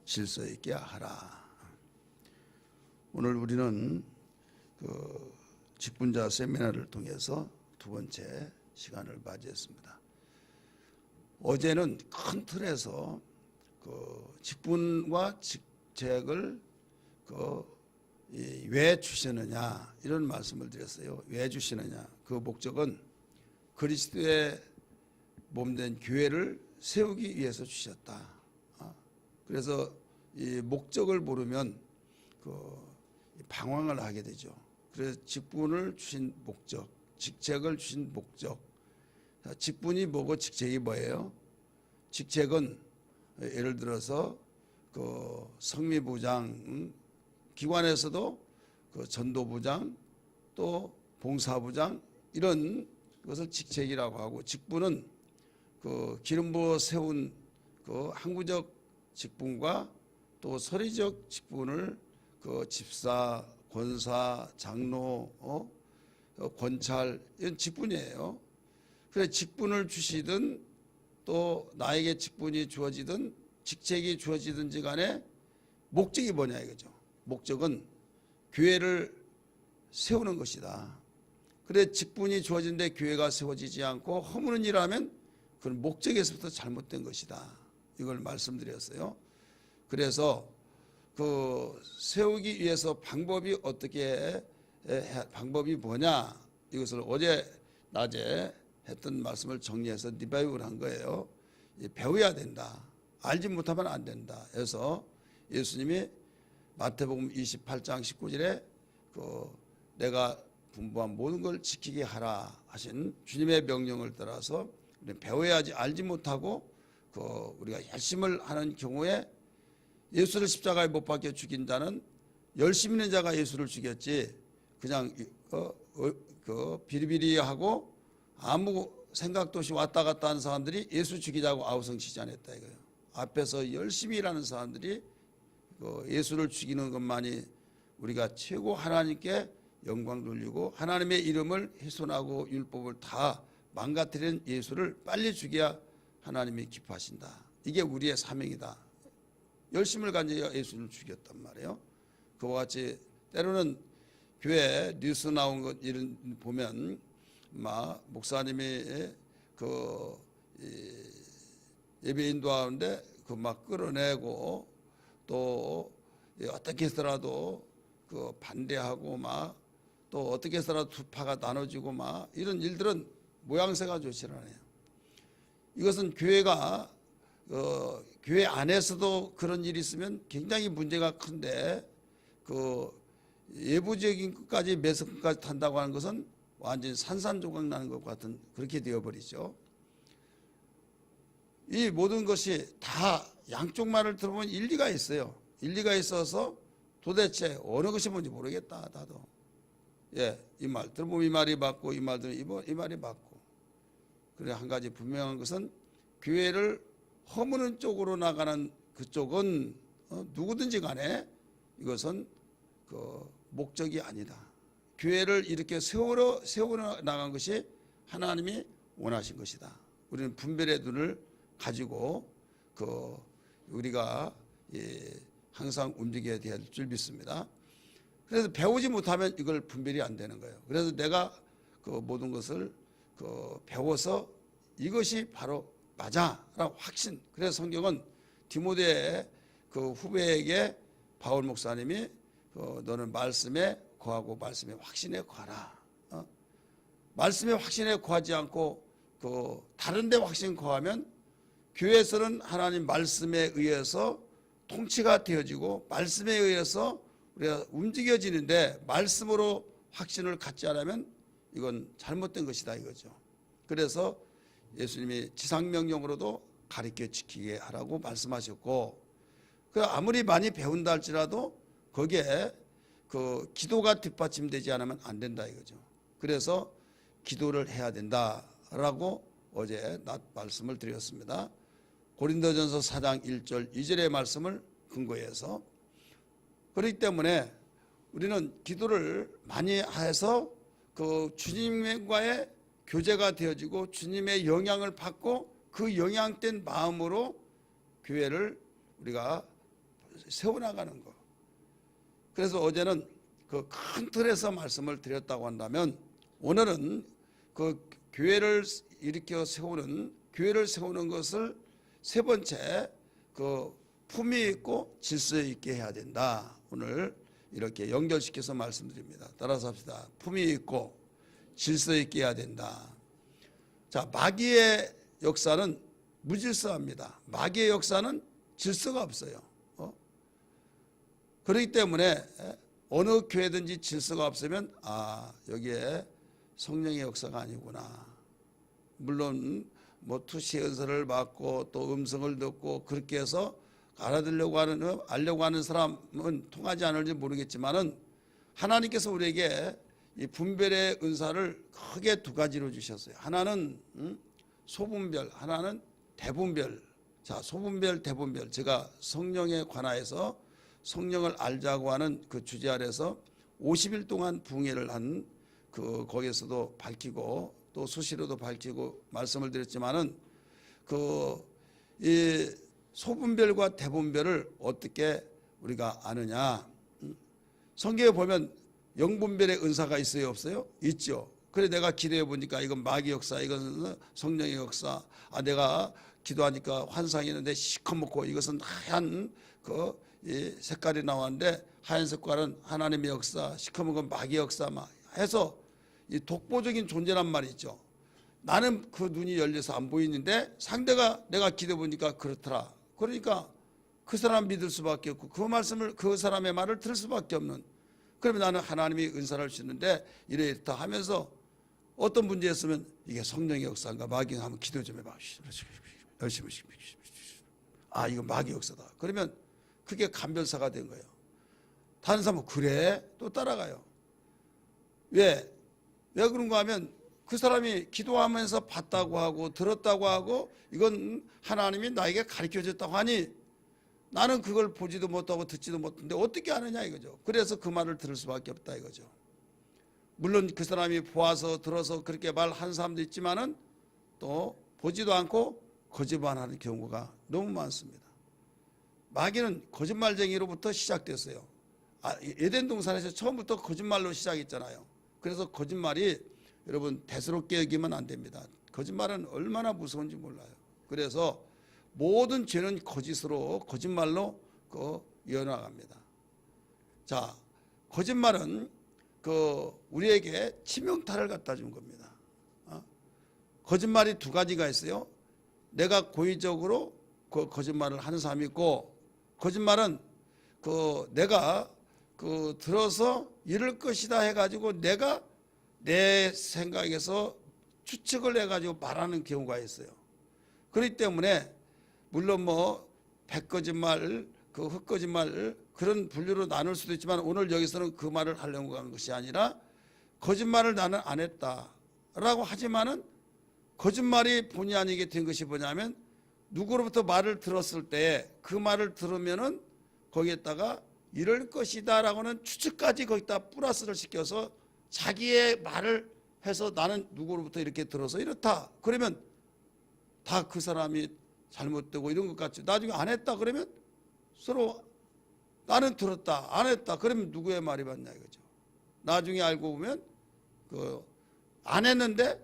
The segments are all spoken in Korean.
질서 있게 하라. 오늘 우리는 그 직분자 세미나를 통해서 두 번째 시간을 맞이했습니다. 어제는 큰 틀에서 그 직분과 직책을 왜 주시느냐 이런 말씀을 드렸어요. 왜 주시느냐? 그 목적은 그리스도의 몸된 교회를 세우기 위해서 주셨다. 그래서 이 목적을 모르면 방황을 하게 되죠. 그래서 직분을 주신 목적, 직책을 주신 목적. 직분이 뭐고 직책이 뭐예요? 직책은 예를 들어서 그 성미부장, 기관에서도 그 전도부장, 또 봉사부장 이런 것을 직책이라고 하고, 직분은 그 기름 부어 세운 그 항구적 직분과 또 서리적 직분을 그 집사, 권사, 장로, 권찰 이런 직분이에요. 그래서 직분을 주시든 또 나에게 직분이 주어지든 직책이 주어지든지 간에 목적이 뭐냐 이거죠. 목적은 교회를 세우는 것이다. 그래 직분이 주어진데 교회가 세워지지 않고 허무는 일하면 그건 목적에서부터 잘못된 것이다. 이걸 말씀드렸어요. 그래서 그 세우기 위해서 방법이 방법이 뭐냐 이것을 어제 낮에 했던 말씀을 정리해서 리바이브를 한 거예요. 배워야 된다. 알지 못하면 안 된다. 그래서 예수님이 마태복음 28장 19절에 내가 분부한 모든 걸 지키게 하라 하신 주님의 명령을 따라서 배워야지, 알지 못하고 우리가 열심을 하는 경우에 예수를 십자가에 못 박혀 죽인 자는 열심 있는 자가 예수를 죽였지 그냥 비리비리하고 아무 생각도 없이 왔다 갔다 하는 사람들이 예수 죽이자고 아우성치지 않았다 이거예요. 앞에서 열심히 일하는 사람들이 예수를 죽이는 것만이 우리가 최고 하나님께 영광 돌리고 하나님의 이름을 훼손하고 율법을 다 망가뜨리는 예수를 빨리 죽여야 하나님이 기뻐하신다. 이게 우리의 사명이다. 열심을 가지고 예수를 죽였단 말이에요. 그와 같이 때로는 교회 뉴스 나온 것 이런 보면 목사님이 예배 인도하는데 막 끌어내고 또 어떻게 해서라도 반대하고 또 어떻게 해서라도 두 파가 나눠지고 이런 일들은 모양새가 좋지 않아요. 이것은 교회가 교회 안에서도 그런 일이 있으면 굉장히 문제가 큰데 예부적인 끝까지 매석까지 탄다고 하는 것은 완전히 산산조각 나는 것 같은 그렇게 되어버리죠. 이 모든 것이 다 양쪽 말을 들어보면 일리가 있어요. 일리가 있어서 도대체 어느 것이 뭔지 모르겠다. 나도 이 말 들어보면 이 말이 맞고 이 말 들으면 이 말이 맞고. 그래 한 가지 분명한 것은 교회를 허무는 쪽으로 나가는 그쪽은 누구든지 간에 이것은 목적이 아니다. 교회를 이렇게 세우러 나간 것이 하나님이 원하신 것이다. 우리는 분별의 눈을 가지고 우리가 항상 움직여야 될 줄 믿습니다. 그래서 배우지 못하면 이걸 분별이 안 되는 거예요. 그래서 내가 모든 것을 배워서 이것이 바로 맞아라고 확신. 그래서 성경은 디모데 후배에게 바울 목사님이 너는 말씀에 거하고 말씀에 확신에 거하라. 말씀에 확신에 거하지 않고 다른 데 확신 거하면 교회에서는 하나님 말씀에 의해서 통치가 되어지고 말씀에 의해서 우리가 움직여지는데 말씀으로 확신을 갖지 않으면 이건 잘못된 것이다 이거죠. 그래서 예수님이 지상명령으로도 가르쳐 지키게 하라고 말씀하셨고, 아무리 많이 배운다 할지라도 거기에 기도가 뒷받침되지 않으면 안 된다 이거죠. 그래서 기도를 해야 된다라고 어제 낮 말씀을 드렸습니다. 고린도전서 4장 1절 2절의 말씀을 근거해서. 그렇기 때문에 우리는 기도를 많이 해서 주님과의 교제가 되어지고 주님의 영향을 받고 그 영향된 마음으로 교회를 우리가 세워나가는 거. 그래서 어제는 그 큰 틀에서 말씀을 드렸다고 한다면 오늘은 그 교회를 일으켜 세우는, 교회를 세우는 것을 세 번째, 그 품위 있고 질서 있게 해야 된다. 오늘 이렇게 연결시켜서 말씀드립니다. 따라서 합시다. 품위 있고 질서 있게 해야 된다. 자, 마귀의 역사는 무질서합니다. 마귀의 역사는 질서가 없어요. 그렇기 때문에 어느 교회든지 질서가 없으면 여기에 성령의 역사가 아니구나. 물론 뭐 투시 연설을 받고 또 음성을 듣고 그렇게 해서 알아들려고 하는 사람은 통하지 않을지 모르겠지만은 하나님께서 우리에게 이 분별의 은사를 크게 두 가지로 주셨어요. 하나는 소분별, 하나는 대분별. 자, 소분별, 대분별. 제가 성령에 관하여서 성령을 알자고 하는 그 주제 아래서 50일 동안 붕해를 한 그 거기에서도 밝히고 또 수시로도 밝히고 말씀을 드렸지만은 이 소분별과 대분별을 어떻게 우리가 아느냐? 성경에 보면 영분별의 은사가 있어요, 없어요? 있죠. 그래 내가 기도해 보니까 이건 마귀 역사, 이건 성령의 역사. 내가 기도하니까 환상이 있는데 시커멓고 이것은 하얀 이 색깔이 나왔는데 하얀 색깔은 하나님의 역사, 시커먼 건 마귀 역사 막 해서 이 독보적인 존재란 말이죠. 나는 그 눈이 열려서 안 보이는데 상대가 내가 기도해 보니까 그렇더라. 그러니까 그 사람 믿을 수밖에 없고 그 사람의 말을 들을 수밖에 없는. 그러면 나는 하나님이 은사를 주는데 이렇다 하면서 어떤 문제였으면 이게 성령의 역사인가 마귀 한번 기도 좀 해봐. 열심히. 이거 마귀 역사다. 그러면 그게 감별사가 된 거예요. 다른 사람은 그래? 또 따라가요. 왜 그런가 하면 그 사람이 기도하면서 봤다고 하고 들었다고 하고 이건 하나님이 나에게 가르쳐줬다고 하니 나는 그걸 보지도 못하고 듣지도 못했는데 어떻게 아느냐 이거죠. 그래서 그 말을 들을 수밖에 없다 이거죠. 물론 그 사람이 보아서 들어서 그렇게 말한 사람도 있지만은 또 보지도 않고 거짓말하는 경우가 너무 많습니다. 마귀는 거짓말쟁이로부터 시작됐어요. 에덴 동산에서 처음부터 거짓말로 시작했잖아요. 그래서 거짓말이 여러분 대수롭게 여기면 안 됩니다. 거짓말은 얼마나 무서운지 몰라요. 그래서 모든 죄는 거짓말로 이어나갑니다. 자, 거짓말은 우리에게 치명타를 갖다 준 겁니다. 거짓말이 두 가지가 있어요. 내가 고의적으로 거짓말을 하는 사람이 있고, 거짓말은 내가 들어서 이럴 것이다 해가지고 내가 내 생각에서 추측을 해가지고 말하는 경우가 있어요. 그렇기 때문에 물론 백거짓말, 흑거짓말 그런 분류로 나눌 수도 있지만 오늘 여기서는 그 말을 하려고 하는 것이 아니라 거짓말을 나는 안 했다라고 하지만은 거짓말이 본의 아니게 된 것이 뭐냐면 누구로부터 말을 들었을 때 그 말을 들으면은 거기에다가 이럴 것이다라고는 추측까지 거기다 플러스를 시켜서 자기의 말을 해서 나는 누구로부터 이렇게 들어서 이렇다. 그러면 다 그 사람이 잘못되고 이런 것 같죠. 나중에 안 했다 그러면 서로 나는 들었다 안 했다 그러면 누구의 말이 맞냐 이거죠. 나중에 알고 보면 안 했는데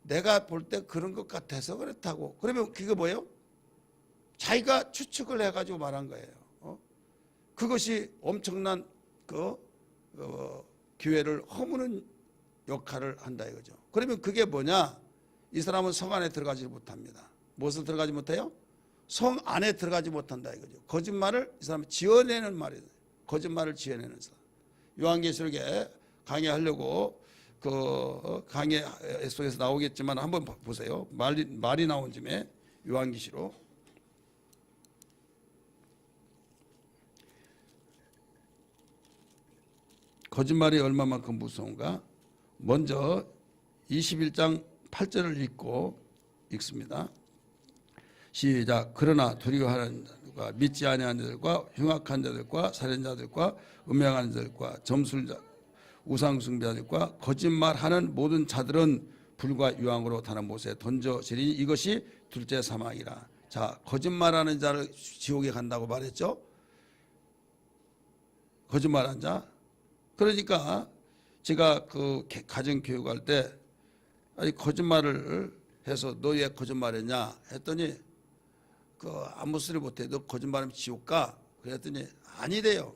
내가 볼 때 그런 것 같아서 그렇다고. 그러면 그게 뭐예요? 자기가 추측을 해가지고 말한 거예요. 그것이 엄청난 교회를 허무는 역할을 한다 이거죠. 그러면 그게 뭐냐? 이 사람은 성 안에 들어가지 못합니다. 무엇을 들어가지 못해요? 성 안에 들어가지 못한다 이거죠. 거짓말을 이 사람이 지어내는 말이에요. 거짓말을 지어내는 사람. 요한계시록에 강의하려고 강의 속에서 나오겠지만 한번 보세요. 말이 나온 김에 요한계시록 거짓말이 얼마만큼 무서운가? 먼저 21장 8절을 읽습니다. 시작. 그러나 두려워하는 자들과 믿지 아니하는 자들과 흉악한 자들과 살인자들과 음행하는 자들과 점술자 우상숭배자들과 거짓말하는 모든 자들은 불과 유황으로 타는 못에 던져지리니 이것이 둘째 사망이라. 자, 거짓말하는 자를 지옥에 간다고 말했죠. 거짓말한 자. 그러니까 제가 그 가정 교육할 때 아니 거짓말을 해서 너 왜 거짓말했냐 했더니 그 아무 소리 못해. 너 거짓말하면 지옥 가. 그랬더니 아니래요.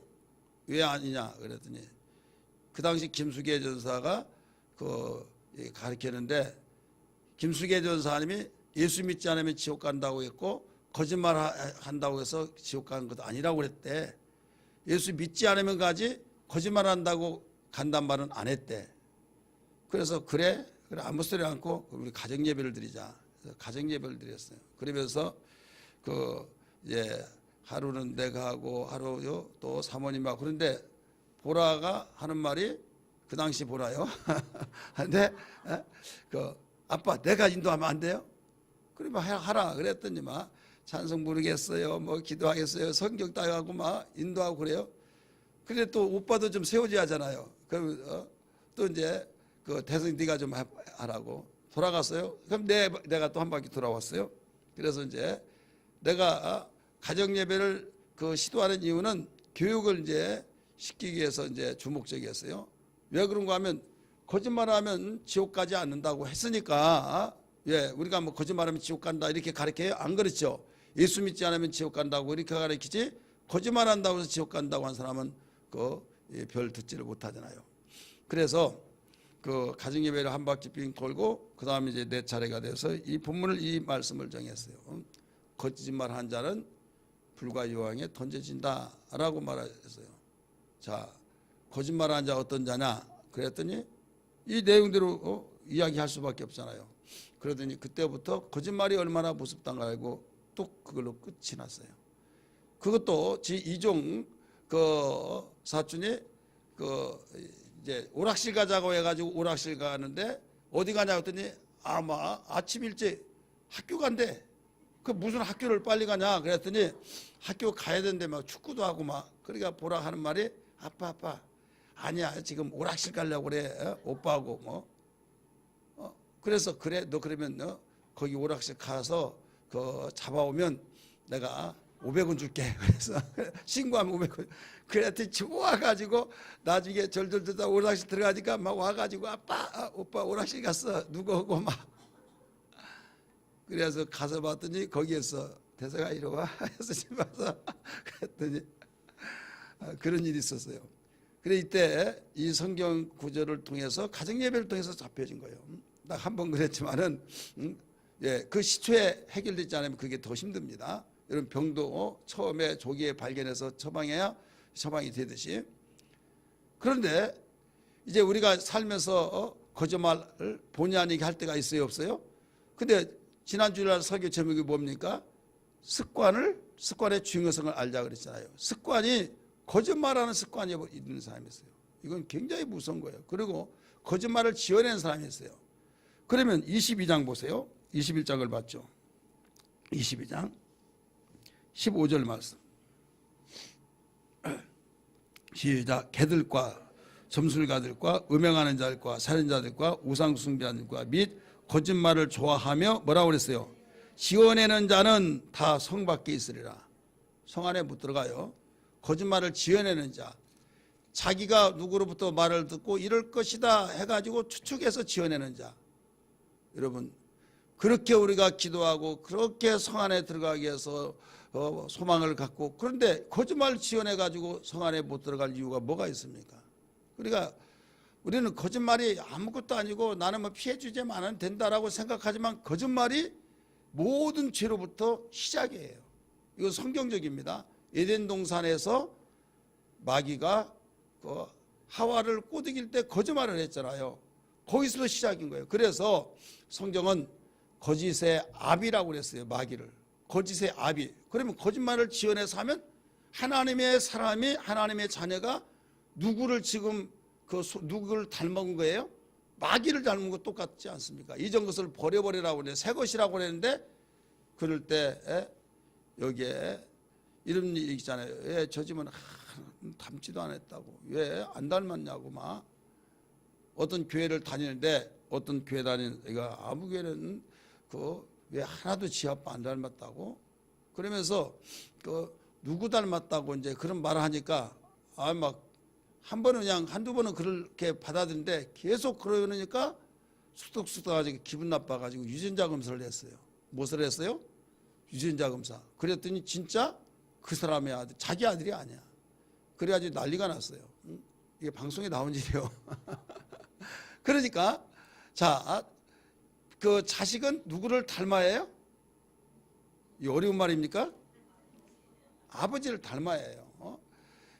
왜 아니냐 그랬더니 그 당시 김수계 전사가 그 가르치는데 김수계 전사님이 예수 믿지 않으면 지옥 간다고 했고 거짓말 한다고 해서 지옥 가는 것도 아니라고 그랬대. 예수 믿지 않으면 가지 거짓말 한다고 간단 말은 안 했대. 그래서 그래 아무 소리 않고 우리 가정 예배를 드리자. 가정 예배를 드렸어요. 그러면서 그 이제 하루는 내가 하고 하루요 또 사모님하고 그런데 보라가 하는 말이 그 당시 보라요. 근데 그 아빠 내가 인도하면 안 돼요? 그러면 하라 그랬더니 막 찬송 부르겠어요, 뭐 기도하겠어요, 성경 따라가고 막 인도하고 그래요. 근데 또 오빠도 좀 세워줘야 하잖아요. 그럼 또 이제 그 대성 네가 좀 하라고 돌아갔어요. 그럼 내가 또 한 바퀴 돌아왔어요. 그래서 이제 내가 가정 예배를 그 시도하는 이유는 교육을 이제 시키기 위해서 이제 주목적이었어요. 왜 그런가 하면 거짓말하면 지옥 가지 않는다고 했으니까 예, 우리가 뭐 거짓말하면 지옥 간다 이렇게 가르쳐요? 안 그렇죠. 예수 믿지 않으면 지옥 간다고 이렇게 가르치지 거짓말한다고 해서 지옥 간다고 한 사람은 그 별 듣지를 못하잖아요. 그래서 그 가정 예배를 한 바퀴 빙 돌고 그 다음에 이제 내 차례가 돼서 이 본문을 이 말씀을 정했어요. 거짓말한 자는 불과 요항에 던져진다라고 말했어요. 자, 거짓말한 자 어떤 자냐? 그랬더니 이 내용대로 이야기할 수밖에 없잖아요. 그러더니 그때부터 거짓말이 얼마나 무섭단가 알고 뚝 그걸로 끝이 났어요. 그것도 지 이종 그 사촌이 그 이제 오락실 가자고 해가지고 오락실 가는데 어디 가냐 했더니 아마 아침 일찍 학교 간대. 그 무슨 학교를 빨리 가냐 그랬더니 학교 가야 되는데 막 축구도 하고 막 그러니까 보라 하는 말이 아빠 아니야 지금 오락실 가려고 그래 오빠하고 뭐 그래서 그래 너 그러면 거기 오락실 가서 그 잡아오면 내가 500원 줄게. 그래서 신고하면 500원. 그랬더니 좋아가지고 나중에 절절 듣다 오락실 들어가니까 막 와가지고 아빠 오빠 오락실 갔어 누구 오고 막 그래서 가서 봤더니 거기에서 대사가 이리 와 해서 집 와서 그랬더니 그런 일이 있었어요. 그래 이때 이 성경 구절을 통해서 가정 예배를 통해서 잡혀진 거예요. 딱 한 번 그랬지만은 예, 그 시초에 해결되지 않으면 그게 더 힘듭니다. 이런 병도 처음에 조기에 발견해서 처방해야 처방이 되듯이. 그런데 이제 우리가 살면서 거짓말을 본의 아니게 할 때가 있어요 없어요? 근데 지난주에 설교 제목이 뭡니까? 습관의 중요성을 알자 그랬잖아요. 습관이 거짓말하는 습관이 있는 사람이 있어요. 이건 굉장히 무서운 거예요. 그리고 거짓말을 지어낸 사람이 있어요. 그러면 22장 보세요. 21장을 봤죠. 22장 15절 말씀. 시작. 개들과 점술가들과 음행하는 자들과 살인자들과 우상숭배자들과 및 거짓말을 좋아하며 뭐라고 그랬어요? 지어내는 자는 다 성 밖에 있으리라. 성 안에 못 들어가요. 거짓말을 지어내는 자, 자기가 누구로부터 말을 듣고 이럴 것이다 해가지고 추측해서 지어내는 자. 여러분 그렇게 우리가 기도하고 그렇게 성 안에 들어가기 위해서 소망을 갖고 그런데 거짓말 지어내가지고 성 안에 못 들어갈 이유가 뭐가 있습니까? 그러니까 우리는 거짓말이 아무것도 아니고 나는 뭐 피해주지만 하면 된다라고 생각하지만 거짓말이 모든 죄로부터 시작이에요. 이거 성경적입니다. 에덴 동산에서 마귀가 그 하와를 꼬드길 때 거짓말을 했잖아요. 거기서 시작인 거예요. 그래서 성경은 거짓의 아비라고 그랬어요. 마귀를. 거짓의 아비. 그러면 거짓말을 지어내서 하면 하나님의 사람이 하나님의 자녀가 누구를 지금 누구를 닮은 거예요? 마귀를 닮은 거 똑같지 않습니까? 이전 것을 버려버리라고 그래. 새 것이라고 그랬는데 그럴 때 여기에 이런 일이 있잖아요. 왜 저 집은 닮지도 않았다고. 왜 안 닮았냐고 막. 어떤 교회를 다니는데 어떤 교회 다니는 이거 아무 교회는 그 왜 하나도 지 아빠 안 닮았다고 그러면서 그 누구 닮았다고 이제 그런 말을 하니까 막 한 번은 그냥 한두 번은 그렇게 받아들인데 계속 그러니까 수덕수덕하지고 기분 나빠가지고 유전자 검사를 했어요. 무엇을 했어요? 유전자 검사. 그랬더니 진짜 그 사람의 아들, 자기 아들이 아니야. 그래가지고 난리가 났어요. 이게 방송에 나온 일이요. 그러니까 자, 그 자식은 누구를 닮아야 해요? 이 어려운 말입니까? 아버지를 닮아야 해요.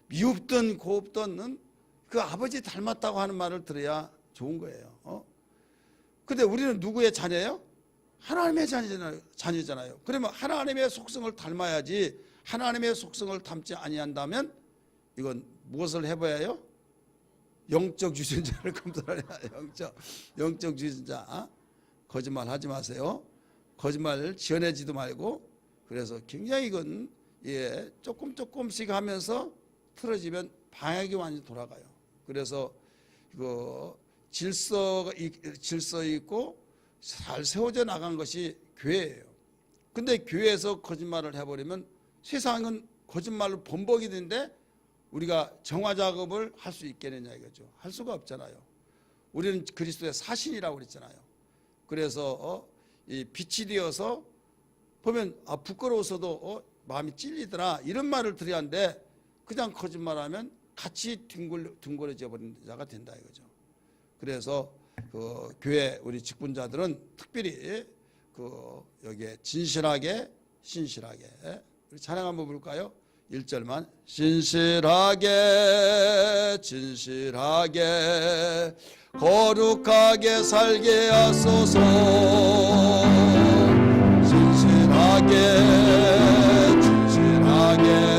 미흡든 고흡든 그 아버지 닮았다고 하는 말을 들어야 좋은 거예요. 근데 우리는 누구의 자녀예요? 하나님의 자녀잖아요. 그러면 하나님의 속성을 닮아야지. 하나님의 속성을 닮지 아니한다면 이건 무엇을 해봐야 해요? 영적 유전자를 검사를 해야. 영적 유전자. 거짓말 하지 마세요. 거짓말 지어내지도 말고. 그래서 굉장히 이건 조금씩 하면서 틀어지면 방향이 완전히 돌아가요. 그래서 그 질서 있고 잘 세워져 나간 것이 교회예요. 근데 교회에서 거짓말을 해버리면 세상은 거짓말로 범벅이 되는데 우리가 정화 작업을 할 수 있겠느냐 이거죠. 할 수가 없잖아요. 우리는 그리스도의 사신이라고 그랬잖아요. 그래서 이 빛이 되어서 보면 부끄러워서도 마음이 찔리더라 이런 말을 드려야 하는데 그냥 거짓말하면 같이 둥그러져 버린 자가 된다 이거죠. 그래서 그 교회 우리 직분자들은 특별히 그 여기에 진실하게 신실하게 우리 찬양 한번 부를까요? 1절만 신실하게 진실하게 거룩하게 살게 하소서 진실하게 진실하게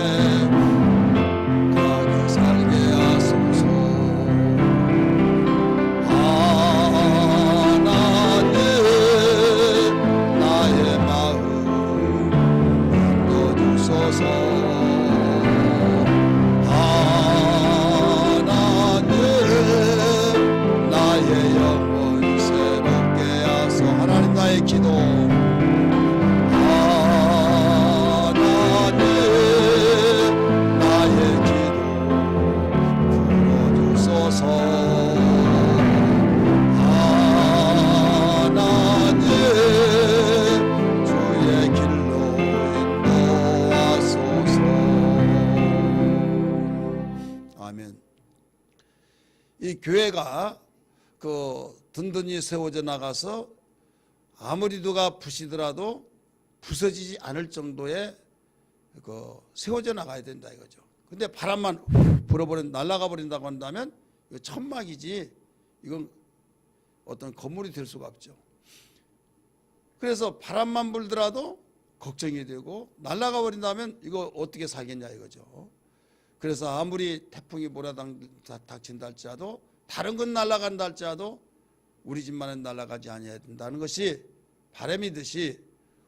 이 교회가 그 든든히 세워져 나가서 아무리 누가 부시더라도 부서지지 않을 정도의 그 세워져 나가야 된다 이거죠. 근데 바람만 불어버린 날아가 버린다고 한다면 이거 천막이지 이건 어떤 건물이 될 수가 없죠. 그래서 바람만 불더라도 걱정이 되고 날아가 버린다면 이거 어떻게 살겠냐 이거죠. 그래서 아무리 태풍이 몰아닥친다 할지라도 다른 건 날아간다 할지라도 우리 집만은 날아가지 아니해야 된다는 것이 바람이듯이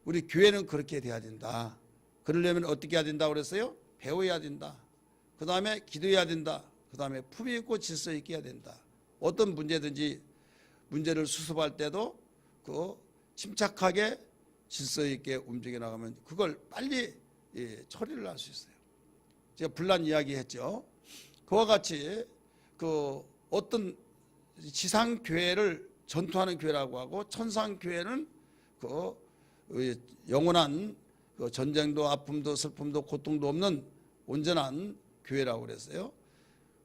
우리 교회는 그렇게 돼야 된다. 그러려면 어떻게 해야 된다고 그랬어요? 배워야 된다. 그 다음에 기도해야 된다. 그 다음에 품위 있고 질서 있게 해야 된다. 어떤 문제든지 문제를 수습할 때도 그 침착하게 질서 있게 움직여 나가면 그걸 빨리 처리를 할 수 있어요. 제가 분란 이야기 했죠. 그와 같이 그 어떤 지상 교회를 전투하는 교회라고 하고 천상 교회는 그 영원한 그 전쟁도 아픔도 슬픔도 고통도 없는 온전한 교회라고 그랬어요.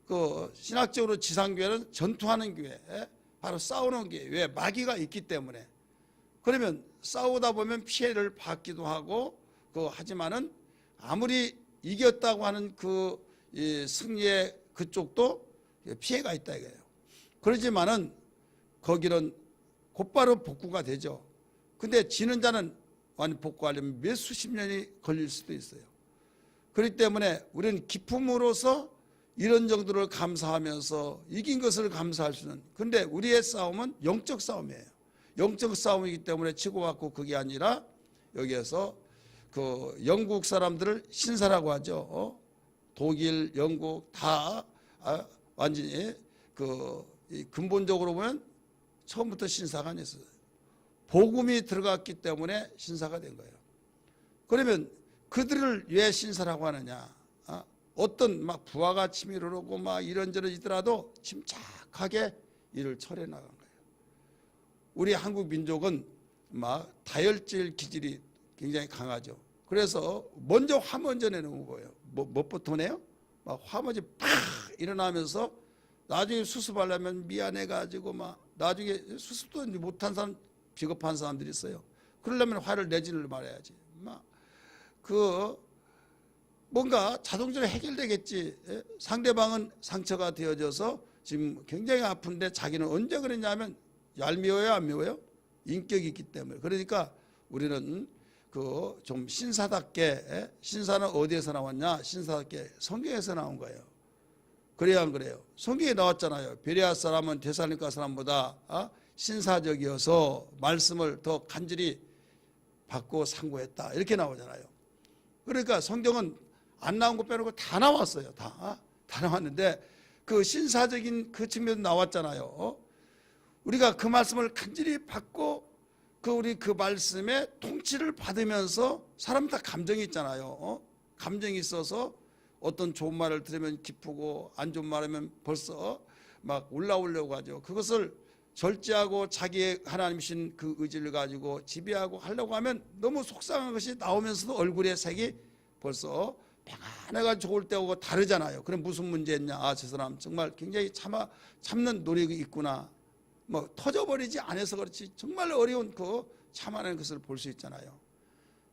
그 신학적으로 지상 교회는 전투하는 교회, 바로 싸우는 교회. 왜? 마귀가 있기 때문에. 그러면 싸우다 보면 피해를 받기도 하고 하지만은 아무리 이겼다고 하는 그 승리의 그쪽도 피해가 있다 이거예요. 그렇지만은 거기는 곧바로 복구가 되죠. 근데 지는 자는 완전 복구하려면 몇 수십 년이 걸릴 수도 있어요. 그렇기 때문에 우리는 기쁨으로서 이런 정도를 감사하면서 이긴 것을 감사할 수는. 그런데 우리의 싸움은 영적 싸움이에요. 영적 싸움이기 때문에 치고받고 그게 아니라 여기에서 그 영국 사람들을 신사라고 하죠. 독일, 영국 다 완전히 근본적으로 보면 처음부터 신사가 아니었어요. 복음이 들어갔기 때문에 신사가 된 거예요. 그러면 그들을 왜 신사라고 하느냐? 어떤 막 부하가 치밀어 오고 막 이런저런 있더라도 침착하게 일을 처리해 나간 거예요. 우리 한국 민족은 막 다혈질 기질이 굉장히 강하죠. 그래서 먼저 화 먼저 내는 거예요. 뭐부터 내요? 막 화 먼저 팍 일어나면서 나중에 수습하려면 미안해가지고 막 나중에 수습도 못한 사람, 비겁한 사람들이 있어요. 그러려면 화를 내지를 말아야지. 막 뭔가 자동적으로 해결되겠지. 상대방은 상처가 되어져서 지금 굉장히 아픈데 자기는 언제 그랬냐면 얄미워요, 안 미워요? 인격이 있기 때문에. 그러니까 우리는 좀 신사답게, 신사는 어디에서 나왔냐? 신사답게 성경에서 나온 거예요. 그래야 안 그래요? 성경에 나왔잖아요. 베레아 사람은 데살로니가 사람보다 신사적이어서 말씀을 더 간절히 받고 상고했다. 이렇게 나오잖아요. 그러니까 성경은 안 나온 거 빼놓고 다 나왔어요. 다 나왔는데 그 신사적인 그 측면도 나왔잖아요. 우리가 그 말씀을 간절히 받고 우리 그 말씀의 통치를 받으면서 사람 다 감정이 있잖아요. 감정이 있어서 어떤 좋은 말을 들으면 기쁘고 안 좋은 말하면 벌써 막 올라오려고 하죠. 그것을 절제하고 자기의 하나님이신 그 의지를 가지고 지배하고 하려고 하면 너무 속상한 것이 나오면서도 얼굴의 색이 벌써 평안해가 좋을 때하고 다르잖아요. 그럼 무슨 문제였냐? 저 사람 정말 굉장히 참는 노력이 있구나. 뭐 터져버리지 않아서 그렇지 정말 어려운 참아내는 것을 볼 수 있잖아요.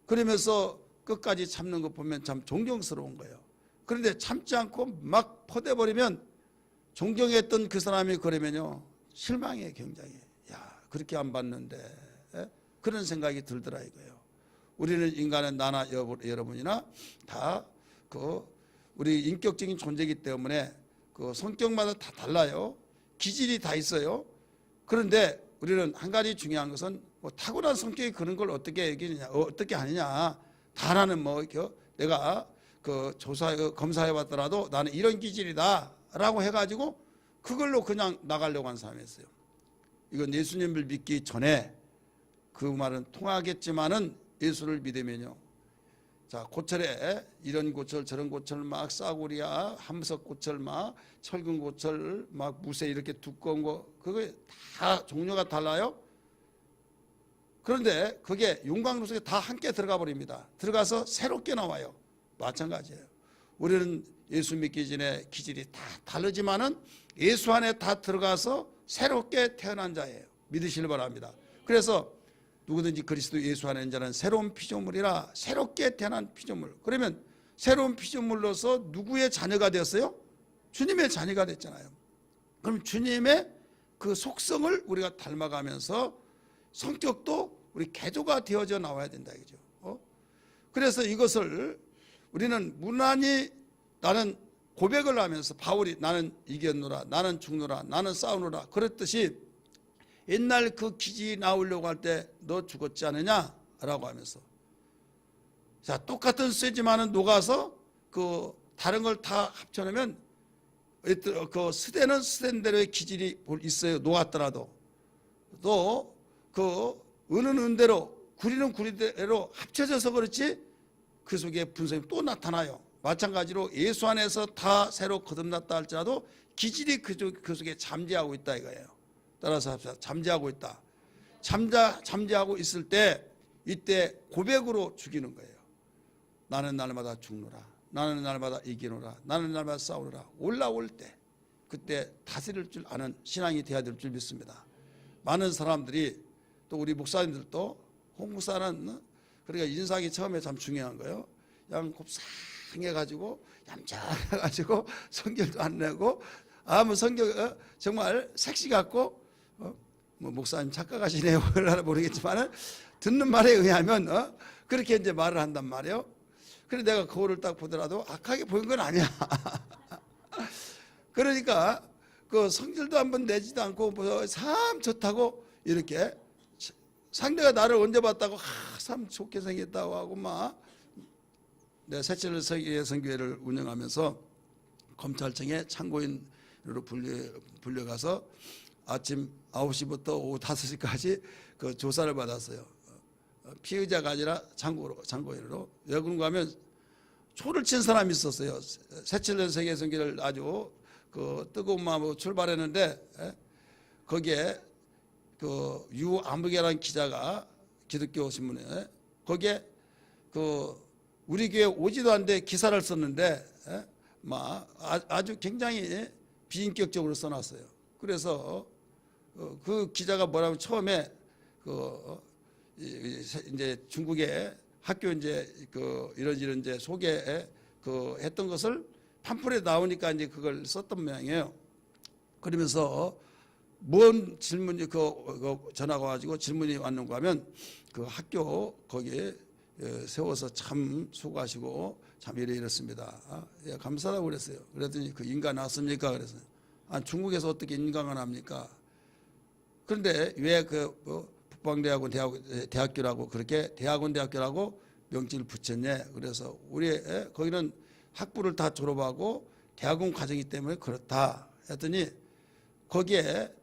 그러면서 끝까지 참는 거 보면 참 존경스러운 거예요. 그런데 참지 않고 막 퍼대버리면 존경했던 그 사람이 그러면요 실망해. 굉장히 그렇게 안 봤는데 그런 생각이 들더라 이거예요. 우리는 인간은 나나 여러분이나 다 우리 인격적인 존재이기 때문에 성격마다 다 달라요. 기질이 다 있어요. 그런데 우리는 한 가지 중요한 것은 타고난 성격이 그런 걸 어떻게 얘기하느냐, 어떻게 하느냐. 다라는 내가 검사해 봤더라도 나는 이런 기질이다라고 해가지고 그걸로 그냥 나가려고 하는 사람이 있어요. 이건 예수님을 믿기 전에 그 말은 통하겠지만은 예수를 믿으면요. 자, 고철에 이런 고철 저런 고철 막 싸구리야 함석 고철 막 철근 고철 막 무쇠 이렇게 두꺼운 거 그거 다 종류가 달라요. 그런데 그게 용광로 속에 다 함께 들어가 버립니다. 들어가서 새롭게 나와요. 마찬가지예요. 우리는 예수 믿기 전에 기질이 다 다르지만은 예수 안에 다 들어가서 새롭게 태어난 자예요. 믿으시길 바랍니다. 그래서 누구든지 그리스도 예수 안에 있는 자는 새로운 피조물이라 새롭게 태어난 피조물. 그러면 새로운 피조물로서 누구의 자녀가 되었어요? 주님의 자녀가 됐잖아요. 그럼 주님의 그 속성을 우리가 닮아가면서 성격도 우리 개조가 되어져 나와야 된다 이거죠. 그래서 이것을 우리는 무난히 나는 고백을 하면서 바울이 나는 이겼노라 나는 죽노라 나는 싸우노라 그랬듯이 옛날 그 기질이 나오려고 할 때 너 죽었지 않느냐 라고 하면서 자 똑같은 쇠지만은 녹아서 다른 걸 다 합쳐놓으면 그 스대는 스댄대로의 기질이 있어요. 녹았더라도 또 은은 은대로 구리는 구리대로 합쳐져서 그렇지 그 속에 분석이 또 나타나요. 마찬가지로 예수 안에서 다 새로 거듭났다 할지라도 기질이 그 속에 잠재하고 있다 이거예요. 따라서 합시다. 잠재하고 있다. 잠재하고 있을 때 이때 고백으로 죽이는 거예요. 나는 날마다 죽노라. 나는 날마다 이기노라. 나는 날마다 싸우노라. 올라올 때 그때 다스릴 줄 아는 신앙이 돼야 될 줄 믿습니다. 많은 사람들이 또 우리 목사님들도 홍 목사는 그러니까 인상이 처음에 참 중요한 거예요. 그냥 곱상해가지고 얌전해가지고 성결도 안 내고 뭐 성경 정말 색시 같고 뭐 목사님 착각하시네요. 그러나 모르겠지만은 듣는 말에 의하면 그렇게 이제 말을 한단 말이에요. 그래 내가 거울을 딱 보더라도 악하게 보인 건 아니야. 그러니까 그 성질도 한번 내지도 않고 참 좋다고 이렇게 상대가 나를 언제 봤다고 참 좋게 생겼다고 하고 막 내가 셋째를 성교회를 운영하면서 검찰청에 참고인으로 불려가서 아침 9시부터 오후 5시까지 그 조사를 받았어요. 피의자가 아니라 장고인으로. 왜 그런가 하면 초를 친 사람이 있었어요. 새칠년 세계선교를 아주 그 뜨거운 마음으로 출발했는데 거기에 그 유아무개라는 기자가 기독교 신문에 거기에 그 우리 교회 오지도 않는데 기사를 썼는데 아주 굉장히 비인격적으로 써놨어요. 그래서 그 기자가 뭐라면 처음에 이제 중국의 학교 이제 이런 이제 소개 했던 것을 팜플에 나오니까 이제 그걸 썼던 모양이에요. 그러면서 뭔 질문이 전화가 와가지고 질문이 왔는가 하면 그 학교 거기에 세워서 참 수고하시고 참 이렇습니다. 예, 감사하다고 그랬어요. 그랬더니 그 인간 났습니까? 그랬어요. 중국에서 어떻게 인강을 합니까? 그런데 왜 북방대학원 대학교라고 그렇게 대학원대학교라고 명칭을 붙였냐? 그래서 우리 거기는 학부를 다 졸업하고 대학원 과정이기 때문에 그렇다 했더니 거기에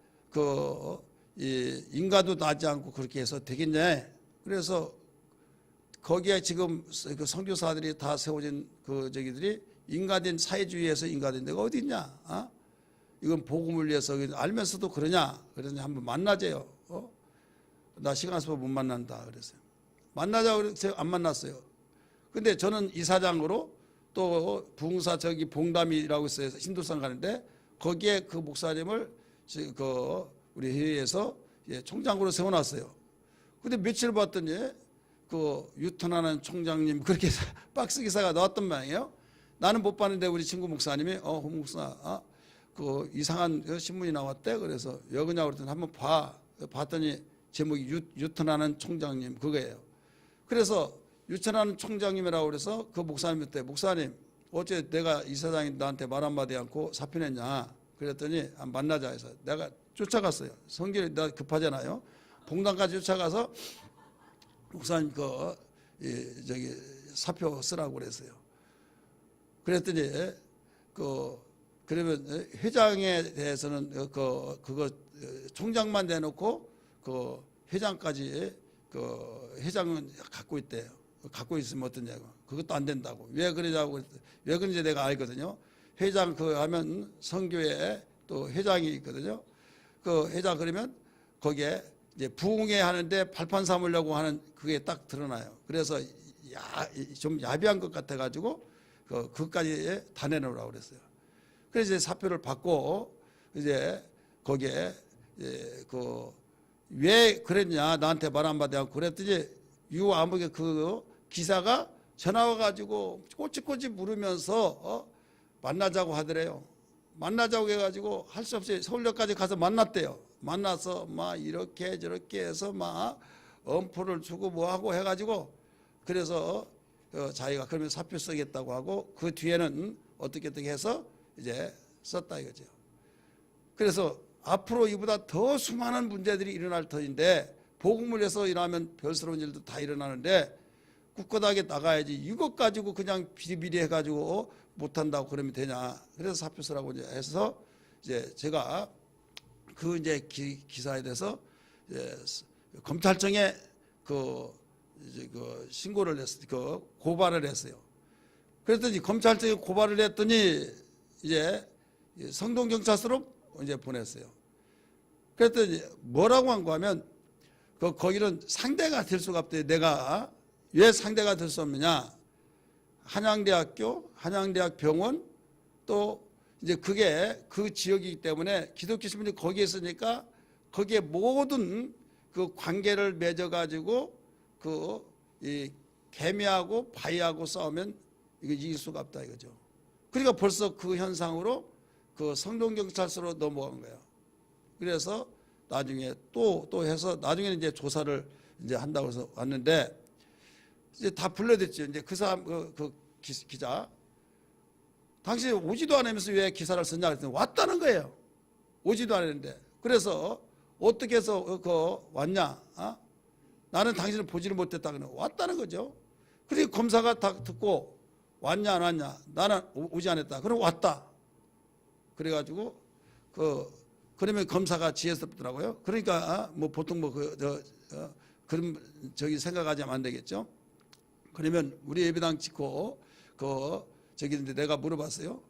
이 인가도 나지 않고 그렇게 해서 되겠냐? 그래서 거기에 지금 그 선교사들이 다 세워진 저기들이 인가된 사회주의에서 인가된 데가 어디 있냐? 이건 복음을 위해서 알면서도 그러냐? 그러니 한번 만나재요. 나 시간 없어서 못 만난다 그랬어요. 만나자고 그래서 안 만났어요. 근데 저는 이사장으로 또 부흥사 저기 봉담이라고 있어요. 신도산 가는데 거기에 그 목사님을 우리 회의에서 총장으로 세워놨어요. 근데 며칠 봤더니 유턴하는 총장님 그렇게 박스 기사가 나왔던 모양이에요. 나는 못 봤는데 우리 친구 목사님이 홍 목사 이상한 신문이 나왔대. 그래서 왜 그러냐고 그랬더니 한번 봤더니 제목이 유턴하는 총장님 그거예요. 그래서 유턴하는 총장님이라고 그래서 그 목사님한테 목사님 어째 내가 이사장이 나한테 말 한마디 않고 사표냈냐 그랬더니 만나자 해서 내가 쫓아갔어요. 성길이 나 급하잖아요. 봉단까지 쫓아가서 목사님 저기 사표 쓰라고 그랬어요. 그랬더니 그러면 회장에 대해서는 그거 총장만 내놓고 회장까지 회장은 갖고 있대요. 갖고 있으면 어떠냐고. 그것도 안 된다고. 왜 그러냐고. 왜 그런지 내가 알거든요. 회장 하면 선교회 또 회장이 있거든요. 그 회장 그러면 거기에 이제 부흥회 하는데 발판 삼으려고 하는 그게 딱 드러나요. 그래서 좀 야비한 것 같아 가지고 그것까지 다 내놓으라고 그랬어요. 그래서 이제 사표를 받고 이제 거기에 왜 그랬냐 나한테 말 한마디 하고 그랬더니 유아무개 그 기사가 전화 와가지고 꼬치꼬치 물으면서 만나자고 하더래요. 만나자고 해가지고 할 수 없이 서울역까지 가서 만났대요. 만나서 막 이렇게 저렇게 해서 막 엄포를 주고 뭐하고 해가지고 그래서 자기가 그러면 사표 쓰겠다고 하고 그 뒤에는 어떻게 해서 이제 썼다 이거죠. 그래서 앞으로 이보다 더 수많은 문제들이 일어날 터인데 복음을 해서 일하면 별스러운 일도 다 일어나는데 꿋꿋하게 나가야지 이것 가지고 그냥 비리비리 해가지고 못한다고 그러면 되냐. 그래서 사표 쓰라고 이제 해서 이제 제가 이제 기사에 대해서 이제 검찰청에 이제 신고를 했어요. 고발을 했어요. 그랬더니 검찰청에 고발을 했더니 이제 성동경찰서로 이제 보냈어요. 그랬더니 뭐라고 한 거 하면 거기는 상대가 될 수가 없대요. 내가 왜 상대가 될 수 없느냐. 한양대학교, 한양대학 병원 또 이제 그게 그 지역이기 때문에 기독교 신분이 거기에 있으니까 거기에 모든 그 관계를 맺어가지고 이 개미하고 바위하고 싸우면 이거 이길 수가 없다 이거죠. 그러니까 벌써 그 현상으로 성동경찰서로 넘어간 거예요. 그래서 나중에 또 해서 나중에는 이제 조사를 이제 한다고 해서 왔는데 이제 다 불러댔죠. 이제 그 사람 기자 당시 오지도 않으면서 왜 기사를 썼냐 그랬더니 왔다는 거예요. 오지도 않았는데 그래서 어떻게 해서 왔냐? 나는 당신을 보지를 못했다 그러면 왔다는 거죠. 그리고 검사가 다 듣고 왔냐 안 왔냐? 나는 오지 않았다. 그럼 왔다. 그래가지고 그러면 검사가 지혜스럽더라고요. 그러니까 뭐 보통 그럼 저기 생각하자면 안 되겠죠? 그러면 우리 예배당 짓고 저기 있는데 내가 물어봤어요.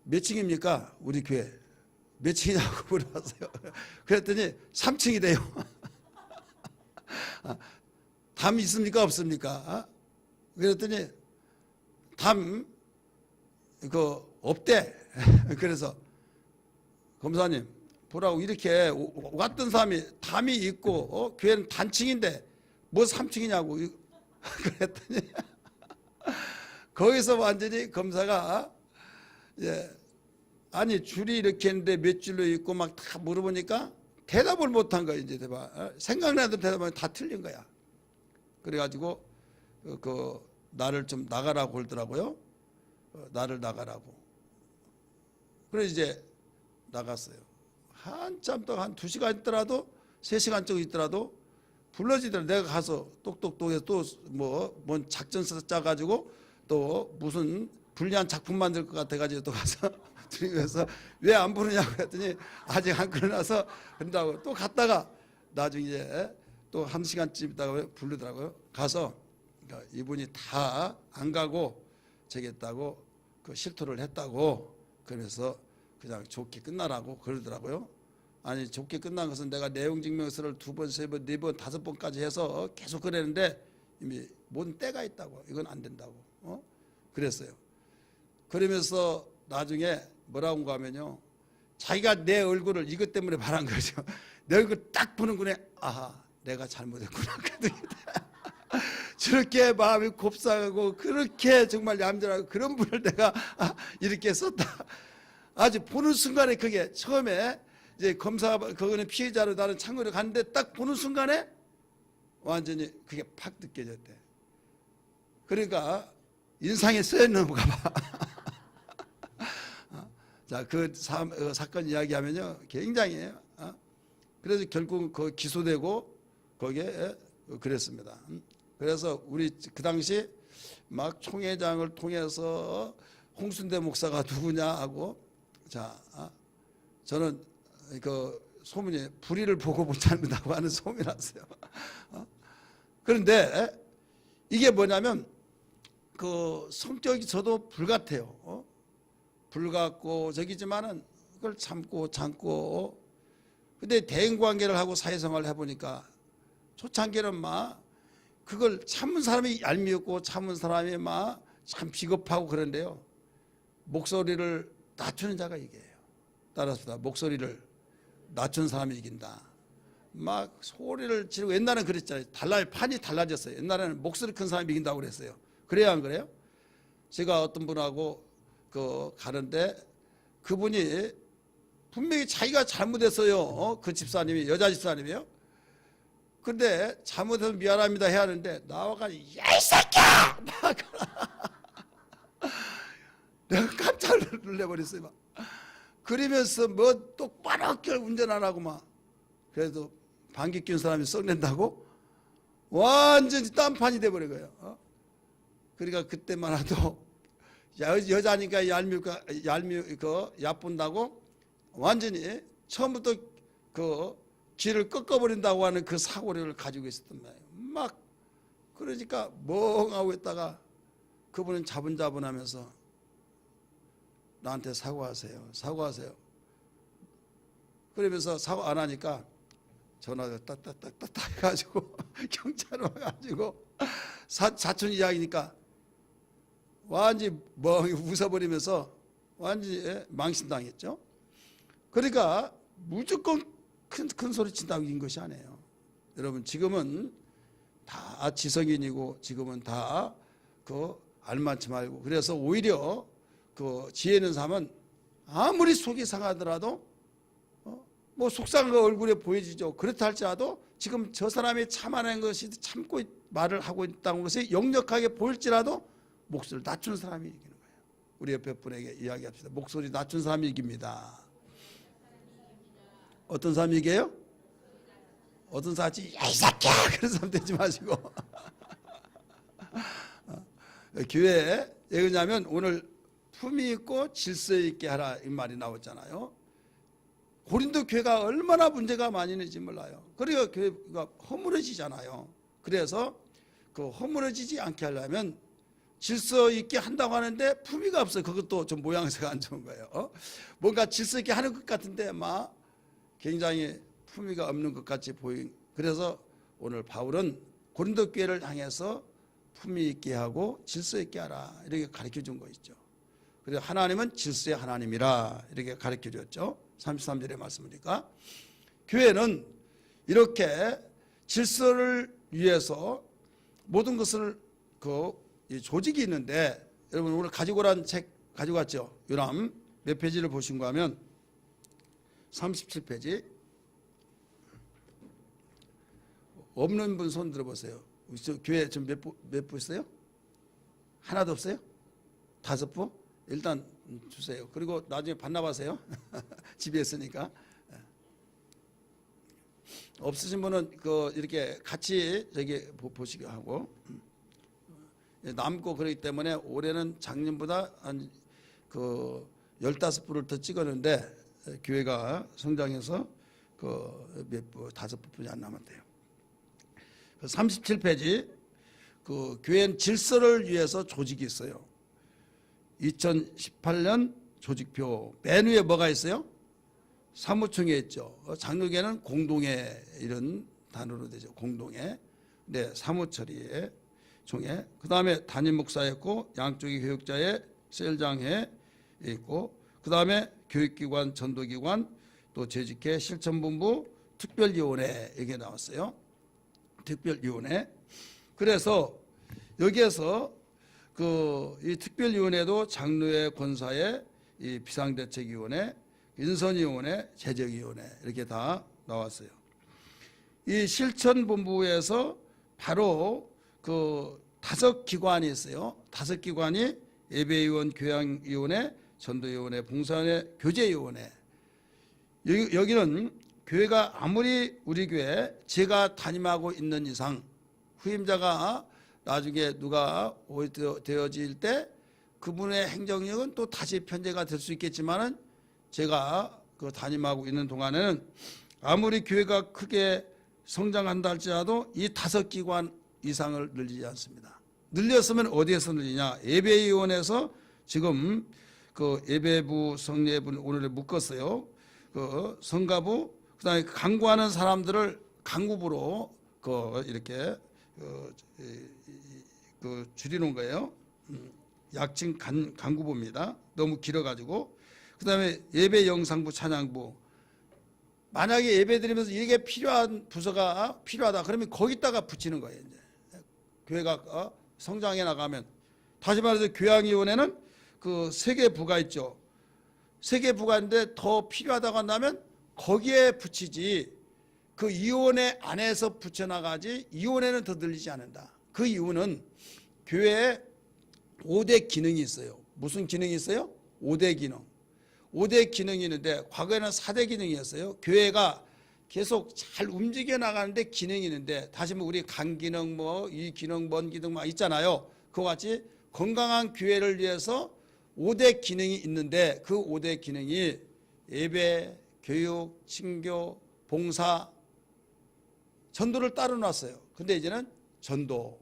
몇 층입니까? 우리 교회 몇 층이냐고 물어봤어요. 그랬더니 3층이 돼요. 담 있습니까? 없습니까? 그랬더니 담 없대. 그래서 검사님 보라고 이렇게 왔던 사람이 담이 있고 교회는 단층인데 뭐 3층이냐고 그랬더니 거기서 완전히 검사가 아니 줄이 이렇게 있는데 몇 줄로 있고 막 다 물어보니까 대답을 못한 거야. 이제 생각나도 대답하면 다 틀린 거야. 그래가지고 나를 좀 나가라고 그러더라고요. 나를 나가라고. 그래 이제 나갔어요. 한참 동안 한 2시간 있더라도 3시간 정도 있더라도 불러지더라. 내가 가서 똑똑똑해서 또 뭔 작전서 짜가지고 또 무슨 불리한 작품 만들 것 같아가지고 또 가서 드리면서 왜 안 부르냐고 했더니 아직 안 끝나서 그런다고 또 갔다가 나중에 또 1시간쯤 있다가 부르더라고요. 가서 이분이 다 안 가고 저겠다고 실토를 했다고 그래서 그냥 좋게 끝나라고 그러더라고요. 아니 좋게 끝난 것은 내가 내용증명서를 2번, 3번, 4번, 5번까지 해서 계속 그랬는데 이미 뭔 때가 있다고 이건 안 된다고 그랬어요. 그러면서 나중에 뭐라고 하면요. 자기가 내 얼굴을 이것 때문에 바란 거죠. 내 얼굴 딱 보는군에 아하 내가 잘못했구나. 저렇게 마음이 곱상하고 그렇게 정말 얌전하고 그런 분을 내가 이렇게 썼다. 아주 보는 순간에 그게 처음에 이제 검사 그거는 피해자로 나는 참고를 갔는데 딱 보는 순간에 완전히 그게 팍 느껴졌대. 그러니까 인상에 쓰였는가 봐. 자, 사건 이야기하면요 굉장히 그래서 결국 기소되고 거기에 그랬습니다. 그래서 우리 그 당시 막 총회장을 통해서 홍순대 목사가 누구냐 하고 저는 소문이 불의를 보고 못 찾는다고 하는 소문이 났어요. 그런데 이게 뭐냐면 성격이 저도 불같아요. 불같고 저기지만은 그걸 참고 근데 대인관계를 하고 사회생활을 해보니까 초창기는 그걸 참은 사람이 얄미웠고 참은 사람이 참 비겁하고 그런데요. 목소리를 낮추는 자가 이겨요. 따라서 목소리를 낮춘 사람이 이긴다. 소리를 지르고 옛날에는 그랬잖아요. 판이 달라졌어요. 옛날에는 목소리 큰 사람이 이긴다고 그랬어요. 그래요 안 그래요? 제가 어떤 분하고 가는데 그분이 분명히 자기가 잘못했어요. 그 집사님이 여자 집사님이요. 근데 잘못해서 미안합니다 해야 하는데 나와가지고 야 이 새끼야! 내가 깜짝 놀래버렸어요. 그러면서 똑바로 운전하라고 그래도 방귀 낀 사람이 썩낸다고 완전히 딴판이 돼버린 거예요. 그러니까 그때만 해도 여자니까 얕본다고 완전히 처음부터 길을 꺾어버린다고 하는 그 사고를 가지고 있었단 말이에요. 그러니까 멍하고 있다가 그분은 자분자분하면서 나한테 사과하세요. 그러면서 사과 안 하니까 전화를 딱딱딱딱 해가지고 경찰 와가지고 사촌 이야기니까 완전히 멍이 웃어버리면서 완전히 망신당했죠. 그러니까 무조건 큰 소리 친다고 이긴 것이 아니에요. 여러분 지금은 다 지성인이고 지금은 다 알만치 말고 그래서 오히려 지혜 있는 사람은 아무리 속이 상하더라도 속상한 거 얼굴에 보여지죠. 그렇다 할지라도 지금 저 사람이 참아낸 것이 참고 말을 하고 있다는 것이 역력하게 보일지라도 목소리를 낮춘 사람이 이기는 거예요. 우리 옆에 분에게 이야기합시다. 목소리 낮춘 사람이 이깁니다. 어떤 사람이 이겨요? 어떤 사람이 야 이 새끼야 그런 사람 되지 마시고 교회에 왜 그러냐면 오늘 품위 있고 질서 있게 하라 이 말이 나왔잖아요. 고린도 교회가 얼마나 문제가 많이 있는지 몰라요. 그러니까 교회가 허물어지잖아요. 그래서 그 허물어지지 않게 하려면 질서 있게 한다고 하는데 품위가 없어요. 그것도 좀 모양새가 안 좋은 거예요. 뭔가 질서 있게 하는 것 같은데 막 굉장히 품위가 없는 것 같이 보인. 그래서 오늘 바울은 고린도 교회를 향해서 품위 있게 하고 질서 있게 하라 이렇게 가르쳐 준 거 있죠. 그래서 하나님은 질서의 하나님이라 이렇게 가르쳐 줬죠. 33절의 말씀이니까 교회는 이렇게 질서를 위해서 모든 것을 이 조직이 있는데, 여러분 오늘 가지고 오란 책 가져갔죠. 요람 몇 페이지를 보신가 하면 37페이지. 없는 분 손 들어보세요. 교회 지금 몇 부 있어요? 하나도 없어요? 5부? 일단 주세요. 그리고 나중에 반납하세요. 집에 있으니까. 없으신 분은 이렇게 같이 저기 보시게 하고, 남고 그렇기 때문에 올해는 작년보다 한 15부를 더 찍었는데 교회가 성장해서 몇 부, 5부뿐이 안 남았대요. 37페이지 교회는 질서를 위해서 조직이 있어요. 2018년 조직표 맨 위에 뭐가 있어요? 사무총회 있죠. 장로교회는 공동회 이런 단어로 되죠. 공동회. 네, 사무처리회, 총회. 그 다음에 담임 목사에 있고 양쪽의 교육자의 셀장회 있고 그 다음에 교육기관, 전도기관, 또 재직회, 실천본부, 특별위원회 이게 나왔어요. 특별위원회. 그래서 여기에서 이 특별위원회도 장로회, 권사회, 이 비상대책위원회, 인선위원회, 재적위원회 이렇게 다 나왔어요. 이 실천본부에서 바로 5기관이 있어요. 5기관이 예배위원, 교양위원회, 전도위원회, 봉사위원회, 교제위원회. 여기는 교회가 아무리 우리 교회 제가 담임하고 있는 이상 후임자가 나중에 누가 되어질 때 그분의 행정력은 또 다시 편제가 될 수 있겠지만은 제가 담임하고 있는 동안에는 아무리 교회가 크게 성장한다 할지라도 이 5기관 이상을 늘리지 않습니다. 늘렸으면 어디에서 늘리냐? 예배위원회에서 지금 예배부, 성례부 오늘 묶었어요. 성가부, 그다음에 강구하는 사람들을 강구부로 이렇게 줄이는 거예요. 약칭 강구부입니다. 너무 길어가지고. 그다음에 예배 영상부, 찬양부. 만약에 예배 드리면서 이게 필요한 부서가 필요하다 그러면 거기다가 붙이는 거예요. 이제 교회가 성장해 나가면. 다시 말해서 교양위원회는 3개 부가 있죠. 3개 부가 있는데 더 필요하다고 한다면 거기에 붙이지 그 위원회 안에서 붙여나가지 위원회는 더 늘리지 않는다. 그 이유는 교회에 5대 기능이 있어요. 무슨 기능이 있어요? 5대 기능. 5대 기능이 있는데 과거에는 4대 기능이었어요. 교회가 계속 잘 움직여 나가는데 기능이 있는데 다시 우리 간 기능 이 기능 먼 기능 막 있잖아요. 그와 같이 건강한 교회를 위해서 5대 기능이 있는데 그 5대 기능이 예배, 교육, 친교, 봉사, 전도를 따로 놨어요. 근데 이제는 전도.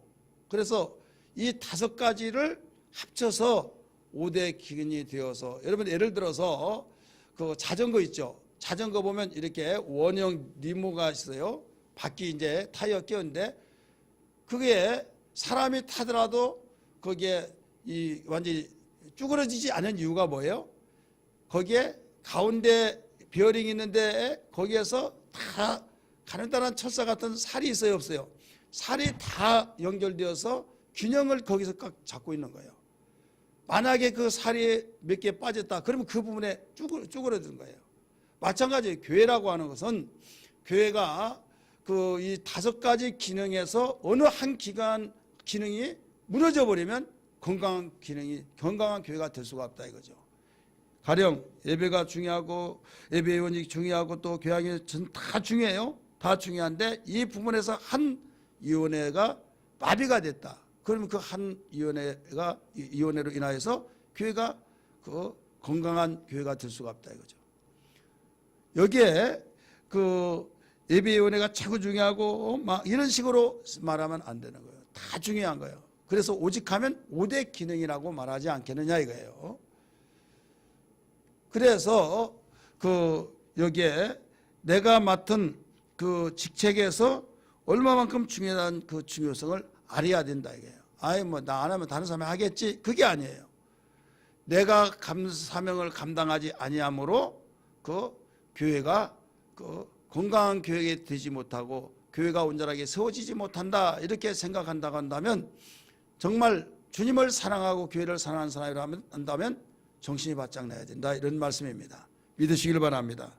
그래서 이 5가지를 합쳐서 5대 기능이 되어서 여러분 예를 들어서 자전거 있죠. 자전거 보면 이렇게 원형 리모가 있어요. 바퀴 이제 타이어 끼었는데 그게 사람이 타더라도 거기에 완전히 쭈그러지지 않은 이유가 뭐예요? 거기에 가운데 베어링이 있는데 거기에서 다 가느다란 철사 같은 살이 있어요, 없어요? 살이 다 연결되어서 균형을 거기서 꽉 잡고 있는 거예요. 만약에 그 살이 몇 개 빠졌다 그러면 그 부분에 쭈그러드는 거예요. 마찬가지예요. 교회라고 하는 것은 교회가 이 5가지 기능에서 어느 한 기능이 무너져 버리면 건강한 교회가 될 수가 없다 이거죠. 가령 예배가 중요하고 예배위원이 중요하고 또 교양이 다 중요해요. 다 중요한데 이 부분에서 한 위원회가 마비가 됐다. 그러면 그 한 위원회로 인하여서 교회가 건강한 교회가 될 수가 없다 이거죠. 여기에 그 예배위원회가 최고 중요하고 막 이런 식으로 말하면 안 되는 거예요. 다 중요한 거예요. 그래서 오직하면 5대 기능이라고 말하지 않겠느냐 이거예요. 그래서 그 여기에 내가 맡은 그 직책에서 얼마만큼 중요한 그 중요성을 알아야 된다 이거예요. 아예 뭐 나 안 하면 다른 사람이 하겠지 그게 아니에요. 내가 사명을 감당하지 아니함으로 그 교회가 그 건강한 교회가 되지 못하고 교회가 온전하게 세워지지 못한다 이렇게 생각한다고 한다면 정말 주님을 사랑하고 교회를 사랑하는 사람이라 한다면 정신이 바짝 나야 된다 이런 말씀입니다. 믿으시길 바랍니다.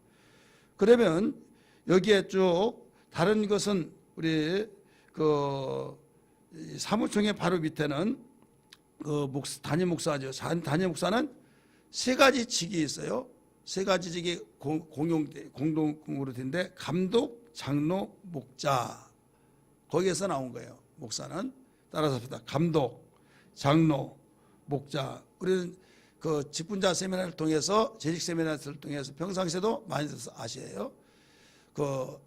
그러면 여기에 쭉 다른 것은 우리 그 사무총회 바로 밑에는 그 담임 목사죠. 담임 목사는 세 가지 직이 있어요. 세 가지 직이 공동으로 된데 감독, 장로, 목자 거기에서 나온 거예요. 목사는 따라서 합시다. 감독, 장로, 목자. 우리는 그 직분자 세미나를 통해서 재직 세미나를 통해서 평상시에도 많이 들어서 아시에요. 그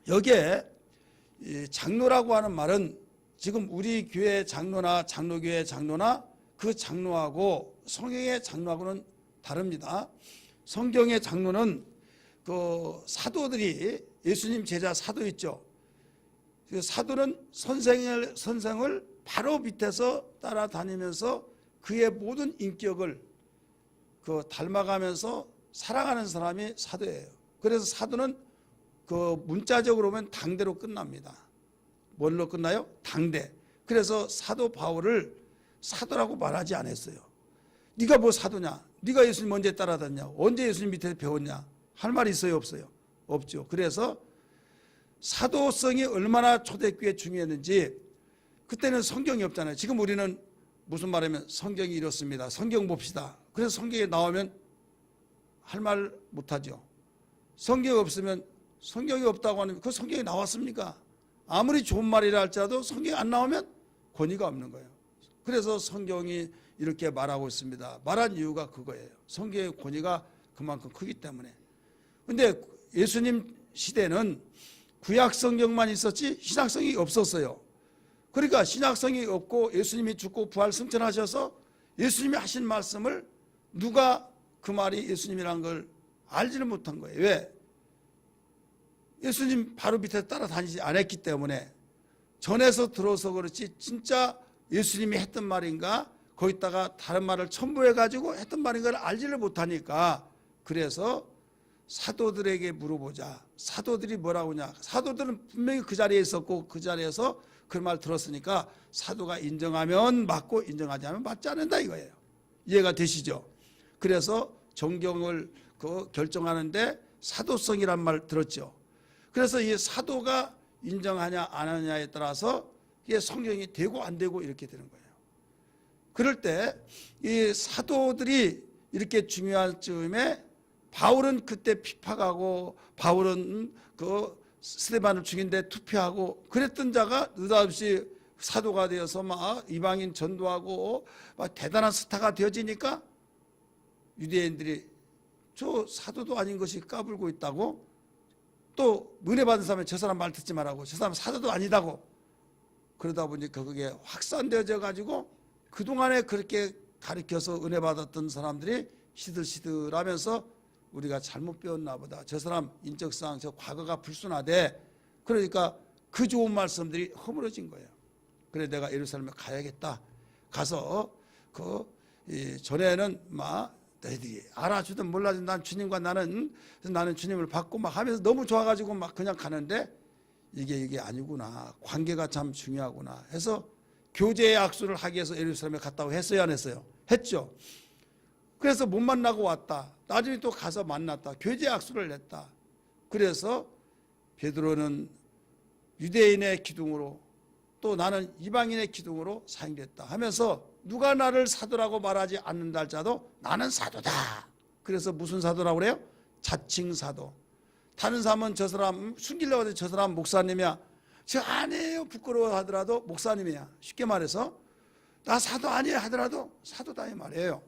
여기에 이 장로라고 하는 말은 지금 우리 교회 장로나 장로교회 장로나 그 장로하고 성경의 장로하고는 다릅니다. 성경의 장로는 그 사도들이 예수님 제자 사도 있죠. 그 사도는 선생을 바로 밑에서 따라다니면서 그의 모든 인격을 그 닮아가면서 사랑하는 사람이 사도예요. 그래서 사도는 그 문자적으로 보면 당대로 끝납니다. 뭘로 끝나요? 당대. 그래서 사도 바울을 사도라고 말하지 않았어요. 네가 뭐 사도냐? 네가 예수님 언제 따라다녔냐? 언제 예수님 밑에 배웠냐? 할 말이 있어요? 없어요? 없죠. 그래서 사도성이 얼마나 초대교회에 중요했는지 그때는 성경이 없잖아요. 지금 우리는 무슨 말하면 성경이 이렇습니다. 성경 봅시다. 그래서 성경에 나오면 할 말 못하죠. 성경이 없으면 성경이 없다고 하면 그 성경이 나왔습니까? 아무리 좋은 말이라 할지라도 성경이 안 나오면 권위가 없는 거예요. 그래서 성경이 이렇게 말하고 있습니다. 말한 이유가 그거예요. 성경의 권위가 그만큼 크기 때문에. 근데 예수님 시대는 구약 성경만 있었지 신약성이 없었어요. 그러니까 신약성이 없고 예수님이 죽고 부활 승천하셔서 예수님이 하신 말씀을 누가 그 말이 예수님이라는 걸 알지를 못한 거예요. 왜? 예수님 바로 밑에 따라다니지 않았기 때문에 전에서 들어서 그렇지 진짜 예수님이 했던 말인가 거기다가 다른 말을 첨부해가지고 했던 말인가를 알지를 못하니까 그래서 사도들에게 물어보자. 사도들이 뭐라고 하냐. 사도들은 분명히 그 자리에 있었고 그 자리에서 그 말 들었으니까 사도가 인정하면 맞고 인정하지 않으면 맞지 않는다 이거예요. 이해가 되시죠? 그래서 정경을 그 결정하는데 사도성이란 말 들었죠. 그래서 이 사도가 인정하냐 안 하냐에 따라서 이게 성경이 되고 안 되고 이렇게 되는 거예요. 그럴 때 이 사도들이 이렇게 중요한 즈음에 바울은 그때 핍박하고 바울은 그 스데반을 죽인데 투표하고 그랬던 자가 느닷없이 사도가 되어서 막 이방인 전도하고 막 대단한 스타가 되어지니까 유대인들이 저 사도도 아닌 것이 까불고 있다고 또 은혜 받은 사람이 저 사람 말 듣지 말라고 저 사람 사도도 아니다고 그러다 보니까 그게 확산되어져 가지고 그동안에 그렇게 가르쳐서 은혜 받았던 사람들이 시들시들하면서 우리가 잘못 배웠나 보다. 저 사람 인적상 저 과거가 불순하대. 그러니까 그 좋은 말씀들이 허물어진 거예요. 그래 내가 예루살렘에 가야겠다. 가서 그 전에는 막 너희들이 알아주든 몰라주든 난 주님과 나는 주님을 받고 막 하면서 너무 좋아가지고 막 그냥 가는데 이게 아니구나. 관계가 참 중요하구나 해서 교제의 악수를 하기 위해서 예루살렘에 갔다고 했어요 안 했어요? 했죠. 그래서 못 만나고 왔다. 나중에 또 가서 만났다. 교제의 악수를 냈다. 그래서 베드로는 유대인의 기둥으로 또 나는 이방인의 기둥으로 사용됐다 하면서 누가 나를 사도라고 말하지 않는다 할지라도 나는 사도다. 그래서 무슨 사도라고 그래요? 자칭 사도. 다른 사람은 저 사람 숨기려고 하는데 저 사람 목사님이야. 저 아니에요 부끄러워 하더라도 목사님이야. 쉽게 말해서 나 사도 아니에요 하더라도 사도다 이 말이에요.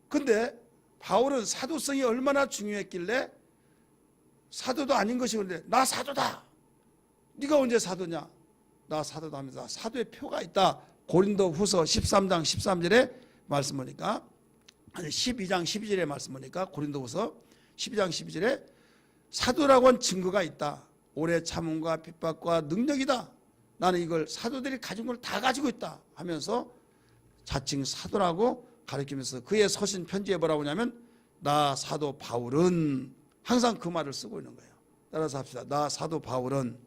근데 바울은 사도성이 얼마나 중요했길래 사도도 아닌 것이 그런데 나 사도다. 네가 언제 사도냐? 나 사도다 하면서 사도의 표가 있다. 고린도후서 13장 13절에 말씀 보니까, 아니 12장 12절에 말씀 보니까 고린도후서 12장 12절에 사도라고 한 증거가 있다. 오래 참음과 핍박과 능력이다. 나는 이걸 사도들이 가진 걸 다 가지고 있다 하면서 자칭 사도라고 가르치면서 그의 서신 편지에 뭐라고 하냐면 나 사도 바울은 항상 그 말을 쓰고 있는 거예요. 따라서 합시다. 나 사도 바울은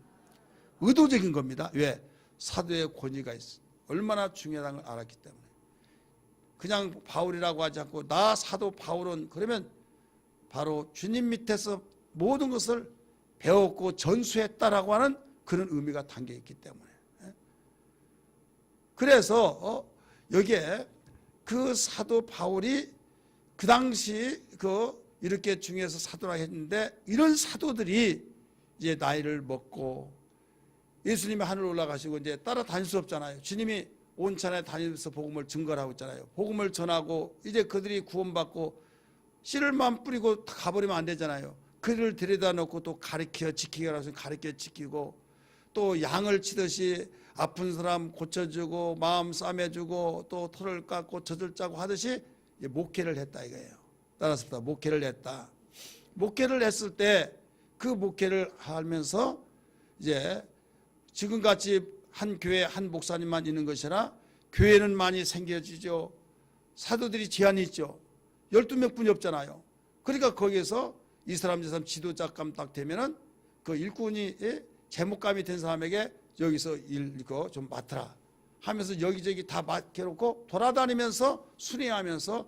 의도적인 겁니다. 왜? 사도의 권위가 있어. 얼마나 중요한 걸 알았기 때문에. 그냥 바울이라고 하지 않고 나 사도 바울은 그러면 바로 주님 밑에서 모든 것을 배웠고 전수했다라고 하는 그런 의미가 담겨 있기 때문에. 그래서 여기에 그 사도 바울이 그 당시 이렇게 중요해서 사도라고 했는데 이런 사도들이 이제 나이를 먹고 예수님이 하늘 올라가시고 이제 따라다닐 수 없잖아요. 주님이 온천에 다니면서 복음을 증거하고 있잖아요. 복음을 전하고 이제 그들이 구원받고 씨를만 뿌리고 가버리면 안 되잖아요. 그들을 데려다 놓고 또 가르쳐 지키라고 해서 가르쳐 지키고 또 양을 치듯이 아픈 사람 고쳐주고 마음 싸매주고 또 털을 깎고 젖을 짜고 하듯이 목회를 했다 이거예요. 따라서 목회를 했다. 목회를 했을 때 그 목회를 하면서 이제 지금같이 한 교회 한 목사님만 있는 것이 아니라 교회는 많이 생겨지죠. 사도들이 제한이 있죠. 12명뿐이 없잖아요. 그러니까 거기에서 이 사람 저 사람 지도자감 딱 되면은 그 일꾼이 제목감이 된 사람에게 여기서 이거 좀 맡으라 하면서 여기저기 다 맡겨놓고 돌아다니면서 순회하면서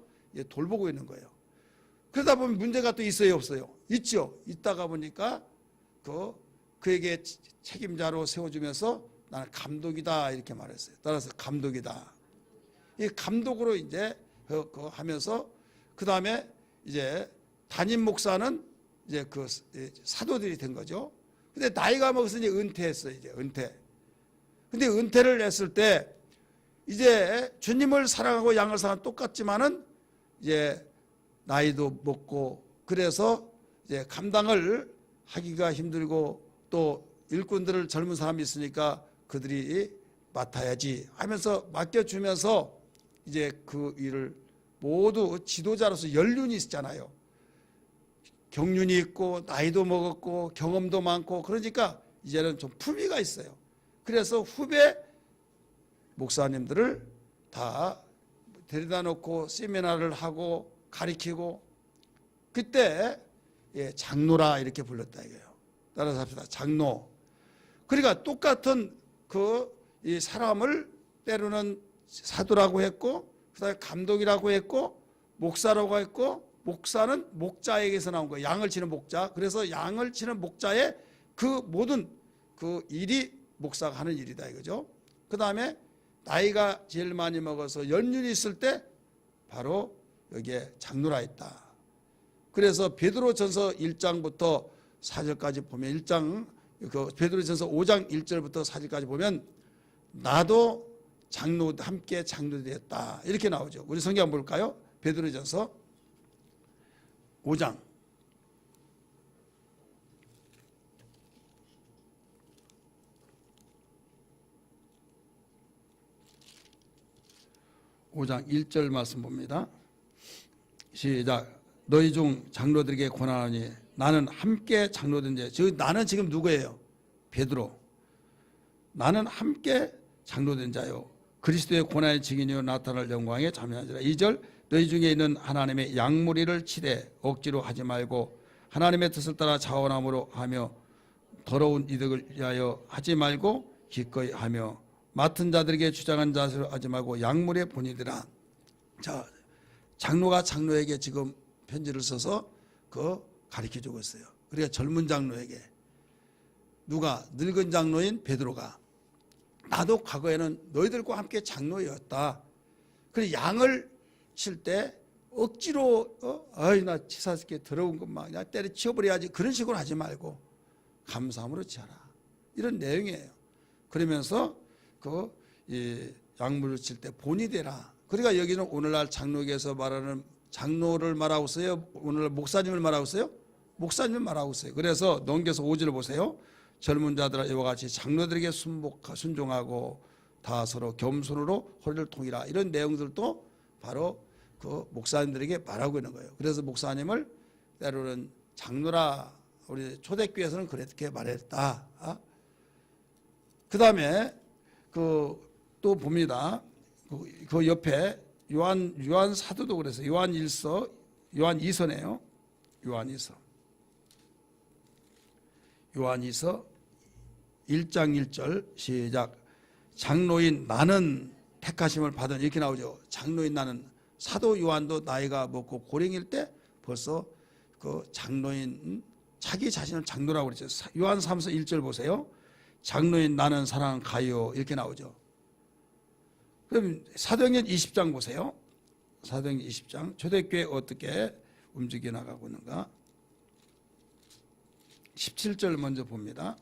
돌보고 있는 거예요. 그러다 보면 문제가 또 있어요 없어요? 있죠. 있다가 보니까 그에게 책임자로 세워주면서 나는 감독이다 이렇게 말했어요. 따라서 감독이다. 이 감독으로 이제 하면서 그 다음에 이제 담임 목사는 이제 그 사도들이 된 거죠. 근데 나이가 먹어서 이제 은퇴했어요. 이제 은퇴. 근데 은퇴를 했을 때 이제 주님을 사랑하고 양을 사랑하는 똑같지만은 이제 나이도 먹고 그래서 이제 감당을 하기가 힘들고 또 일꾼들을 젊은 사람이 있으니까 그들이 맡아야지 하면서 맡겨주면서 이제 그 일을 모두 지도자로서 연륜이 있잖아요. 경륜이 있고 나이도 먹었고 경험도 많고 그러니까 이제는 좀 품위가 있어요. 그래서 후배 목사님들을 다 데려다 놓고 세미나를 하고 가리키고 그때 장로라 이렇게 불렀다 이거예요. 따라서 합시다. 장로. 그러니까 똑같은 이 사람을 때로는 사도라고 했고 그다음에 감독이라고 했고 목사라고 했고 목사는 목자에게서 나온 거예요. 양을 치는 목자. 그래서 양을 치는 목자의 그 모든 그 일이 목사가 하는 일이다 이거죠. 그 다음에 나이가 제일 많이 먹어서 연륜이 있을 때 바로 여기에 장로라 있다. 그래서 베드로전서 1장부터 4절까지 보면 베드로전서 5장 1절부터 4절까지 보면 나도 함께 장로되었다 이렇게 나오죠. 우리 성경 한번 볼까요? 베드로전서 5장 1절 말씀 봅니다. 시작. 너희 중 장로들에게 권하노니 나는 함께 장로된 자. 나는 지금 누구예요? 베드로. 나는 함께 장로된 자요 그리스도의 고난의 증인이요 나타날 영광에 참여하리라. 2절. 너희 중에 있는 하나님의 양무리를 치되 억지로 하지 말고 하나님의 뜻을 따라 자원함으로 하며 더러운 이득을 위하여 하지 말고 기꺼이 하며 맡은 자들에게 주장한 자세로 하지 말고 양물의 본이더라. 자, 장로가 장로에게 지금 편지를 써서 가르쳐 주고 있어요. 그러니까 젊은 장로에게 누가 늙은 장로인 베드로가 나도 과거에는 너희들과 함께 장로였다. 그래 양을 칠 때 억지로 나 치사스럽게 더러운 것만 그냥 때려 치워버려야지 그런 식으로 하지 말고 감사함으로 치하라. 이런 내용이에요. 그러면서 이 양물을 칠 때 본이 되라. 그러니까 여기는 오늘날 장로교에서 말하는 장로를 말하고 있어요? 오늘날 목사님을 말하고 있어요? 목사님을 말하고 있어요. 그래서 넘겨서 5절 보세요. 젊은 자들아 이와 같이 장로들에게 순종하고 다 서로 겸손으로 허리를 통이라. 이런 내용들도 바로 그 목사님들에게 말하고 있는 거예요. 그래서 목사님을 때로는 장로라, 우리 초대교회에서는 그렇게 말했다. 그 다음에 또 봅니다. 그 옆에 요한 사도도 그랬어요. 요한 2서네요. 요한 2서 1장 1절 시작. 장로인 나는 택하심을 받은, 이렇게 나오죠. 장로인 나는. 사도 요한도 나이가 먹고 고령일 때 벌써 그 장로인, 자기 자신을 장로라고 그랬죠. 요한 3서 1절 보세요. 장로인 나는 사랑하는 가요, 이렇게 나오죠. 그럼 사도행전 20장 보세요. 사도행전 20장 초대교회 어떻게 움직여 나가고 있는가. 17절 먼저 봅니다.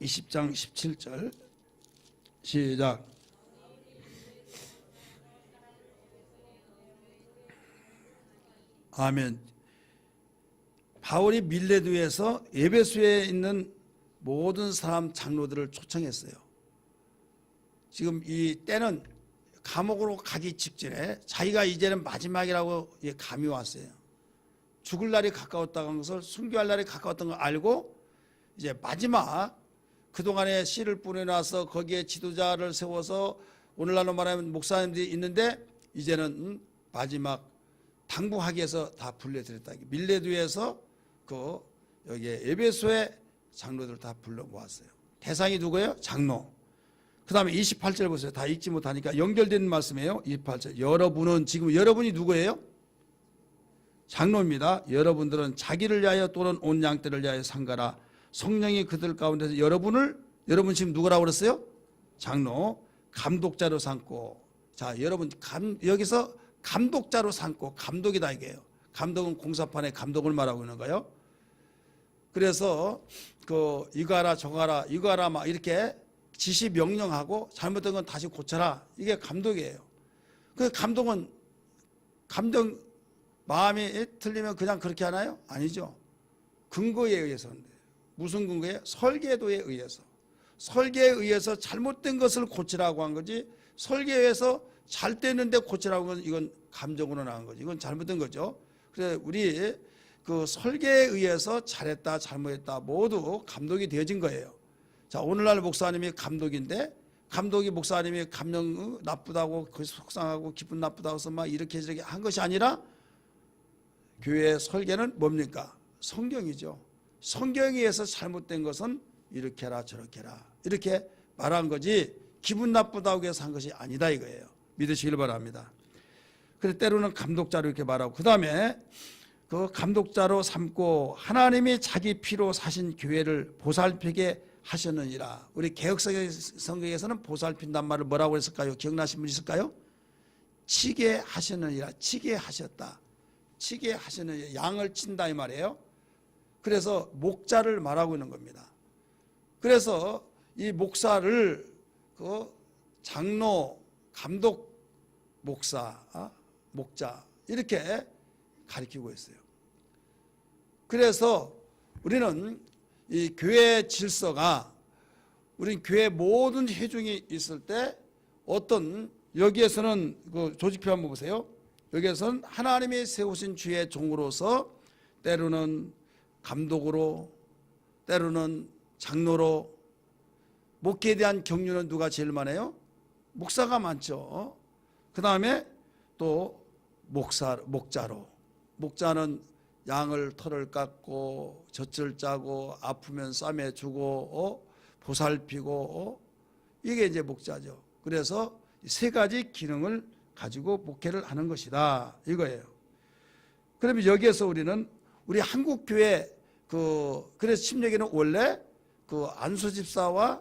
20장 17절 시작. 아멘. 바울이 밀레도에서 에베소에 있는 모든 사람 장로들을 초청했어요. 지금 이 때는 감옥으로 가기 직전에 자기가 이제는 마지막이라고 감이 왔어요. 죽을 날이 가까웠다는 것을, 순교할 날이 가까웠던 걸 알고 이제 마지막, 그동안에 씨를 뿌려놔서 거기에 지도자를 세워서 오늘날로 말하면 목사님들이 있는데 이제는 마지막 당부하기 위해서 다 불러드렸다. 밀레도에서 여기 에베소의 장로들 다 불러 모았어요. 대상이 누구예요? 장로. 그 다음에 28절 보세요. 다 읽지 못하니까 연결된 말씀이에요. 28절. 여러분은, 지금 여러분이 누구예요? 장로입니다. 여러분들은 자기를 위하여 또는 온 양떼를 위하여 상가라. 성령이 그들 가운데서 여러분 지금 누구라고 그랬어요? 장로. 감독자로 삼고. 자, 여러분 여기서 감독자로 삼고, 감독이다 이게요. 감독은 공사판의 감독을 말하고 있는 거예요. 그래서 이거 하라 저거 하라 이거 하라 막 이렇게 지시 명령하고 잘못된 건 다시 고쳐라, 이게 감독이에요. 그 감독은 마음이 틀리면 그냥 그렇게 하나요? 아니죠. 근거에 의해서. 무슨 근거에? 설계도에 의해서. 설계에 의해서 잘못된 것을 고치라고 한 거지, 설계에서 잘 됐는데 고치라고 한 건 이건 감정으로 나온 거지. 이건 잘못된 거죠. 그래서 우리 설계에 의해서 잘했다 잘못했다 모두 감독이 되어진 거예요. 자, 오늘날 목사님이 감독인데, 감독이 목사님이 감정 나쁘다고 속상하고 기분 나쁘다고 해서 막 이렇게 저렇게 한 것이 아니라 교회의 설계는 뭡니까? 성경이죠. 성경에 의해서 잘못된 것은 이렇게 해라 저렇게 해라 이렇게 말한 거지, 기분 나쁘다고 해서 한 것이 아니다 이거예요. 믿으시길 바랍니다. 그래서 때로는 감독자로 이렇게 말하고, 그 다음에 감독자로 삼고 하나님이 자기 피로 사신 교회를 보살피게 하셨느니라. 우리 개혁성경에서는 보살핀단 말을 뭐라고 했을까요? 기억나신 분 있을까요? 치게 하셨느니라. 치게 하셨다. 치게 하셨느니라. 양을 친다 이 말이에요. 그래서 목자를 말하고 있는 겁니다. 그래서 이 목사를 장로, 감독, 목사, 목자 이렇게 가리키고 있어요. 그래서 우리는 이 교회 질서가, 우리 교회 모든 회중이 있을 때 어떤, 여기에서는 조직표 한번 보세요. 여기에서는 하나님이 세우신 주의 종으로서 때로는 감독으로, 때로는 장로로, 목회에 대한 경륜은 누가 제일 많아요? 목사가 많죠. 그 다음에 또 목자로. 목자는 양을 털을 깎고 젖을 짜고 아프면 싸매주고 보살피고 이게 이제 목자죠. 그래서 세 가지 기능을 가지고 목회를 하는 것이다 이거예요. 그러면 여기에서 우리는 우리 한국 교회 그래서 침례교는 원래 안수 집사와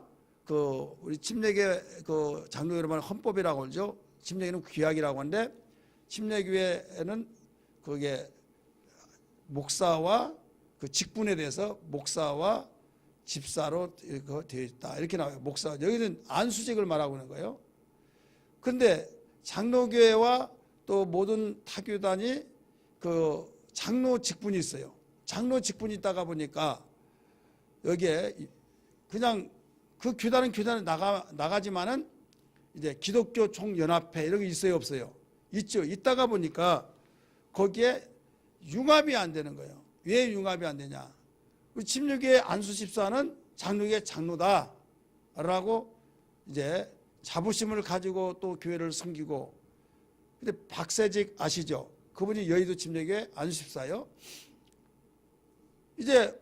우리 침례교 장로 여러분 헌법이라고 하죠. 침례교는 규약이라고 하는데, 침례교회는 그게 목사와 직분에 대해서 목사와 집사로 되어 있다 이렇게 나와요. 목사, 여기는 안수직을 말하고 있는 거예요. 그런데 장로교회와 또 모든 타교단이 그 장로 직분이 있어요. 장로 직분이 있다가 보니까 여기에 그냥 그 교단은 교단에 나가지만은 이제 기독교 총연합회 이런 게 있어요, 없어요? 있죠. 있다가 보니까 거기에 융합이 안 되는 거예요. 왜 융합이 안 되냐? 우리 침례교회 안수 집사는 장로교회 장로다라고 이제 자부심을 가지고 또 교회를 섬기고. 근데 박세직 아시죠? 그분이 여의도 침례교회 안수 집사요. 이제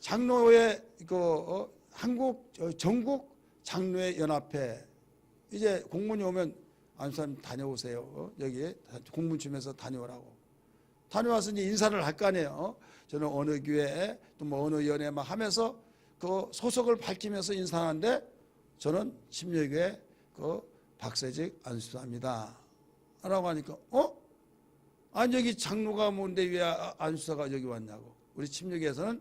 장로회 한국 전국 장로회 연합회 이제 공문이 오면 안수사님 다녀오세요. 여기 공문 주면서 다녀오라고. 다녀와서 이제 인사를 할 거 아니에요. 저는 어느 교회 또 뭐 어느 연회 막 하면서 그 소속을 밝히면서 인사하는데 저는 침례교회 그 박세직 안수사입니다. 라고 하니까 아니 여기 장로가 뭔데 왜 안수사가 여기 왔냐고. 우리 침례교회에서는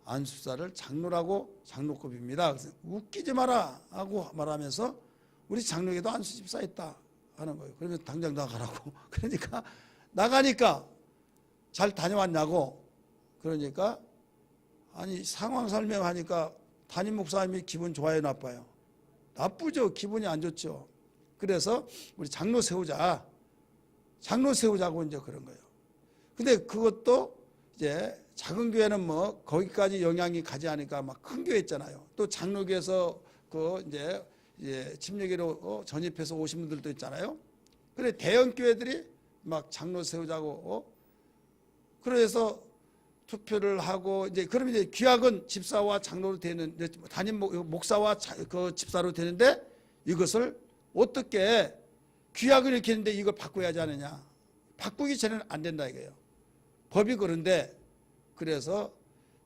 안수사를 장로라고 장로급입니다. 그래서 웃기지 마라 하고 말하면서 우리 장로교회도 안수집사 있다 하는 거예요. 그러면 당장 나가라고. 그러니까 나가니까 잘 다녀왔냐고. 그러니까 아니 상황 설명하니까 담임 목사님이 기분 좋아요, 나빠요? 나쁘죠. 기분이 안 좋죠. 그래서 우리 장로 세우자고 이제 그런 거예요. 근데 그것도 이제 작은 교회는 뭐 거기까지 영향이 가지 않으니까 막 큰 교회 있잖아요. 또 장로교에서 그 이제 침례교로 전입해서 오신 분들도 있잖아요. 그래 대형 교회들이 막 장로 세우자고 그래서 투표를 하고 이제 그러면 이제 귀학은 집사와 장로로 되는 담임 목사와 그 집사로 되는데 이것을 어떻게 귀학을 이렇게 했는데 이걸 바꿔야 하지 않느냐. 바꾸기 전에는 안 된다 이거예요. 법이 그런데 그래서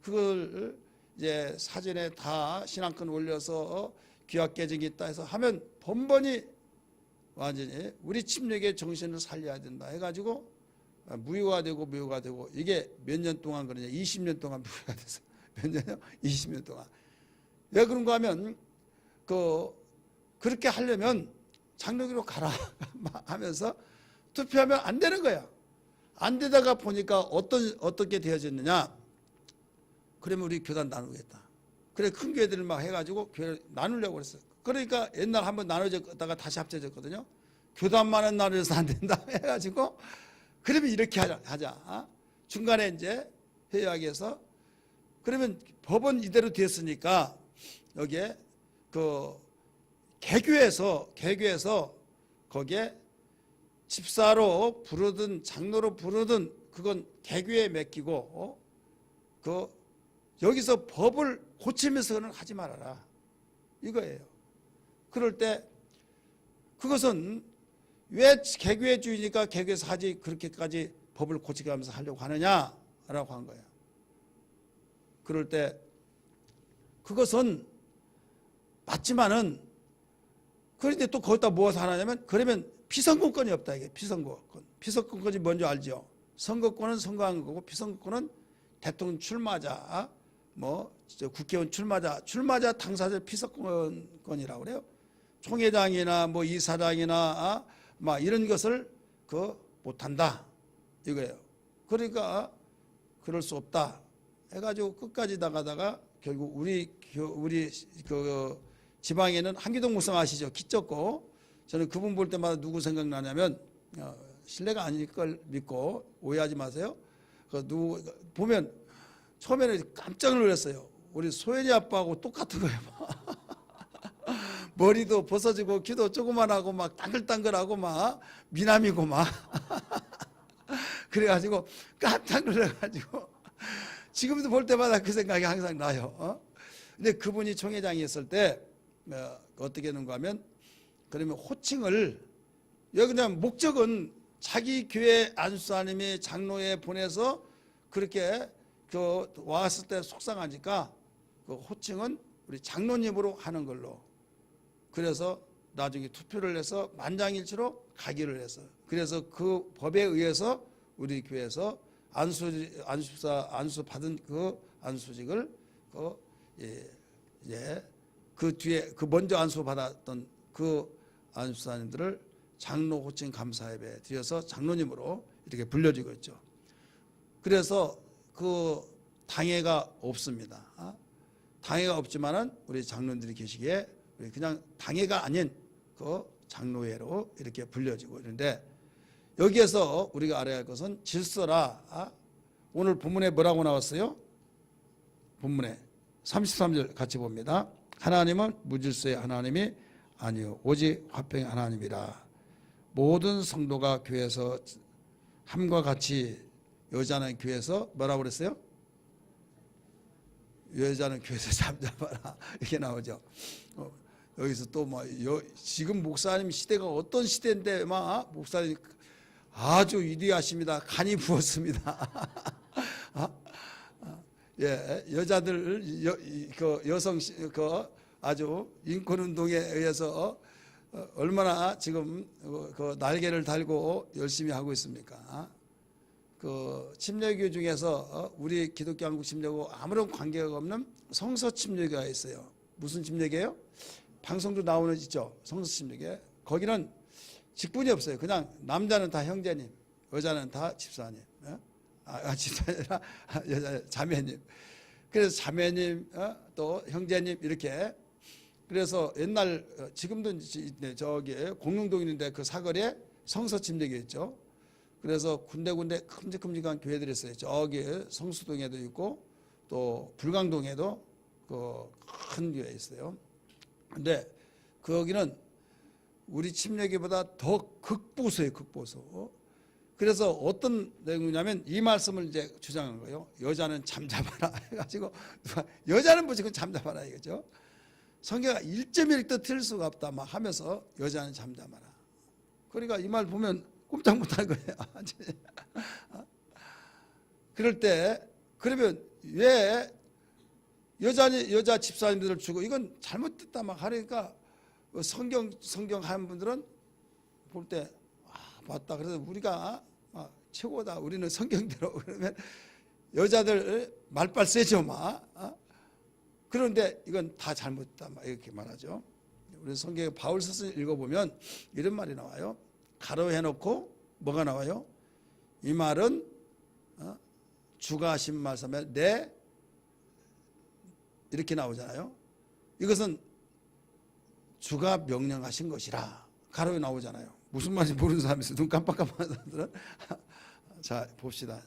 그걸 이제 사전에 다 신앙권 올려서 귀학 개정이 있다 해서 하면 번번이 완전히 우리 침례교의 정신을 살려야 된다 해가지고 무효화되고 이게 몇 년 동안 그러냐. 20년 동안 무효가 돼서 몇 년이요? 20년 동안. 왜 그런가 하면 그렇게 하려면 장로교로 가라 하면서 투표하면 안 되는 거야. 안 되다가 보니까 어떻게 되어졌느냐. 그러면 우리 교단 나누겠다. 그래 큰 교회들을 막 해가지고 교회를 나누려고 그랬어요. 그러니까 옛날 한번 나눠졌다가 다시 합쳐졌거든요. 교단만은 나눠져서 안 된다 해가지고 그러면 이렇게 하자. 중간에 이제 회의하기에서 그러면 법은 이대로 됐으니까 여기에 그 개교에서 거기에 집사로 부르든 장로로 부르든 그건 개교에 맡기고 여기서 법을 고치면서는 하지 말아라 이거예요. 그럴 때 그것은 왜 개교회주의니까 개교에서 하지 그렇게까지 법을 고치면서 하려고 하느냐라고 한 거예요. 그럴 때 그것은 맞지만은 그런데 또 거기다 무엇을 하냐면 그러면 피선거권이 없다 이게 피선거권. 피선거권이 뭔지 알죠? 선거권은 선거한 거고 피선거권은 대통령 출마자 뭐 국회의원 출마자 당사자 피선거권이라고 그래요. 총회장이나 뭐 이사장이나 막 이런 것을 못한다 이거예요. 그러니까 그럴 수 없다 해가지고 끝까지 나가다가 결국 우리 그 지방에는 한기동 목사 아시죠? 키 작고 저는 그분 볼 때마다 누구 생각나냐면 신뢰가 아닐 걸 믿고 오해하지 마세요. 누구 보면 처음에는 깜짝 놀랐어요. 우리 소연이 아빠하고 똑같은 거예요. 머리도 벗어지고 귀도 조그만하고 막 땅글땅글하고 막 미남이고 막 그래가지고 깜짝 놀라가지고 지금도 볼 때마다 그 생각이 항상 나요. 근데 그분이 총회장이었을 때 어떻게 하는가 하면 그러면 호칭을 여기 그냥 목적은 자기 교회 안수사님이 장로에 보내서 그렇게 왔을 때 속상하니까 그 호칭은 우리 장로님으로 하는 걸로. 그래서 나중에 투표를 해서 만장일치로 가기를 했어요. 그래서 그 법에 의해서 우리 교회에서 안수 받은 그 안수직을 그 뒤에 그 먼저 안수 받았던 그 안수사님들을 장로 호칭 감사예배 드려서 장로님으로 이렇게 불려지고 있죠. 그래서 그 당회가 없습니다. 당회가 없지만은 우리 장로님들이 계시기에 우리 그냥 당회가 아닌 그 장로회로 이렇게 불려지고 있는데, 여기에서 우리가 알아야 할 것은 질서라. 오늘 본문에 뭐라고 나왔어요? 본문에 33절 같이 봅니다. 하나님은 무질서의 하나님이 아니요 오직 화평의 하나님이라. 모든 성도가 교회에서 함과 같이, 여자는 교회에서 뭐라고 그랬어요? 여자는 교회에서 잠잠하라 이렇게 나오죠. 여기서 또 뭐 지금 목사님 시대가 어떤 시대인데 막 목사님 아주 위대하십니다. 간이 부었습니다. 예, 여자들 그 여성 그 아주 인권 운동에 의해서 얼마나 지금 그 날개를 달고 열심히 하고 있습니까? 그 침례교 중에서 우리 기독교 한국 침례고 아무런 관계가 없는 성서 침례교가 있어요. 무슨 침례교예요? 방송도 나오는 있죠. 성서 침례교. 거기는 직분이 없어요. 그냥 남자는 다 형제님, 여자는 다 집사님. 집사님 아니라 여자 자매님. 그래서 자매님, 또 형제님 이렇게. 그래서 옛날 지금도 저기 공릉동 있는데 그 사거리에 성서 침례교 있죠. 그래서 군데군데 큼직큼직한 교회들이 있어요. 저기 성수동에도 있고 또 불광동에도 그 큰 교회 있어요. 근데 거기는 우리 침례교보다 더 극보수예요, 극보수. 그래서 어떤 내용이냐면 이 말씀을 이제 주장한 거예요. 여자는 잠잠하라 해가지고 여자는 무조건 잠잠하라 이거죠. 성경가 1.1도 틀릴 수가 없다 막 하면서 여자는 잠잠하라. 그러니까 이 말 보면 꼼짝 못할 거예요. 그럴 때 그러면 왜 여자 집사님들을 주고 이건 잘못됐다 막 하니까 성경 하는 분들은 볼 때 맞다. 그래서 우리가 최고다. 우리는 성경대로. 그러면 여자들 말빨 세죠 막. 그런데 이건 다 잘못됐다 막 이렇게 말하죠. 우리 성경에 바울서서 읽어보면 이런 말이 나와요. 가로해놓고 뭐가 나와요? 이 말은 주가 하신 말씀에 내 이렇게 나오잖아요. 이것은 주가 명령하신 것이라 가로에 나오잖아요. 무슨 말인지 모르는 사람이 있어요. 눈 깜빡깜빡한 사람들은. 자 봅시다.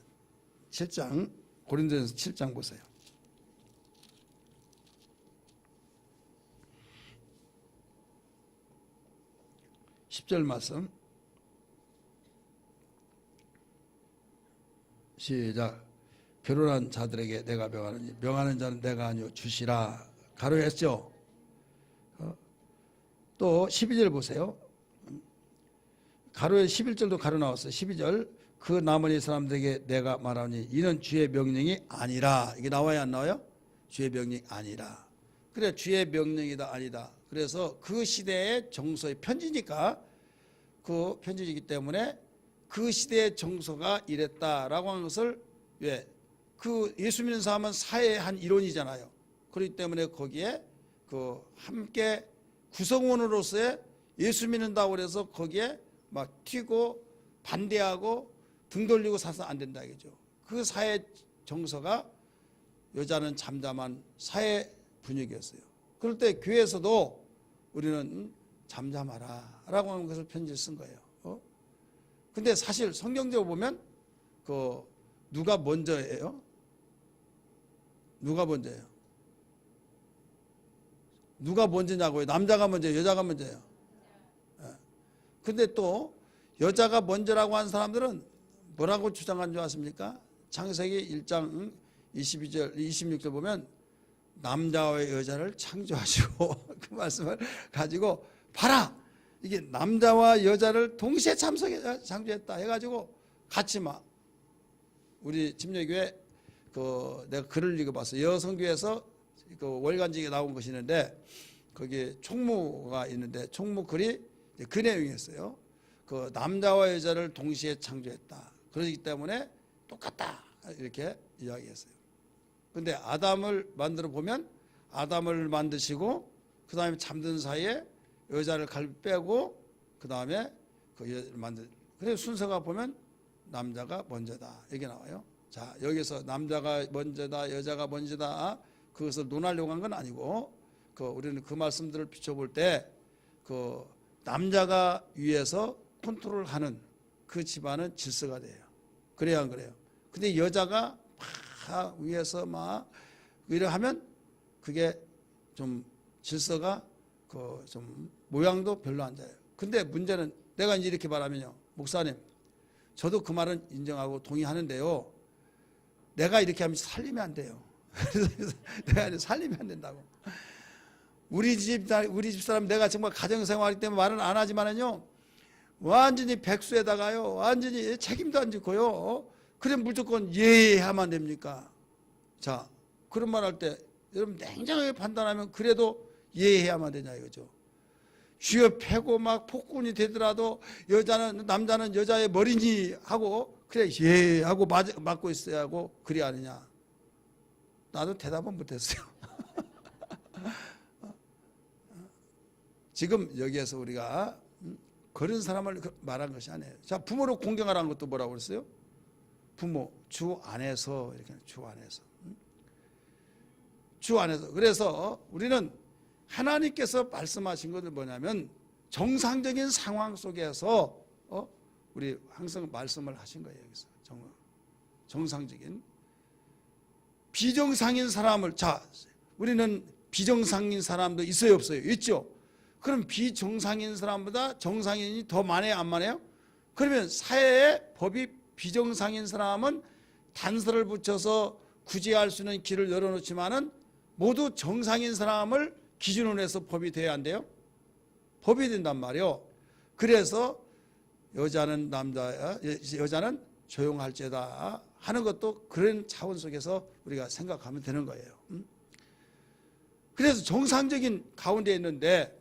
7장 고린도전서 7장 보세요. 10절 말씀 시작. 결혼한 자들에게 내가 명하느니 명하는 자는 내가 아니요 주시라 가로했죠. 또 12절 보세요. 가로에 11절도 가로 나왔어요. 12절 그 나머지 사람들에게 내가 말하니 이는 주의 명령이 아니라. 이게 나와야 안 나와요? 주의 명령이 아니라. 그래 주의 명령이다 아니다. 그래서 그 시대의 정서의 편지니까 그 편지이기 때문에 그 시대의 정서가 이랬다라고 하는 것을 왜? 그 예수 믿는 사람은 사회의 한 일원이잖아요. 그렇기 때문에 거기에 그 함께 구성원으로서의 예수 믿는다고 그래서 거기에 막 튀고 반대하고 등 돌리고 사서 안 된다 이거죠. 그 사회 정서가 여자는 잠잠한 사회 분위기였어요. 그럴 때 교회에서도 우리는 잠잠하라 라고 하는 것을 편지를 쓴 거예요. 근데 사실 성경적으로 보면 그 누가 먼저예요? 누가 먼저예요? 누가 먼저냐고요? 남자가 먼저예요? 여자가 먼저예요? 근데 또 여자가 먼저라고 하는 사람들은 뭐라고 주장한 줄 아십니까? 창세기 1장 22절 26절 보면 남자와 여자를 창조하시고 그 말씀을 가지고 봐라 이게 남자와 여자를 동시에 창조했다 해가지고 같이 막 우리 침례교회 그 내가 글을 읽어봤어요. 여성교회에서 그 월간지에 나온 것이 있는데 거기 총무가 있는데 총무 글이 그 내용이었어요. 그 남자와 여자를 동시에 창조했다. 그렇기 때문에 똑같다 이렇게 이야기했어요. 근데 아담을 만들어 보면 아담을 만드시고 그 다음에 잠든 사이에 여자를 갈비 빼고 그 다음에 만들. 그래서 순서가 보면 남자가 먼저다 여기 나와요. 자, 여기서 남자가 먼저다 여자가 먼저다 그것을 논하려고 한 건 아니고 우리는 그 말씀들을 비춰볼 때 남자가 위에서 컨트롤하는 그 집안은 질서가 돼요. 그래야 안 그래요? 근데 여자가 막 위에서 막 이래 하면 그게 좀 질서가 좀 모양도 별로 안 좋아요. 근데 문제는 내가 이제 이렇게 말하면요, 목사님, 저도 그 말은 인정하고 동의하는데요, 내가 이렇게 하면 살리면 안 돼요. 그래서 내가 이제 살리면 안 된다고. 우리 집사람 내가 정말 가정생활이기 때문에 말은 안 하지만은요, 완전히 백수에다가요, 완전히 책임도 안 지고요, 그래 무조건 예하면 됩니까? 자, 그런 말 할 때 여러분 냉정하게 판단하면 그래도 예해야만 되냐 이거죠. 쥐어 패고 막 폭군이 되더라도 남자는 여자의 머리니 하고 그래 예 하고 맞고 있어야 하고 그리 아니냐. 나도 대답은 못했어요. 지금 여기에서 우리가 그런 사람을 말한 것이 아니에요. 자, 부모를 공경하라는 것도 뭐라고 그랬어요? 부모 주 안에서 이렇게 주 안에서 주 안에서. 그래서 우리는 하나님께서 말씀하신 것은 뭐냐면 정상적인 상황 속에서 우리 항상 말씀을 하신 거예요. 여기서 정상적인 비정상인 사람을, 자, 우리는 비정상인 사람도 있어요 없어요? 있죠. 그럼 비정상인 사람보다 정상인이 더 많아요 안 많아요? 그러면 사회의 법이 비정상인 사람은 단서를 붙여서 구제할 수 있는 길을 열어놓지만은 모두 정상인 사람을 기준으로 해서 법이 돼야 안 돼요? 법이 된단 말이요. 그래서 여자는 조용할지다 하는 것도 그런 차원 속에서 우리가 생각하면 되는 거예요. 그래서 정상적인 가운데 있는데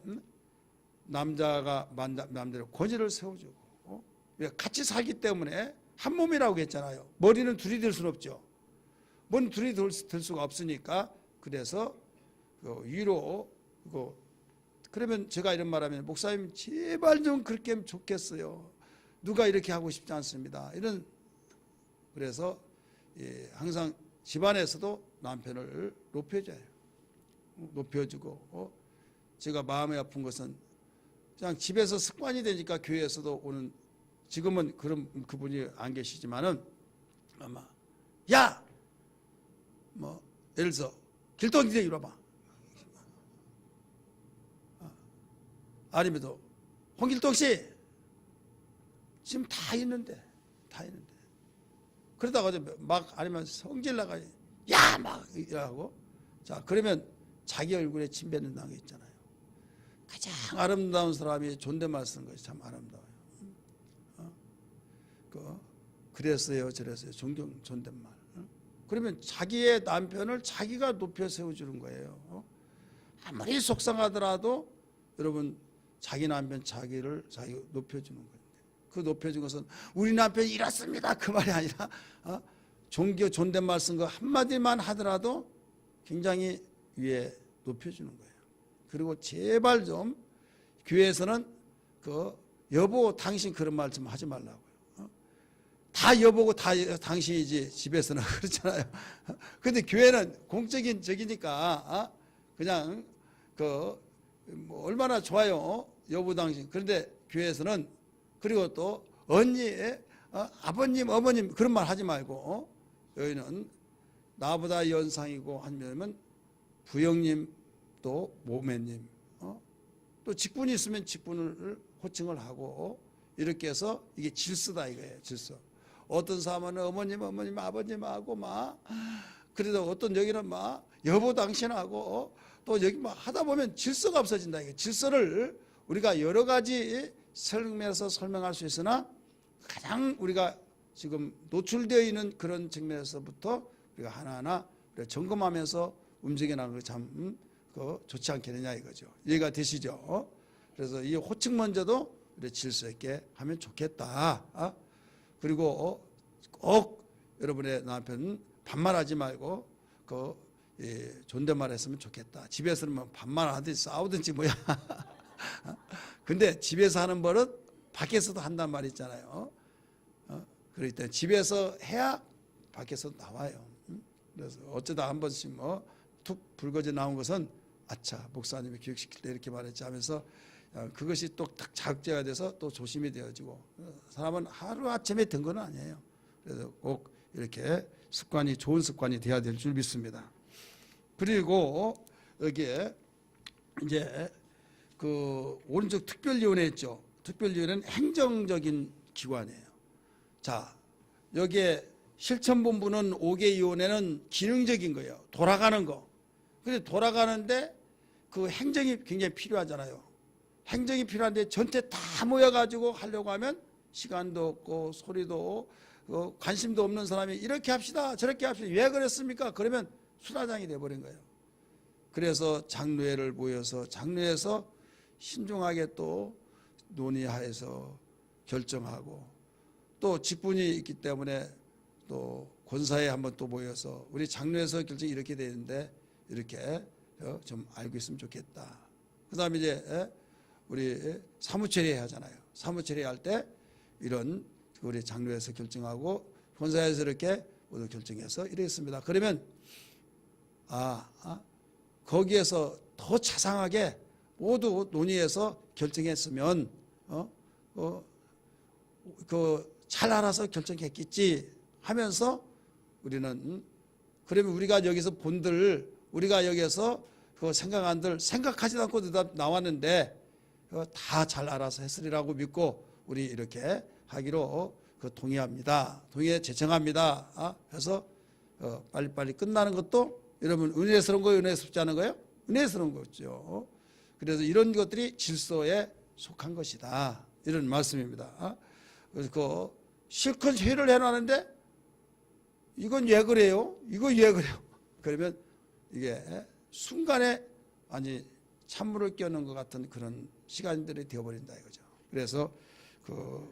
남자가 남대로 권위를 세워주고 같이 살기 때문에 한 몸이라고 했잖아요. 머리는 둘이 될 수는 없죠. 머리는 둘이 될 수가 없으니까 그래서 위로 그러면 제가 이런 말하면 목사님 제발 좀 그렇게 하면 좋겠어요. 누가 이렇게 하고 싶지 않습니다. 그래서 항상 집안에서도 남편을 높여줘요. 높여주고 제가 마음이 아픈 것은 그냥 집에서 습관이 되니까 교회에서도 오는, 지금은 그분이 안 계시지만은 아마 야! 예를 들어서 길동이네 이리 와봐. 아니면 홍길동 씨 지금 다 있는데 그러다가 막 아니면 성질 나가 야! 막 이러고, 자, 그러면 자기 얼굴에 침 뱉는다는 게 있잖아요. 가장 아름다운 사람이 존댓말 쓰는 것이 참 아름다워요. 그랬어요 저랬어요 종종 존댓말. 그러면 자기의 남편을 자기가 높여 세워주는 거예요. 아무리 속상하더라도 여러분 자기 남편 자기를 높여주는 거예요. 그 높여준 것은 우리 남편이 이렇습니다 그 말이 아니라 존댓말 쓴 거 한마디만 하더라도 굉장히 위에 높여주는 거예요. 그리고 제발 좀 교회에서는 여보 당신 그런 말 좀 하지 말라고요. 다 여보고 다 당신이지 집에서는 그렇잖아요. 근데 교회는 공적인 적이니까 그냥 뭐 얼마나 좋아요 여보 당신. 그런데 교회에서는 그리고 또 언니 아버님 어머님 그런 말 하지 말고 여기는 나보다 연상이고 하면 부형님 또 모매님 또 직분이 있으면 직분을 호칭을 하고 이렇게 해서 이게 질서다 이거예요. 질서. 어떤 사람은 어머님 아버님하고 막 그래도 어떤 여기는 막 여보 당신하고 또 여기 막 하다 보면 질서가 없어진다 이게. 질서를 우리가 여러 가지 설명해서 설명할 수 있으나 가장 우리가 지금 노출되어 있는 그런 측면에서부터 우리가 하나하나 점검하면서 움직여 나가는 게 참 좋지 않겠느냐 이거죠. 이해가 되시죠? 그래서 이 호칭 먼저도 우리 질서 있게 하면 좋겠다. 그리고 꼭 여러분의 남편 반말하지 말고 존댓말 했으면 좋겠다. 집에서는 뭐 반말하든지 싸우든지 뭐야. 근데 집에서 하는 버릇 밖에서도 한단 말이 있잖아요. 그렇기 때문에 집에서 해야 밖에서 나와요. 그래서 어쩌다 한 번씩 툭 불거져 나온 것은 아차 목사님이 교육시킬 때 이렇게 말했지 하면서 그것이 또 딱 자극제가 돼서 또 조심이 되어지고 사람은 하루아침에 된 건 아니에요. 그래서 꼭 이렇게 습관이 좋은 습관이 돼야 될 줄 믿습니다. 그리고 여기에 이제 그 오른쪽 특별위원회 있죠. 특별위원회는 행정적인 기관이에요. 자, 여기에 실천본부는 5개 위원회는 기능적인 거예요. 돌아가는 거. 근데 돌아가는데 그 행정이 굉장히 필요하잖아요. 행정이 필요한데 전체 다 모여가지고 하려고 하면 시간도 없고 소리도 관심도 없는 사람이 이렇게 합시다 저렇게 합시다 왜 그랬습니까? 그러면 수다장이 돼버린 거예요. 그래서 장로회를 모여서 장로회에서 신중하게 또 논의하여서 결정하고 또 직분이 있기 때문에 또 권사에 한번 또 모여서 우리 장로회에서 결정이 이렇게 되는데 이렇게 좀 알고 있으면 좋겠다. 그 다음에 이제 우리 사무처리회 하잖아요. 사무처리회 할 때 이런 우리 장로회에서 결정하고 권사에서 이렇게 모두 결정해서 이랬습니다. 그러면 거기에서 더 자상하게 모두 논의해서 결정했으면 잘 알아서 결정했겠지 하면서 우리는 그러면 우리가 여기서 본들 우리가 여기서 그 생각한들 생각하지도 않고 나왔는데 다 잘 알아서 했으리라고 믿고 우리 이렇게 하기로 동의합니다. 동의에 제청합니다. 해서 빨리빨리 끝나는 것도 여러분 은혜스러운 거예요? 은혜스럽지 않은 거예요? 은혜스러운 거죠. 그래서 이런 것들이 질서에 속한 것이다. 이런 말씀입니다. 그래서 실컷 회의를 해놨는데 이건 왜 그래요? 이거 왜 그래요? 그러면 이게 순간에 찬물을 끼얹는 것 같은 그런 시간들이 되어버린다 이거죠. 그래서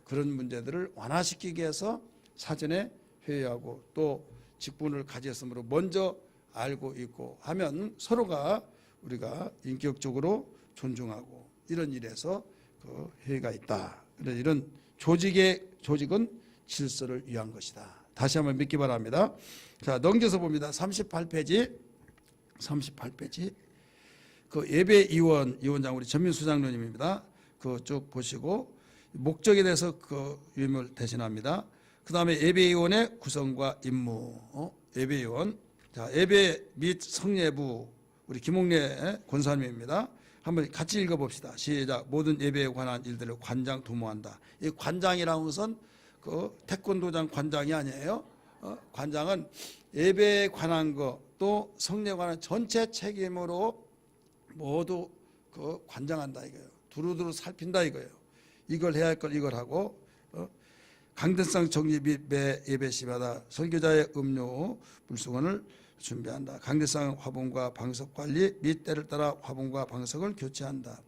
그런 문제들을 완화시키기 위해서 사전에 회의하고 또 직분을 가졌으므로 먼저 알고 있고 하면 서로가 우리가 인격적으로 존중하고 이런 일에서 회의가 있다. 그래서 이런 조직은 질서를 위한 것이다. 다시 한번 믿기 바랍니다. 자, 넘겨서 봅니다. 38페이지. 그 예배위원장 우리 전민수 장로님입니다. 쭉 보시고 목적에 대해서 유임을 대신합니다. 그 다음에 예배위원의 구성과 임무. 예배위원. 자, 예배 및 성례부 우리 김홍래 권사님입니다. 한번 같이 읽어봅시다. 시작. 모든 예배에 관한 일들을 관장 도모한다. 이 관장이라는 것은 태권도장 관장이 아니에요. 관장은 예배에 관한 것 또 성례에 관한 전체 책임으로 모두 관장한다 이거예요. 두루두루 살핀다 이거예요. 이걸 해야 할 걸 이걸 하고 강대상 정리 및 매 예배 시마다 설교자의 음료 물수건을 준비한다. 강대상 화분과 방석 관리 및 때를 따라 화분과 방석을 교체한다.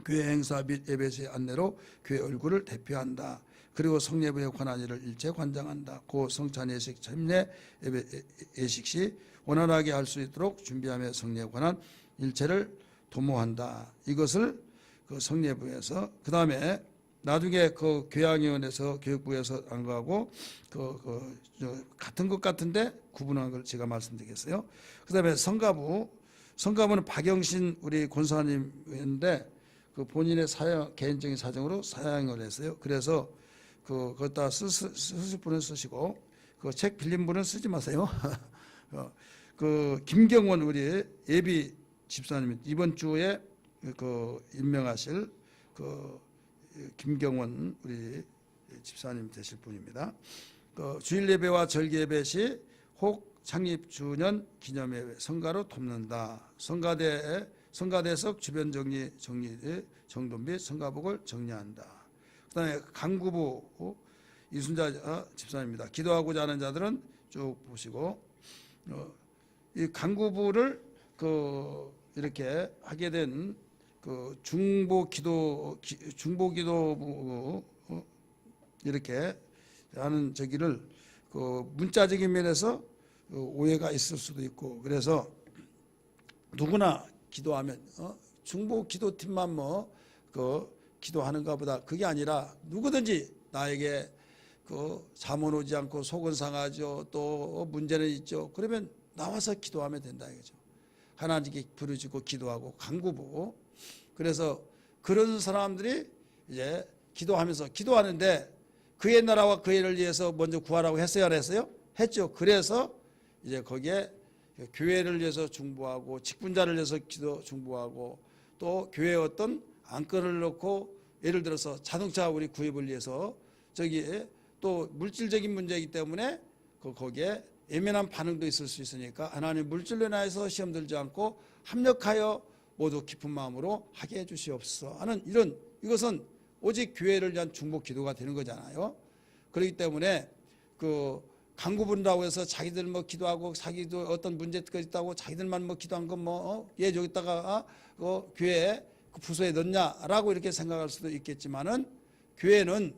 교회 행사 및 예배 시 안내로 교회 얼굴을 대표한다. 그리고 성례부에 관한 일을 일체 관장한다. 고 성찬 예식 참례 예식 시 원활하게 할 수 있도록 준비하며 성례에 관한 일체를 도모한다. 이것을 성례부에서 그 다음에 나중에 교양위원회에서 교육부에서 한 거하고 같은 것 같은데 구분한 걸 제가 말씀드리겠어요. 그 다음에 성가부는 박영신 우리 권사님인데 본인의 개인적인 사정으로 사양을 했어요. 그래서 거기다 쓰실 분은 쓰시고 책 빌린 분은 쓰지 마세요. 김경원 우리 예비 집사님 이번 주에 임명하실 김경원 우리 집사님 되실 분입니다. 주일 예배와 절기 예배 시 혹 창립 주년 기념예배 성가로 돕는다. 성가대석 주변 정돈 및 성가복을 정리한다. 그다음에 강구부 이순자 집사님입니다. 기도하고자 하는 자들은 쭉 보시고 이 강구부를 이렇게 하게 된 중보기도부 이렇게 하는 저기를 문자적인 면에서 오해가 있을 수도 있고 그래서 누구나 기도하면 중보기도팀만 기도하는가 보다. 그게 아니라 누구든지 나에게 그 잠은 오지 않고 속은 상하죠. 또 문제는 있죠. 그러면 나와서 기도하면 된다 이거죠. 하나님께 부르짖고 기도하고 간구부. 그래서 그런 사람들이 이제 기도하면서 기도하는데 그의 나라와 그의 일을 위해서 먼저 구하라고 했어요, 안 했어요? 했죠. 그래서 이제 거기에 교회를 위해서 중보하고 직분자를 위해서 기도 중보하고 또 교회에 어떤 안건을 넣고 예를 들어서 자동차 우리 구입을 위해서 저기 또 물질적인 문제이기 때문에 거기에 예민한 반응도 있을 수 있으니까 하나님 물질로 인하여서 시험 들지 않고 합력하여 모두 깊은 마음으로 하게 해주시옵소서 하는 이런 이것은 오직 교회를 위한 중보 기도가 되는 거잖아요. 그렇기 때문에 그 강구분이라고 해서 자기들 뭐 기도하고 자기도 어떤 문제가 있다고 자기들만 뭐 기도한 건 뭐 얘 저기다가 교회 그 부서에 넣냐라고 이렇게 생각할 수도 있겠지만은 교회는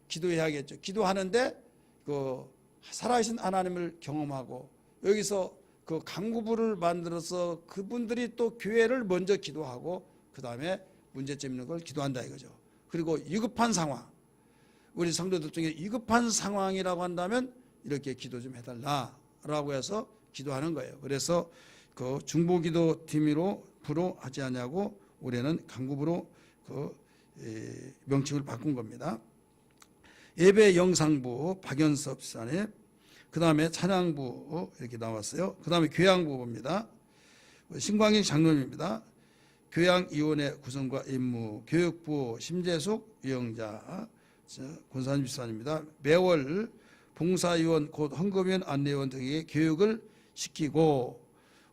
기도해야겠죠. 기도하는데 그 살아계신 하나님을 경험하고 여기서 그 강구부를 만들어서 그분들이 또 교회를 먼저 기도하고 그 다음에 문제점 있는 걸 기도한다 이거죠. 그리고 위급한 상황, 우리 성도들 중에 위급한 상황이라고 한다면 이렇게 기도 좀 해달라라고 해서 기도하는 거예요. 그래서 그 중보기도 팀으로 부로 하지 않냐고 올해는 강구부로 그 명칭을 바꾼 겁니다. 예배 영상부 박연섭 사님, 그 다음에 찬양부 이렇게 나왔어요. 그 다음에 교양부입니다. 신광일 장로님입니다. 교양위원회 구성과 임무, 교육부 심재숙 위원자, 권사님 집사님입니다. 매월 봉사위원 곧 헌금위원 안내위원 등에게 교육을 시키고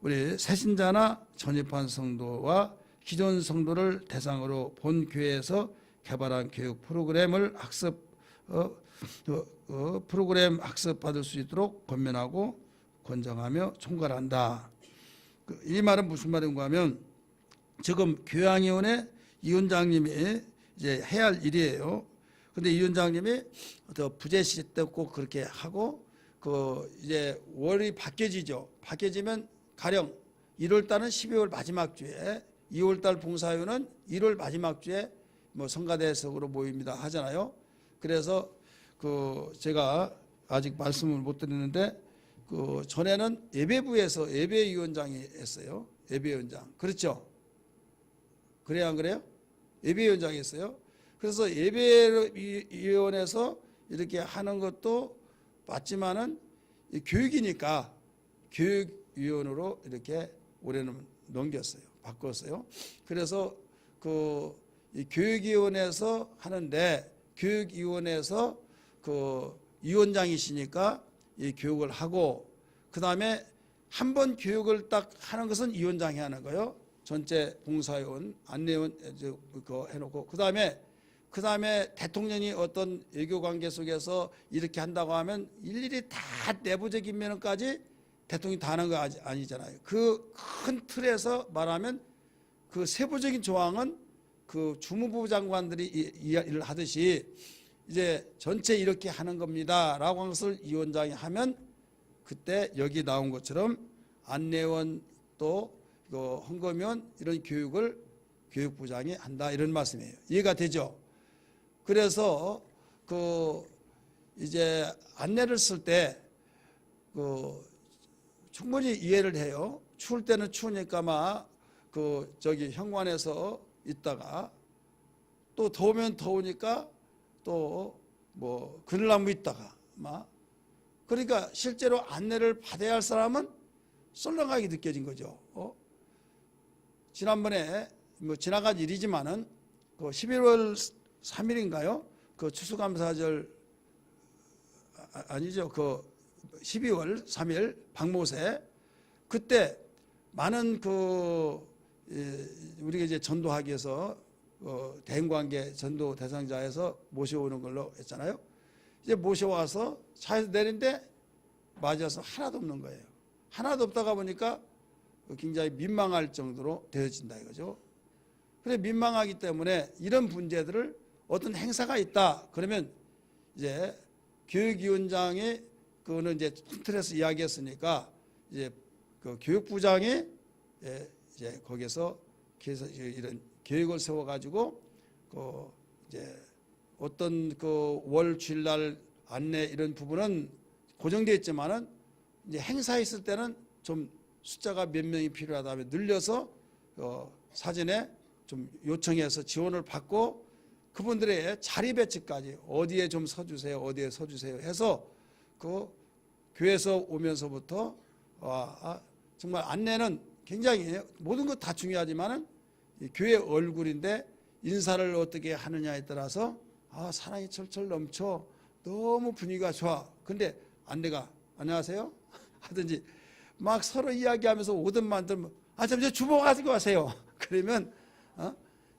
우리 새신자나 전입한 성도와 기존 성도를 대상으로 본 교회에서 개발한 교육 프로그램을 프로그램 학습받을 수 있도록 권면하고 권장하며 총괄한다. 이 말은 무슨 말인가 하면 지금 교양위원회 위원장님이 이제 해야 할 일이에요. 근데 이 위원장님이 부재시 때 꼭 그렇게 하고 그 이제 월이 바뀌어지죠. 바뀌어지면 가령 1월 달은 12월 마지막 주에 2월 달 봉사위원은 1월 마지막 주에 뭐 성가대석으로 모입니다 하잖아요. 그래서 그 제가 아직 말씀을 못 드리는데 그 전에는 예배부에서 예배위원장이 했어요. 예배위원장. 그렇죠? 그래야 안 그래요? 예배위원장이 했어요. 그래서 예배위원회에서 이렇게 하는 것도 맞지만은 교육이니까 교육위원으로 이렇게 올해는 넘겼어요. 바꿨어요. 그래서 그 교육위원회에서 하는데 교육위원회에서 그 위원장이시니까 이 교육을 하고 그 다음에 한 번 교육을 딱 하는 것은 위원장이 하는 거예요. 전체 봉사위원, 안내위원 그거 해놓고 그 다음에 대통령이 어떤 외교관계 속에서 이렇게 한다고 하면 일일이 다 내부적인 면까지 대통령이 다 하는 거 아니잖아요. 그 큰 틀에서 말하면 그 세부적인 조항은 그 주무부 장관들이 일을 하듯이 이제 전체 이렇게 하는 겁니다라고 한 것을 위원장이 하면 그때 여기 나온 것처럼 안내원 또 헌금위원 이런 교육을 교육부장이 한다 이런 말씀이에요. 이해가 되죠? 그래서 그 이제 안내를 쓸 때 그 충분히 이해를 해요. 추울 때는 추우니까 막 그 저기 현관에서 있다가 또 더우면 더우니까 또 뭐 그늘나무 있다가 막 그러니까 실제로 안내를 받아야 할 사람은 썰렁하게 느껴진 거죠. 지난번에 뭐 지나간 일이지만은 그 11월 3일인가요? 그 추수감사절 아니죠. 그 12월 3일 박모세 그때 많은 그 우리가 이제 전도하기 위해서 대인관계 전도 대상자에서 모셔오는 걸로 했잖아요. 이제 모셔와서 차에서 내린데 맞아서 하나도 없는 거예요. 하나도 없다가 보니까 굉장히 민망할 정도로 되어진다 이거죠. 그래 민망하기 때문에 이런 문제들을 어떤 행사가 있다 그러면 이제 교육위원장이 그거는 이제 틀에서 이야기했으니까 이제 그 교육부장이 이제 거기서 이런 계획을 세워가지고 그 이제 어떤 그 월 주일날 안내 이런 부분은 고정되어 있지만은 이제 행사 있을 때는 좀 숫자가 몇 명이 필요하다면 늘려서 사전에 좀 요청해서 지원을 받고 그분들의 자리 배치까지 어디에 좀 서주세요, 어디에 서주세요 해서 그 교회에서 오면서부터 정말 안내는 굉장히 모든 것 다 중요하지만은 교회 얼굴인데 인사를 어떻게 하느냐에 따라서 사랑이 철철 넘쳐 너무 분위기가 좋아. 근데 안내가 안녕하세요 하든지 막 서로 이야기하면서 오든 만든 잠시 주보 가지고 가세요. 그러면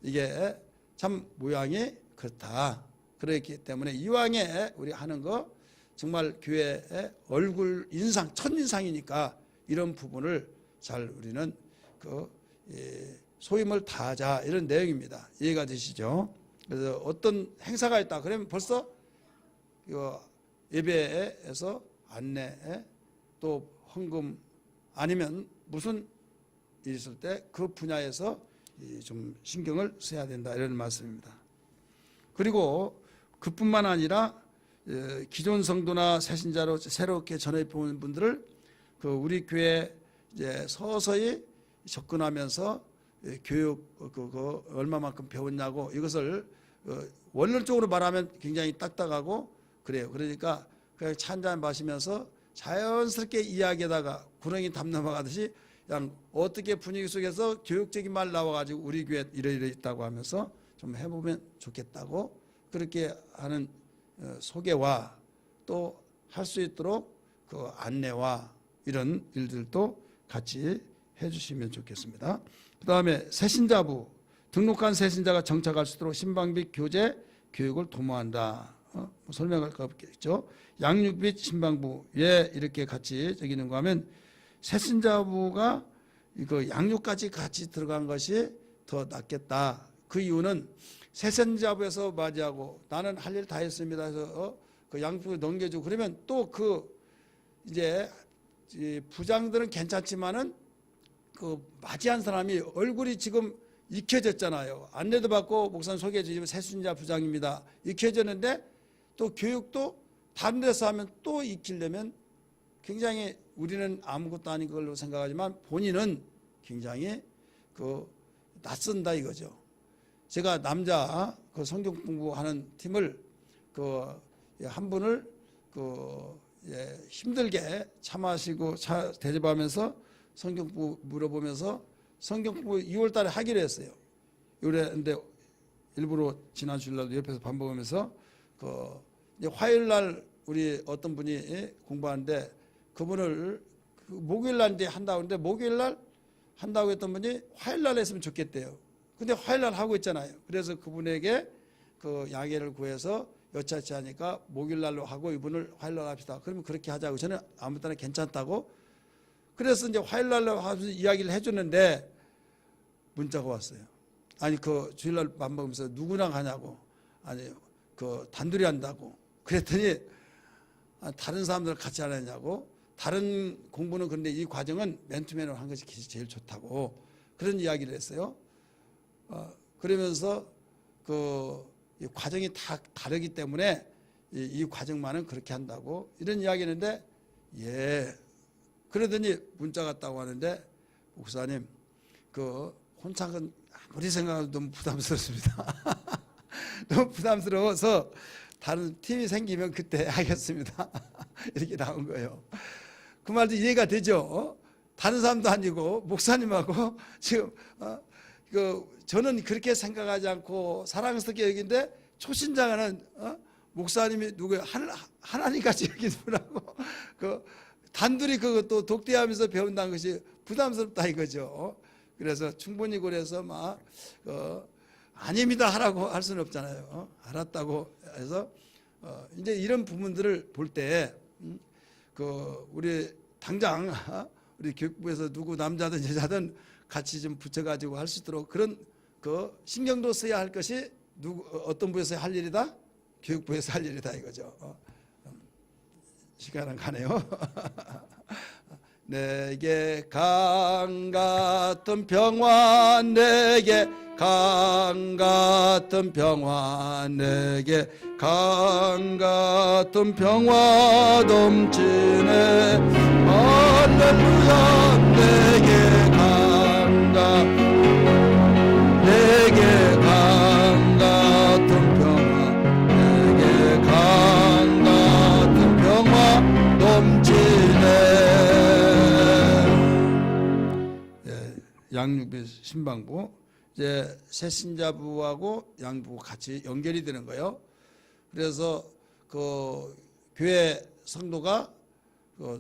이게 참 모양이 그렇다. 그렇기 때문에 이왕에 우리 하는 거 정말 교회의 얼굴 인상, 첫인상이니까 이런 부분을 잘 우리는 그 소임을 다하자 이런 내용입니다. 이해가 되시죠? 그래서 어떤 행사가 있다 그러면 벌써 예배에서 안내에 또 헌금 아니면 무슨 일이 있을 때 그 분야에서 좀 신경을 써야 된다 이런 말씀입니다. 그리고 그뿐만 아니라 기존 성도나 새신자로 새롭게 전해 본 분들을 그 우리 교회 이제 서서히 접근하면서 교육 그 얼마만큼 배웠냐고 이것을 원론적으로 말하면 굉장히 딱딱하고 그래요. 그러니까 그냥 차 한잔 마시면서 자연스럽게 이야기하다가 구렁이 담 넘어가듯이 그냥 어떻게 분위기 속에서 교육적인 말 나와가지고 우리 교회 이래 있다고 하면서 좀 해보면 좋겠다고 그렇게 하는 소개와 또 할 수 있도록 그 안내와 이런 일들도 같이 해주시면 좋겠습니다. 그 다음에 새신자부 등록한 새신자가 정착할 수 있도록 신방비 교재 교육을 도모한다. 설명할 거 없겠죠. 양육비 신방부 왜 이렇게 같이 적이는가 하면 새신자부가 이거 양육까지 같이 들어간 것이 더 낫겠다. 그 이유는 새신자부에서 맞이하고 나는 할 일 다 했습니다 해서 그 양육비 넘겨주고 그러면 또 그 이제 부장들은 괜찮지만은 그 맞이한 사람이 얼굴이 지금 익혀졌잖아요. 안내도 받고 목사님 소개해 주시면 새신자 부장입니다. 익혀졌는데 또 교육도 다른 데서 하면 또 익히려면 굉장히 우리는 아무것도 아닌 걸로 생각하지만 본인은 굉장히 그 낯선다 이거죠. 제가 남자 그 성경 공부하는 팀을 그 한 분을 그 힘들게 차 마시고 차 대접하면서 성경 공부 물어보면서 성경 공부 2월 달에 하기로 했어요. 그런데 일부러 지난 주일날도 옆에서 반복하면서 그 화요일 날 우리 어떤 분이 공부하는데 그분을 그 목요일 날 이제 한다고 하는데 목요일 날 한다고 했던 분이 화요일 날 했으면 좋겠대요. 근데 화요일 날 하고 있잖아요. 그래서 그분에게 그 양해를 구해서 여차치 하니까 목요일 날로 하고 이분을 화요일 날 합시다. 그러면 그렇게 하자고 저는 아무 때나 괜찮다고 그래서 이제 화요일 날로 하면서 이야기를 해줬는데 문자가 왔어요. 아니 그 주일날 밥 먹으면서 누구랑 하냐고 아니 그 단둘이 한다고 그랬더니 다른 사람들 같이 안 하냐고 다른 공부는 그런데 이 과정은 맨투맨으로 한 것이 제일 좋다고 그런 이야기를 했어요. 그러면서 그 이 과정이 다 다르기 때문에 이 과정만은 그렇게 한다고 이런 이야기했는데 예 그러더니 문자가 왔다고 하는데 목사님 그 혼창은 아무리 생각해도 너무 부담스럽습니다. 너무 부담스러워서 다른 팀이 생기면 그때 하겠습니다. 이렇게 나온 거예요. 그 말도 이해가 되죠. 다른 사람도 아니고 목사님하고 지금 저는 그렇게 생각하지 않고 사랑스럽게 여기는데 초신자는 목사님이 누구예요? 하나님같이 여기는 분하고 그 단둘이 그것도 독대하면서 배운다는 것이 부담스럽다 이거죠. 그래서 충분히 그래서 막 아닙니다 하라고 할 수는 없잖아요. 알았다고 해서 이제 이런 부분들을 볼 때 그 우리 당장 우리 교육부에서 누구 남자든 여자든 같이 좀 붙여가지고 할 수 있도록 그런 그 신경도 써야 할 것이 어떤 부에서 할 일이다? 교육부에서 할 일이다 이거죠. 시간은 가네요. 내게 강 같은 평화 내게 강 같은 평화 내게 강 같은 평화 넘치네 할렐루야 내게 강 같은 평화 내게 강 같은 평화 넘치네. 예, 양육비 신방부 이제 새신자부하고 양부가 같이 연결이 되는 거예요. 그래서 그 교회 성도가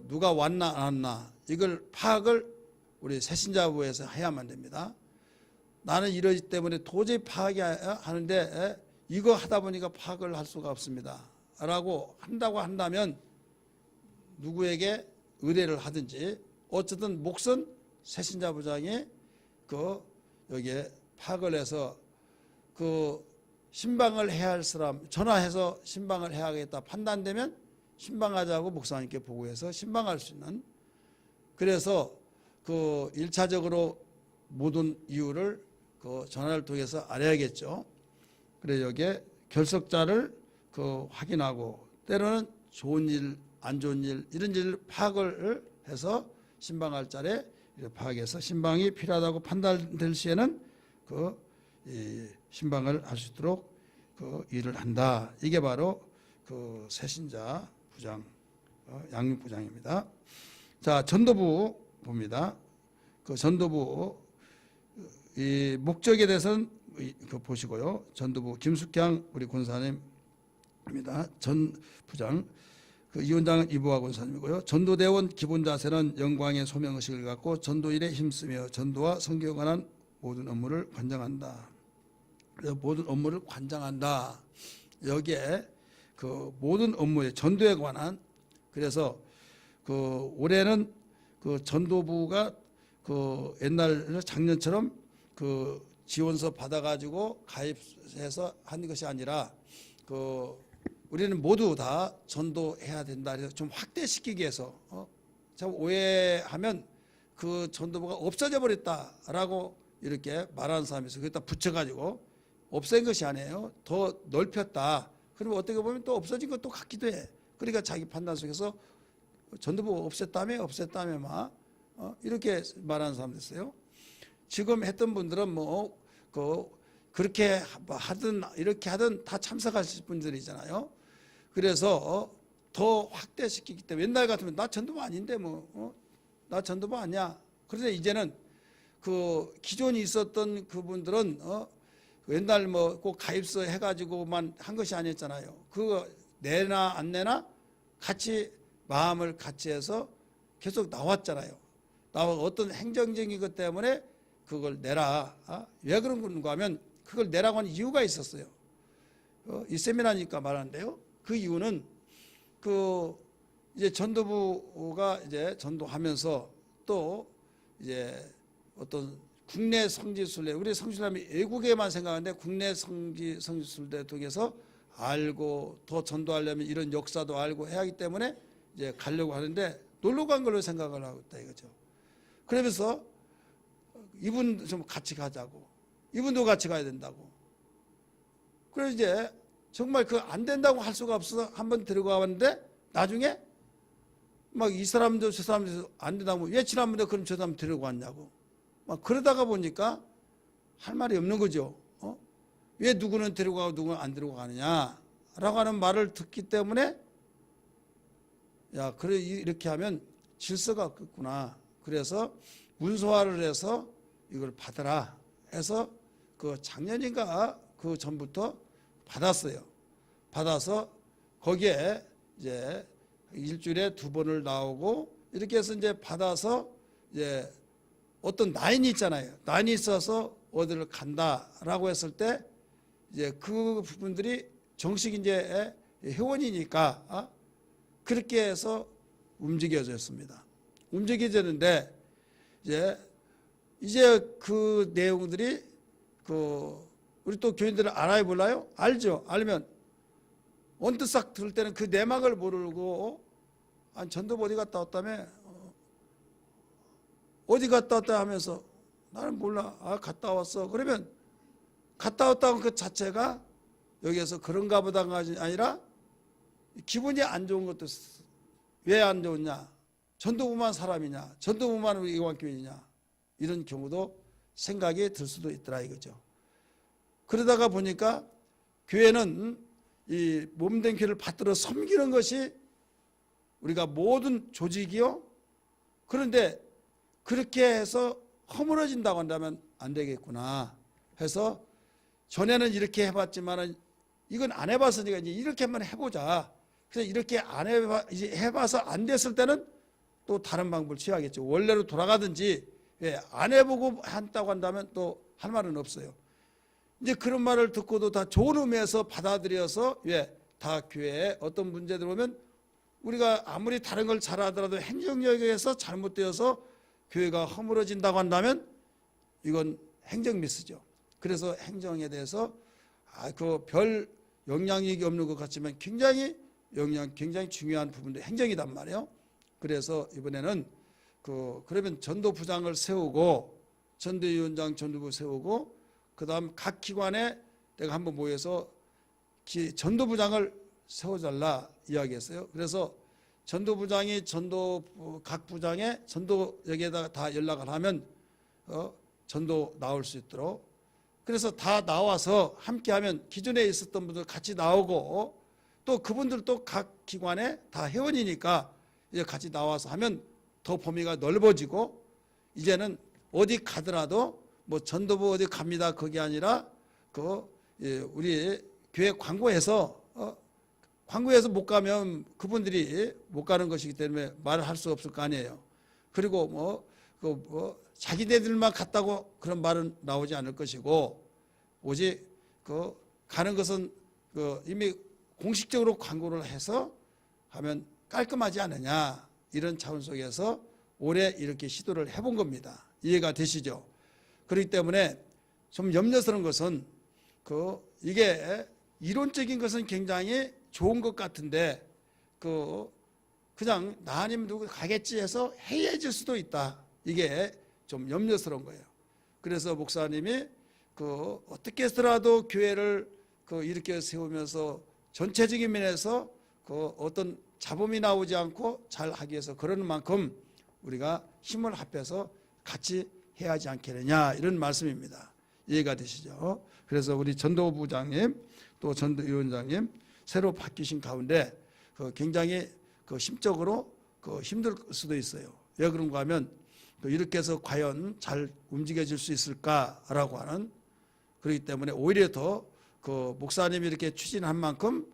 누가 왔나 안 왔나 이걸 파악을 우리 새신자부에서 해야만 됩니다. 나는 이러기 때문에 도저히 파악이 하는데 이거 하다 보니까 파악을 할 수가 없습니다 라고 한다고 한다면 누구에게 의뢰를 하든지 어쨌든 몫은 새신자부장이 여기에 파악을 해서 그 신방을 해야 할 사람 전화해서 신방을 해야겠다 판단되면 신방하자고 목사님께 보고해서 신방할 수 있는, 그래서 그 1차적으로 모든 이유를 그 전화를 통해서 알아야겠죠. 그래서 여기에 결석자를 확인하고 때로는 좋은 일, 안 좋은 일 이런 일을 파악을 해서 신방할 자리에 파악해서 신방이 필요하다고 판단될 시에는 신방을 할 수 있도록 일을 한다. 이게 바로 새신자 부장, 양육부장입니다. 자, 전도부 봅니다. 전도부 이 목적에 대해서는 보시고요. 전도부 김숙향 우리 권사님입니다. 전 부장. 이 원장은 이보아 권사님이고요. 전도대원 기본 자세는 영광의 소명의식을 갖고 전도일에 힘쓰며 전도와 선교에 관한 모든 업무를 관장한다. 그래서 모든 업무를 관장한다. 여기에 모든 업무에 전도에 관한, 그래서 올해는 전도부가 옛날 작년처럼 지원서 받아가지고 가입해서 한 것이 아니라 우리는 모두 다 전도해야 된다. 그래서 좀 확대시키기 위해서 참 오해하면 전도부가 없어져 버렸다라고 이렇게 말하는 사람이 있어요. 거기다 붙여가지고 없앤 것이 아니에요. 더 넓혔다. 그러면 어떻게 보면 또 없어진 것도 같기도 해. 그러니까 자기 판단 속에서 전도부가 없앴다며 막 이렇게 말하는 사람도 있어요. 지금 했던 분들은 그렇게 하든 이렇게 하든 다 참석하실 분들이잖아요. 그래서 더 확대시키기 때문에 옛날 같으면 나 전도부 아닌데 나 전도부 아니야. 그런데 이제는 기존에 있었던 그분들은 옛날 꼭 가입서 해가지고만 한 것이 아니었잖아요. 그거 내나 안 내나 같이 마음을 같이 해서 계속 나왔잖아요. 어떤 행정적인 것 때문에 그걸 내라. 왜 그런 건가 하면 그걸 내라고 하는 이유가 있었어요. 이 세미나니까 말하는데요. 그 이유는 이제 전도부가 이제 전도하면서 또 이제 어떤 국내 성지순례, 우리 성지순례하면 외국에만 생각하는데 국내 성지순례 통해서 알고 더 전도하려면 이런 역사도 알고 해야 하기 때문에 이제 가려고 하는데 놀러 간 걸로 생각을 하고 있다 이거죠. 그러면서 이분 좀 같이 가자고, 이분도 같이 가야 된다고. 그래서 이제 정말 안 된다고 할 수가 없어서 한번 들어가 봤는데 나중에 막 이 사람도 저 사람도 안 된다고, 왜 지난번에 그럼 저 사람 데리고 왔냐고 막 그러다가 보니까 할 말이 없는 거죠. 왜 누구는 데리고 가고 누구는 안 데리고 가느냐라고 하는 말을 듣기 때문에 그래 이렇게 하면 질서가 없겠구나. 그래서 문서화를 해서 이걸 받아라 해서 작년인가 전부터 받았어요. 받아서 거기에 이제 일주일에 2번을 나오고 이렇게 해서 이제 받아서 이제 어떤 라인이 있잖아요. 라인이 있어서 어디를 간다라고 했을 때 이제 그 부분들이 정식 이제 회원이니까 그렇게 해서 움직여졌습니다. 움직여졌는데 이제 그 내용들이 우리 또 교인들은 알아야 몰라요? 알죠. 알면 언뜻 싹 들을 때는 그 내막을 모르고 전도부 어디 갔다 왔다며 어디 갔다 왔다 하면서 나는 몰라. 갔다 왔어. 그러면 갔다 왔다는 그 자체가 여기에서 그런가 보다가 아니라 기분이 안 좋은 것도 왜 안 좋냐? 전도부만 사람이냐? 전도부만 우리 이광교회이냐? 이런 경우도 생각이 들 수도 있더라 이거죠. 그러다가 보니까 교회는 이 몸된 교회를 받들어 섬기는 것이 우리가 모든 조직이요. 그런데 그렇게 해서 허물어진다고 한다면 안 되겠구나 해서 전에는 이렇게 해봤지만은 이건 안 해봤으니까 이제 이렇게 한번 해보자. 그래서 이렇게 안 해봐서 안 됐을 때는 또 다른 방법을 취하겠죠. 원래로 돌아가든지 안 해보고 한다고 한다면 또 할 말은 없어요. 이제 그런 말을 듣고도 다 좋은 의미에서 받아들여서 다 교회에 어떤 문제들 오면 우리가 아무리 다른 걸 잘하더라도 행정력에서 잘못되어서 교회가 허물어진다고 한다면 이건 행정 미스죠. 그래서 행정에 대해서 그 별 영향력이 없는 것 같지만 굉장히 중요한 부분도 행정이단 말이에요. 그래서 이번에는 그러면 전도부장을 세우고 전도위원장, 전도부 세우고 그다음 각 기관에 내가 한번 모여서 전도부장을 세워달라 이야기했어요. 그래서 전도부장이 각 부장의 전도 여기에다가 다 연락을 하면 전도 나올 수 있도록 그래서 다 나와서 함께하면 기존에 있었던 분들 같이 나오고 또 그분들도 각 기관에 다 회원이니까 이제 같이 나와서 하면 더 범위가 넓어지고 이제는 어디 가더라도 뭐 전도부 어디 갑니다 그게 아니라 우리 교회 광고에서 못 가면 그분들이 못 가는 것이기 때문에 말을 할 수 없을 거 아니에요. 그리고 자기네들만 갔다고 그런 말은 나오지 않을 것이고 오직 가는 것은 이미 공식적으로 광고를 해서 하면 깔끔하지 않느냐 이런 차원 속에서 올해 이렇게 시도를 해본 겁니다. 이해가 되시죠? 그렇기 때문에 좀 염려스러운 것은 이게 이론적인 것은 굉장히 좋은 것 같은데 그냥 나 아니면 누구 가겠지 해서 해이해질 수도 있다. 이게 좀 염려스러운 거예요. 그래서 목사님이 어떻게 해서라도 교회를 이렇게 세우면서 전체적인 면에서 어떤 잡음이 나오지 않고 잘 하기 위해서 그러는 만큼 우리가 힘을 합해서 같이 해야 하지 않겠느냐 이런 말씀입니다. 이해가 되시죠? 그래서 우리 전도부장님 또 전도위원장님 새로 바뀌신 가운데 굉장히 심적으로 힘들 수도 있어요. 왜 그런가 하면 이렇게 해서 과연 잘 움직여질 수 있을까라고 하는 그렇기 때문에 오히려 더 목사님이 이렇게 추진한 만큼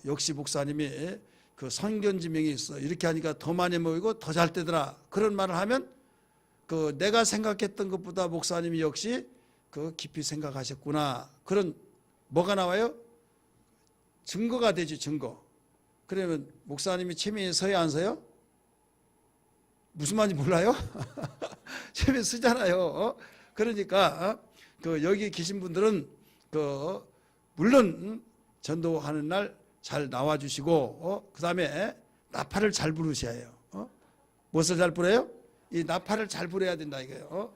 역시 목사님이 선견지명이 있어 이렇게 하니까 더 많이 모이고 더 잘 되더라 그런 말을 하면 내가 생각했던 것보다 목사님이 역시 깊이 생각하셨구나 그런 뭐가 나와요? 증거가 되지 증거. 그러면 목사님이 체면에 서야 안 서요? 무슨 말인지 몰라요? 체면 쓰잖아요. 그러니까 여기 계신 분들은 물론 전도하는 날 잘 나와주시고 그 다음에 나팔을 잘 부르셔야 해요. 무엇을 잘 불어요? 이 나팔을 잘 불어야 된다 이거예요.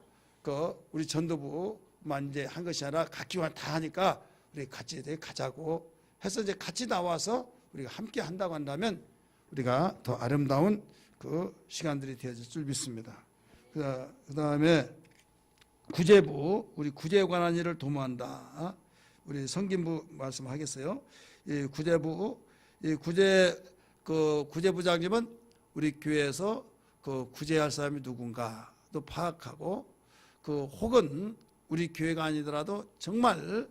우리 전도부만 이제 한 것이 아니라 각 기관 다 하니까 우리 같이 가자고 해서 이제 같이 나와서 우리가 함께 한다고 한다면 우리가 더 아름다운 시간들이 되어질 줄 믿습니다. 그 다음에 구제부, 우리 구제에 관한 일을 도모한다. 우리 성김부 말씀하겠어요. 이 구제부, 구제부장님은 우리 교회에서 구제할 사람이 누군가 또 파악하고 혹은 우리 교회가 아니더라도 정말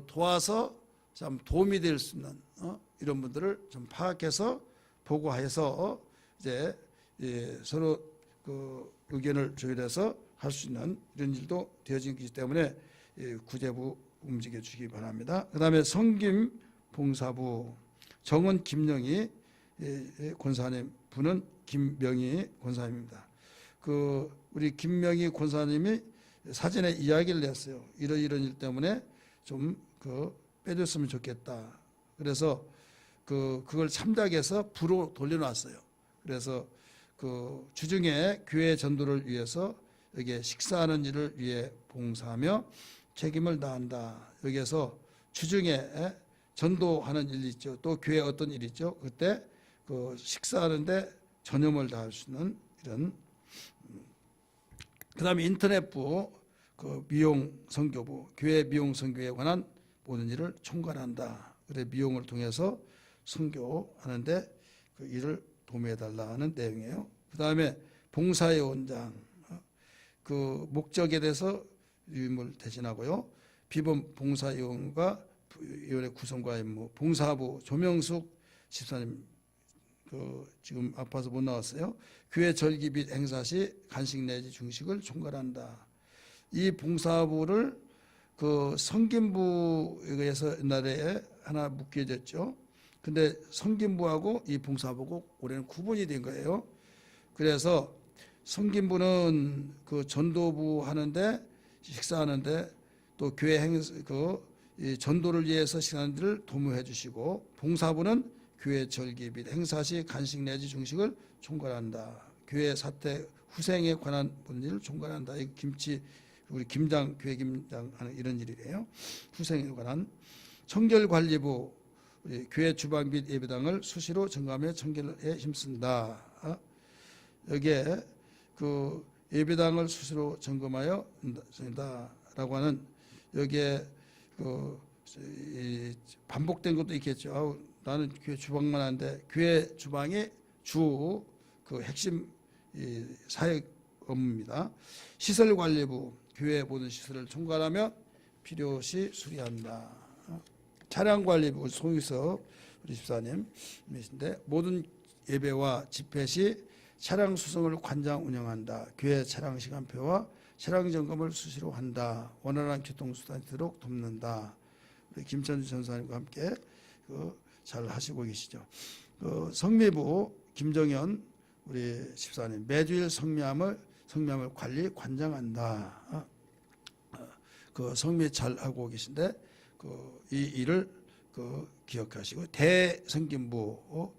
도와서 참 도움이 될 수 있는 이런 분들을 좀 파악해서 보고해서 이제 서로 의견을 조율해서 할 수 있는 이런 일도 되어지기 때문에 구제부 움직여 주시기 바랍니다. 그 다음에 성김 봉사부 정은 김영희 권사님, 부는 김명희 권사님입니다. 우리 김명희 권사님이 사전에 이야기를 냈어요. 이런 일 때문에 좀 빼줬으면 좋겠다. 그래서 그걸 참작해서 부로 돌려놨어요. 그래서 주중에 교회 전도를 위해서 여기에 식사하는 일을 위해 봉사하며 책임을 다한다. 여기에서 주중에 전도하는 일이 있죠. 또 교회 어떤 일이 있죠. 그때 그 식사하는데 전념을 다할 수 있는 이런. 그다음에 인터넷부, 그 미용 선교부, 교회 미용 선교에 관한 모든 일을 총괄한다. 그래 미용을 통해서 선교하는데 그 일을 도모해달라는 내용이에요. 그다음에 봉사요원장, 그 목적에 대해서 유임을 대신하고요. 비범 봉사요원과 위원회 구성과 임무, 봉사부 조명숙 집사님 그 지금 아파서 못 나왔어요. 교회 절기 및 행사 시 간식 내지 중식을 총괄한다. 이 봉사부를 그 성김부에서 옛날에 하나 묶여졌죠. 근데 성김부하고 이 봉사부고 올해는 구분이 된 거예요. 그래서 성김부는 그 전도부 하는데 식사하는데 또 교회 이 전도를 위해서 식사하는 도모해 주시고, 봉사부는 교회 절기 및 행사 시 간식 내지 중식을 총괄한다. 교회 사태 후생에 관한 모든 일을 총괄한다. 이 김치 우리 김장 교회 김장 하는 이런 일이래요. 후생에 관한. 청결관리부, 우리 교회 주방 및 예배당을 수시로 점검하며 청결에 힘쓴다. 여기에 그 예배당을 수시로 점검하여 쓴다라고 하는, 여기에 그 반복된 것도 있겠죠. 나는 교회 주방만 하는데, 교회 주방이 주 그 핵심 사역 업무입니다. 시설관리부, 교회 모든 시설을 총괄하며 필요시 수리한다. 차량관리부 송유섭 우리 집사님이신데, 모든 예배와 집회 시 차량 수송을 관장 운영한다. 교회 차량 시간표와 차량 점검을 수시로 한다. 원활한 교통수단이 되도록 돕는다. 우리 김천주 전사님과 함께 잘 하시고 계시죠. 성미부 김정현 우리 집사님, 매주일 성미함을 관리 관장한다. 그 성미 잘 하고 계신데 이 일을 기억하시고, 대성김부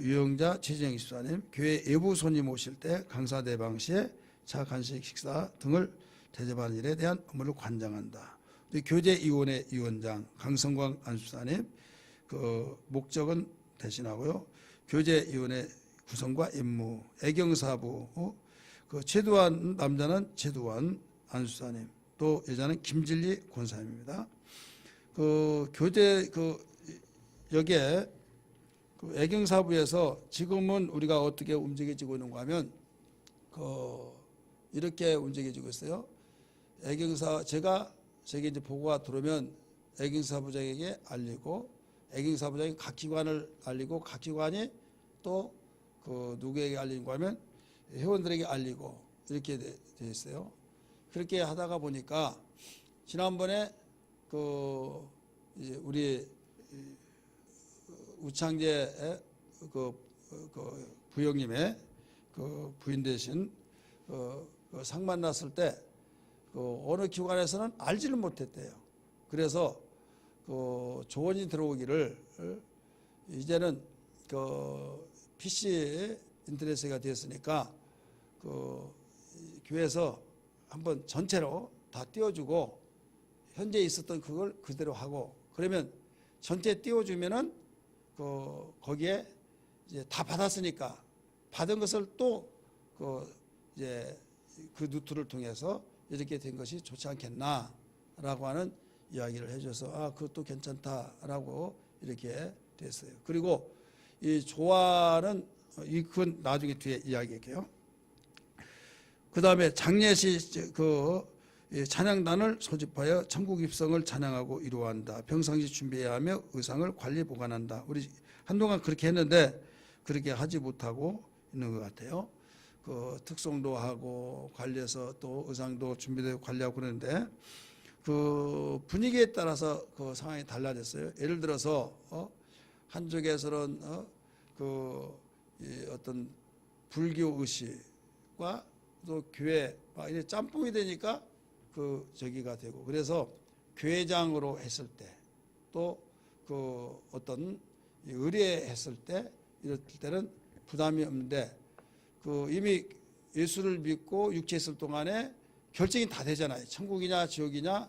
유영자 최재영 집사님, 교회 외부 손님 오실 때 강사 대방 시에 차 간식 식사 등을 대접하는 일에 대한 업무를 관장한다. 교제위원회 위원장 강성광 안수사님, 그 목적은 대신하고요. 교제위원회 구성과 임무, 애경사부, 그 최두환 남자는 최두환 안수사님, 또 여자는 김진리 권사님입니다. 여기에 애경사부에서 지금은 우리가 어떻게 움직여지고 있는가 하면 이렇게 움직여지고 있어요. 제가 이제 보고가 들어오면 애경사부장에게 알리고, 애경사부장이 각 기관을 알리고, 각 기관이 또 누구에게 알리는가 하면 회원들에게 알리고, 이렇게 돼 있어요. 그렇게 하다가 보니까 지난번에 우리 우창재 부형님의 부인 되신 상 만났을 때 어느 기관에서는 알지를 못했대요. 그래서 조언이 들어오기를, 이제는 PC 인터넷세가 됐으니까 교회에서 한번 전체로 다 띄워주고, 현재 있었던 그걸 그대로 하고, 그러면 전체 띄워주면은 거기에 이제 다 받았으니까 받은 것을 또 이제 그 루트를 통해서 이렇게 된 것이 좋지 않겠나라고 하는 이야기를 해줘서 그것도 괜찮다라고 이렇게 됐어요. 그리고 이 조화는 그건 나중에 뒤에 이야기할게요. 그 다음에 장례시 찬양단을 소집하여 천국 입성을 찬양하고 이루어한다. 평상시 준비해야 하며 의상을 관리 보관한다. 우리 한동안 그렇게 했는데 그렇게 하지 못하고 있는 것 같아요. 특송도 하고 관리해서 또 의상도 준비되고 관리하고 그러는데 분위기에 따라서 상황이 달라졌어요. 예를 들어서 한쪽에서는 어떤 불교 의식과 또 교회 막 이제 짬뽕이 되니까 저기가 되고, 그래서 교회장으로 했을 때, 또 어떤 의례했을 때, 이럴 때는 부담이 없는데 이미 예수를 믿고 육체에 있을 동안에 결정이 다 되잖아요. 천국이냐 지옥이냐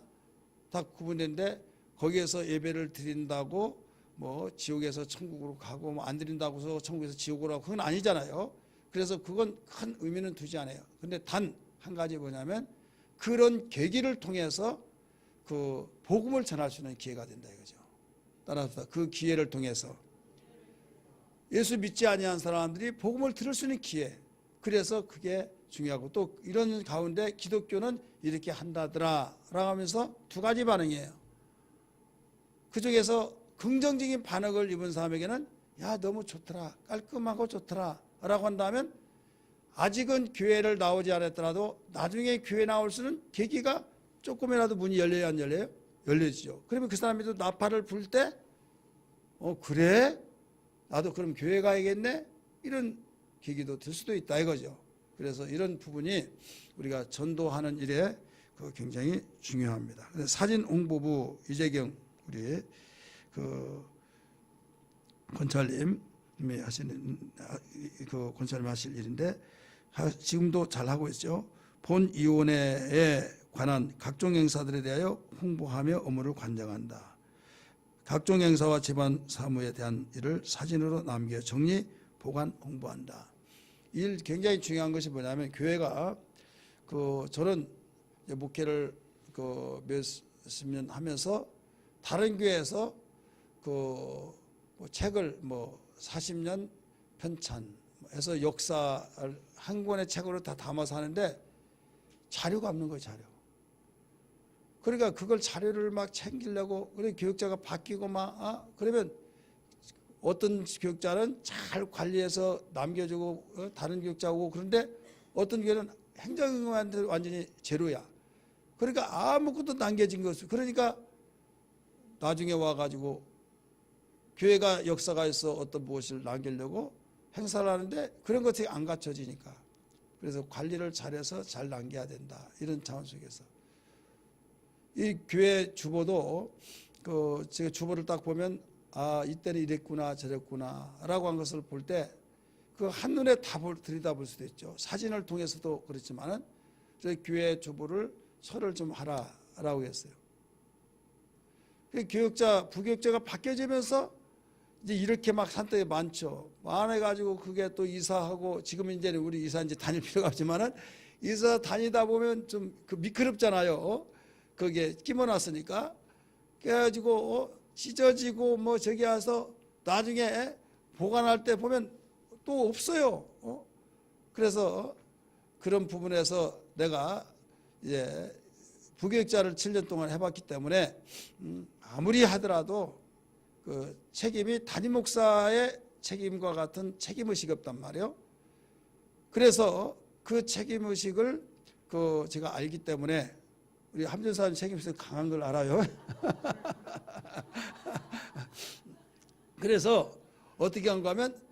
다 구분되는데 거기에서 예배를 드린다고 뭐 지옥에서 천국으로 가고 뭐 안 드린다고 해서 천국에서 지옥으로 가고 그건 아니잖아요. 그래서 그건 큰 의미는 두지 않아요. 근데 단 한 가지 뭐냐면 그런 계기를 통해서 그 복음을 전할 수 있는 기회가 된다 이거죠. 따라서 그 기회를 통해서 예수 믿지 아니한 사람들이 복음을 들을 수 있는 기회. 그래서 그게 중요하고 또 이런 가운데 기독교는 이렇게 한다더라 라고 하면서 두 가지 반응이에요. 그중에서 긍정적인 반응을 입은 사람에게는 야 너무 좋더라 깔끔하고 좋더라 라고 한다면 아직은 교회를 나오지 않았더라도 나중에 교회 나올 수 있는 계기가 조금이라도 문이 열려야 안 열려요? 열려지죠. 그러면 그 사람이 또 나팔을 불 때 그래? 나도 그럼 교회 가야겠네? 이런 계기도 들 수도 있다 이거죠. 그래서 이런 부분이 우리가 전도하는 일에 굉장히 중요합니다. 사진 홍보부 이재경 우리 그 권찰님이 하시는 그 권찰님 하실 일인데 지금도 잘 하고 있죠. 본 이혼회에 관한 각종 행사들에 대하여 홍보하며 업무를 관장한다. 각종 행사와 집안 사무에 대한 일을 사진으로 남겨 정리, 보관, 홍보한다. 일 굉장히 중요한 것이 뭐냐면 교회가 저는 목회를 몇십 년 하면서 다른 교회에서 책을 40년 편찬해서 역사를 한 권의 책으로 다 담아서 하는데 자료가 없는 거예요, 자료. 그러니까 그걸 자료를 막 챙기려고 그래 교육자가 바뀌고 그러면 어떤 교육자는 잘 관리해서 남겨주고 다른 교육자 오고 그런데 어떤 교회는 행정관한테 완전히 제로야. 그러니까 아무것도 남겨진 거 없어요. 그러니까 나중에 와가지고 교회가 역사가 있어 어떤 무엇을 남기려고 행사를 하는데 그런 것들이 안 갖춰지니까 그래서 관리를 잘해서 잘 남겨야 된다. 이런 차원 속에서 이 교회 주보도 제가 주보를 딱 보면 이때는 이랬구나 저랬구나 라고 한 것을 볼 때 그 한눈에 다 들여다볼 수도 있죠. 사진을 통해서도 그렇지만은 저희 교회 주보를 설을 좀 하라라고 했어요. 교육자, 부교육자가 바뀌어지면서 이제 이렇게 막 산더미 많죠. 많아가지고 그게 또 이사하고 지금 이제는 우리 이사 이제 다닐 필요가 없지만은 이사 다니다 보면 좀 미끄럽잖아요. 거기에 끼워놨으니까. 그래가지고 찢어지고 뭐 저기 와서 나중에 보관할 때 보면 또 없어요. 그래서 그런 부분에서 내가 이제 부교육자를 7년 동안 해봤기 때문에 아무리 하더라도 그 책임이 담임 목사의 책임과 같은 책임의식이 없단 말이에요. 그래서 그 책임의식을 제가 알기 때문에 우리 함전사님 책임의식 강한 걸 알아요. 그래서 어떻게 한가 하면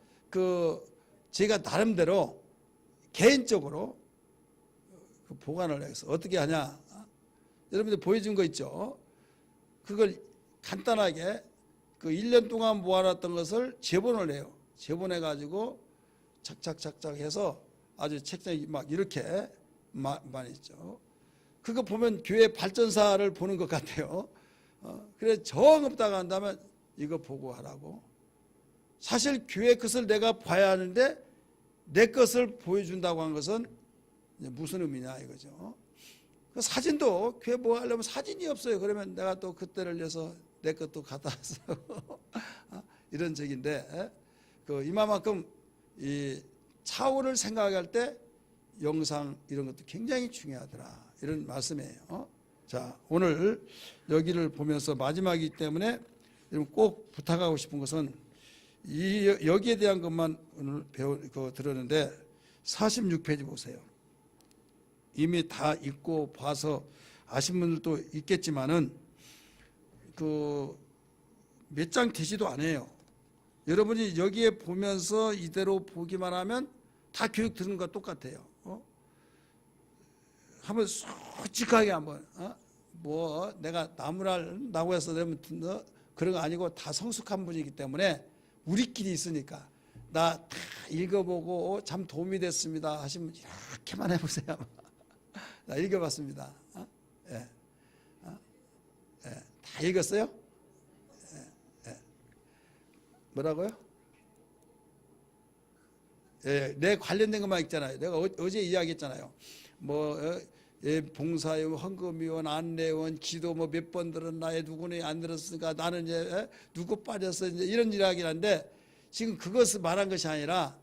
제가 나름대로 개인적으로 보관을 해서 어떻게 하냐. 여러분들 보여준 거 있죠. 그걸 간단하게 1년 동안 모아놨던 것을 재본을 해요. 재본해가지고 착착착착 해서 아주 책장이 막 이렇게 많이 있죠. 그거 보면 교회 발전사를 보는 것 같아요. 그래서 정 없다가 한다면 이거 보고 하라고. 사실 교회 것을 내가 봐야 하는데 내 것을 보여준다고 한 것은 무슨 의미냐 이거죠. 그 사진도 교회 뭐 하려면 사진이 없어요. 그러면 내가 또 그때를 위해서 내 것도 갖다 쓰고 이런 적인데 이만큼 이 차후를 생각할 때 영상 이런 것도 굉장히 중요하더라 이런 말씀이에요. 자, 오늘 여기를 보면서 마지막이기 때문에 꼭 부탁하고 싶은 것은 여기에 대한 것만 오늘 들었는데 46페이지 보세요. 이미 다 읽고 봐서 아신 분들도 있겠지만은 몇 장 되지도 않아요. 여러분이 여기에 보면서 이대로 보기만 하면 다 교육 듣는 것과 똑같아요. 한번 솔직하게 한번 내가 나무랄다고 해서 그런 거 아니고 다 성숙한 분이기 때문에 우리끼리 있으니까 나 다 읽어보고 참 도움이 됐습니다 하시면 이렇게만 해보세요. 나 읽어봤습니다. 예. 예. 다 읽었어요? 예. 예. 뭐라고요? 예, 내 관련된 것만 있잖아요. 내가 어제 이야기했잖아요. 뭐 봉사위원, 헌금위원, 안내원, 기도 뭐 몇 번 들었나, 누구는 안 들었으니까 나는 이제 누구 빠졌어, 이제 이런 이야기를 하는데, 지금 그것을 말한 것이 아니라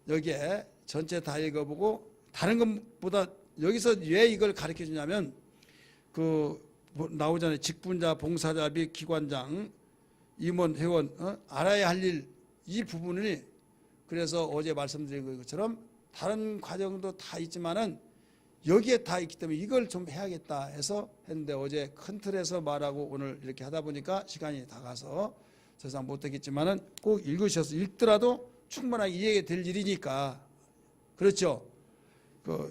여기에 전체 다 읽어보고, 다른 것보다 여기서 왜 이걸 가르쳐 주냐면, 그 나오잖아요. 직분자, 봉사자 및 기관장, 임원, 회원, 알아야 할 일, 이 부분이, 그래서 어제 말씀드린 것처럼 다른 과정도 다 있지만은 여기에 다 있기 때문에 이걸 좀 해야겠다 해서 했는데, 어제 큰 틀에서 말하고 오늘 이렇게 하다 보니까 시간이 다 가서 더 이상 못하겠지만은 꼭 읽으셔서, 읽더라도 충분하게 이해가 될 일이니까. 그렇죠?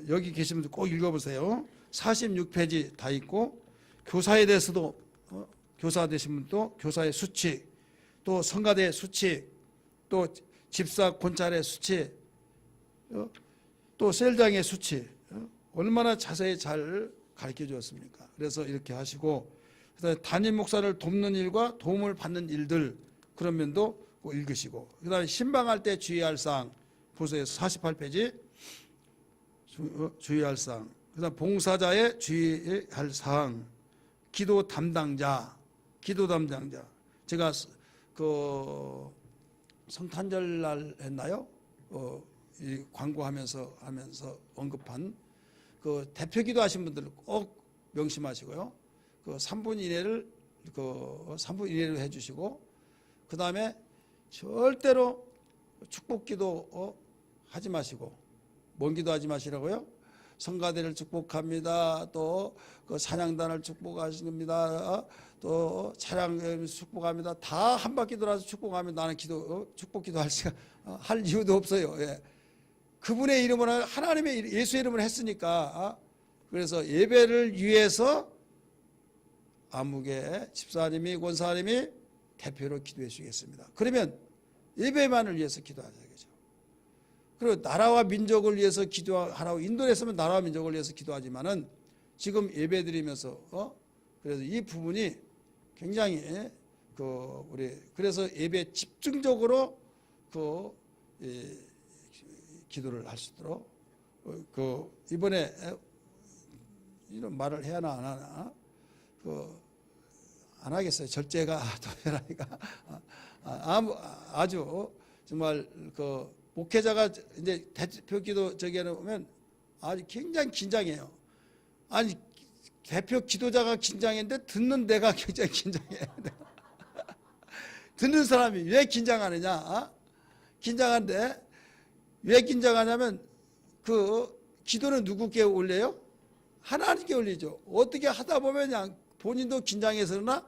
여기 계신 분들 꼭 읽어보세요. 46페이지 다 있고, 교사에 대해서도 교사 되신 분도 교사의 수칙, 또 성가대 수칙, 또 집사 권찰의 수칙, 또 셀장의 수칙, 얼마나 자세히 잘 가르쳐 주었습니까? 그래서 이렇게 하시고, 그다음에 담임 목사를 돕는 일과 도움을 받는 일들, 그런 면도 꼭 읽으시고, 그다음에 신방할 때 주의할 사항 보세요. 48페이지 주의할 사항, 그다음 봉사자의 주의할 사항, 기도 담당자. 제가 그 성탄절 날 했나요? 이 광고하면서 언급한 그 대표기도 하신 분들은 꼭 명심하시고요. 그 3분 이내를 3분 이내로 해주시고, 그 다음에 절대로 축복기도 하지 마시고, 뭔 기도 하지 마시라고요? 성가대를 축복합니다. 또 그 찬양단을 축복하십니다. 또 차량 축복합니다. 다 한 바퀴 돌아서 축복하면 나는 축복기도 할 이유도 없어요. 예. 그분의 이름으로, 하나님의 예수의 이름으로 했으니까. 그래서 예배를 위해서 아무개 집사님이, 권사님이 대표로 기도해 주시겠습니다. 그러면 예배만을 위해서 기도하자. 그리고 나라와 민족을 위해서 기도하라고 인도했으면 나라와 민족을 위해서 기도하지만은 지금 예배 드리면서 그래서 이 부분이 굉장히 그래서 예배 집중적으로 기도를 할 수 있도록 이번에 이런 말을 해야나 안 하나 안 하겠어요. 절제가 도열하니까 아주 정말 목회자가 이제 대표 기도 저기에 오면 아주 굉장히 긴장해요. 아니, 대표 기도자가 긴장했는데 듣는 내가 굉장히 긴장해요. 듣는 사람이 왜 긴장하느냐? 긴장한데 왜 긴장하냐면 기도는 누구께 올려요? 하나님께 올리죠. 어떻게 하다 보면 그냥 본인도 긴장해서 그러나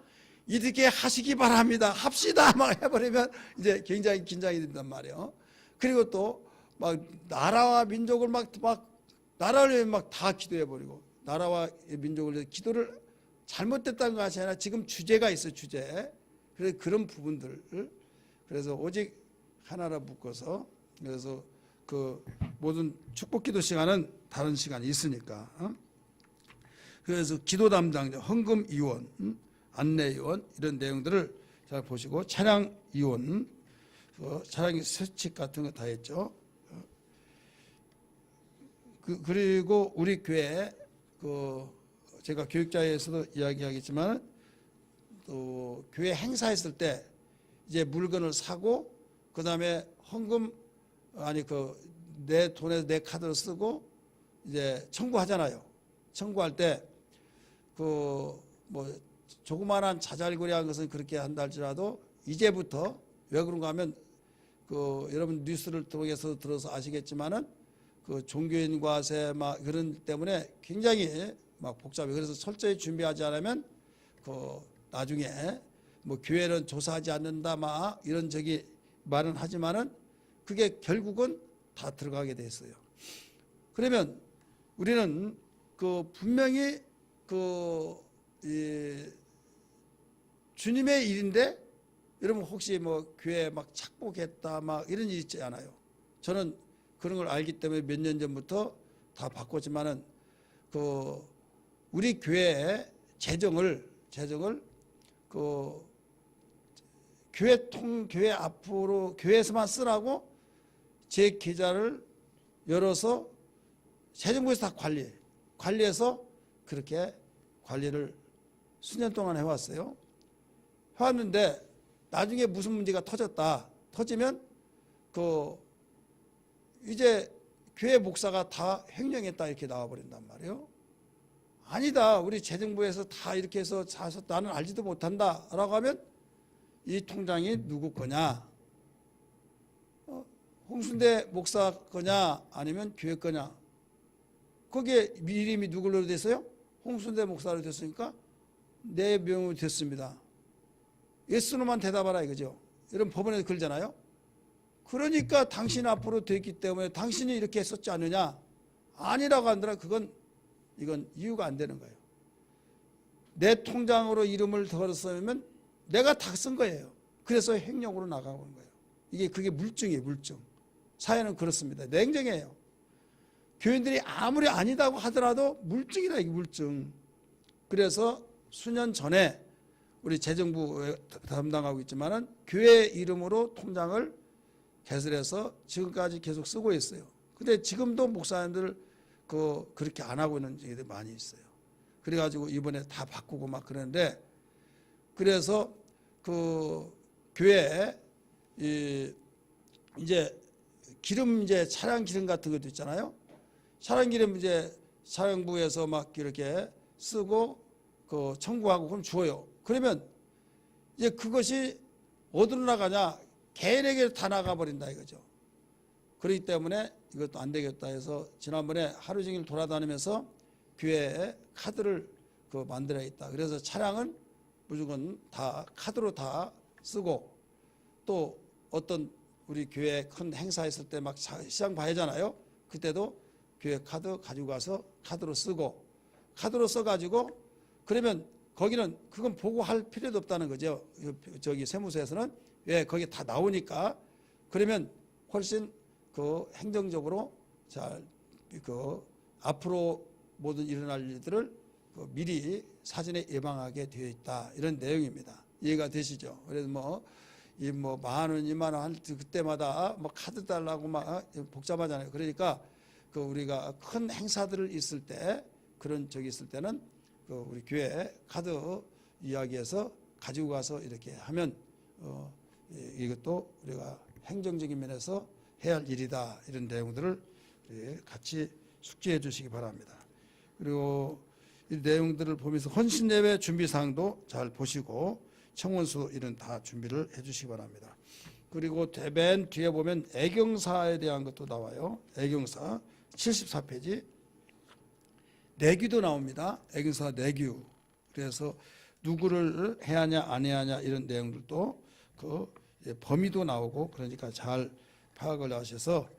이렇게 하시기 바랍니다. 합시다 막 해버리면 이제 굉장히 긴장이 된단 말이에요. 그리고 또 막 나라와 민족을 나라를 위해 다 기도해버리고, 나라와 민족을 위해 기도를 잘못됐다는 것이 아니라 지금 주제가 있어요. 주제. 그래서 그런 부분들, 그래서 오직 하나로 묶어서, 그래서 그 모든 축복기도 시간은 다른 시간이 있으니까. 그래서 기도 담당자, 헌금 이원, 안내 이원, 이런 내용들을 잘 보시고, 차량 이원, 차량 세칙 같은 거 다 했죠. 그리고 우리 교회 제가 교육자에서도 이야기하겠지만, 또 교회 행사했을 때 이제 물건을 사고, 그 다음에 헌금 내 돈에서 내 카드를 쓰고 이제 청구하잖아요. 청구할 때 뭐 조그마한 자잘구레한 것은 그렇게 한다 할지라도 이제부터 왜 그런가 하면 여러분 뉴스를 통해서 들어서 아시겠지만은 종교인 과세 그런 때문에 굉장히 복잡해요. 그래서 철저히 준비하지 않으면 나중에 뭐 교회는 조사하지 않는다 이런 말은 하지만은 그게 결국은 다 들어가게 돼 있어요. 그러면 우리는 분명히 주님의 일인데 여러분 혹시 뭐 교회 막 착복했다 막 이런 일 있지 않아요? 저는 그런 걸 알기 때문에 몇 년 전부터 다 바꿨지만은 그 우리 교회의 재정을 그 교회 앞으로 교회에서만 쓰라고 제 계좌를 열어서 재정부에서 다 관리해서 그렇게 관리를 수년 동안 해왔어요. 해왔는데 나중에 무슨 문제가 터지면 그 이제 교회 목사가 다 횡령했다 이렇게 나와버린단 말이에요. 아니다, 우리 재정부에서 다 이렇게 해서 사서 나는 알지도 못한다 라고 하면 이 통장이 누구 거냐, 홍순대 목사 거냐 아니면 교회 거냐, 거기에 이름이 누구로 됐어요? 홍순대 목사로 됐으니까 내 명으로 됐습니다. 예스로만 대답하라 이거죠. 이런 법원에서 그러잖아요. 그러니까 당신 앞으로 됐기 때문에 당신이 이렇게 했었지 않느냐, 아니라고 한다라 이건 이유가 안 되는 거예요. 내 통장으로 이름을 걸었으면 내가 다 쓴 거예요. 그래서 횡령으로 나가는 거예요. 그게 물증이에요, 물증. 사회는 그렇습니다. 냉정해요. 교인들이 아무리 아니다고 하더라도 물증이라, 이게 물증. 그래서 수년 전에 우리 재정부 담당하고 있지만은 교회 이름으로 통장을 개설해서 지금까지 계속 쓰고 있어요. 근데 지금도 목사님들 그렇게 안 하고 있는 일이 많이 있어요. 그래가지고 이번에 다 바꾸고 막 그러는데, 그래서 그 교회에 이제 기름, 이제 차량 기름 같은 것도 있잖아요. 차량 기름 이제 차량부에서 막 이렇게 쓰고 그 청구하고 그럼 주어요. 그러면 이제 그것이 어디로 나가냐, 개인에게 다 나가버린다 이거죠. 그렇기 때문에 이것도 안 되겠다 해서 지난번에 하루 종일 돌아다니면서 교회에 카드를 만들어야겠다. 그래서 차량은 무조건 다 카드로 다 쓰고, 또 어떤 우리 교회 큰 행사 있을 때 막 시장 봐야잖아요. 그때도 교회 카드 가지고 가서 카드로 쓰고, 카드로 써가지고 그러면 거기는 그건 보고할 필요도 없다는 거죠. 저기 세무서에서는. 왜? 거기 다 나오니까. 그러면 훨씬 행정적으로 잘 앞으로 모든 일어날 일들을 미리 사전에 예방하게 되어 있다, 이런 내용입니다. 이해가 되시죠? 그래서 뭐 10,000원, 20,000원 그때마다 뭐 카드 달라고 막 복잡하잖아요. 그러니까 우리가 큰 행사들을 있을 때, 그런 적이 있을 때는 우리 교회 카드 이야기해서 가지고 가서 이렇게 하면 이것도 우리가 행정적인 면에서 해야 할 일이다, 이런 내용들을 같이 숙지해 주시기 바랍니다. 그리고 이 내용들을 보면서 헌신예배 준비사항도 잘 보시고 청원서 이런 다 준비를 해 주시기 바랍니다. 그리고 맨 뒤에 보면 애경사에 대한 것도 나와요. 애경사 74페이지 내규도 나옵니다. 애경사 내규. 그래서 누구를 해야 하냐 안 해야 하냐 이런 내용들도 범위도 나오고, 그러니까 잘 파악을 하셔서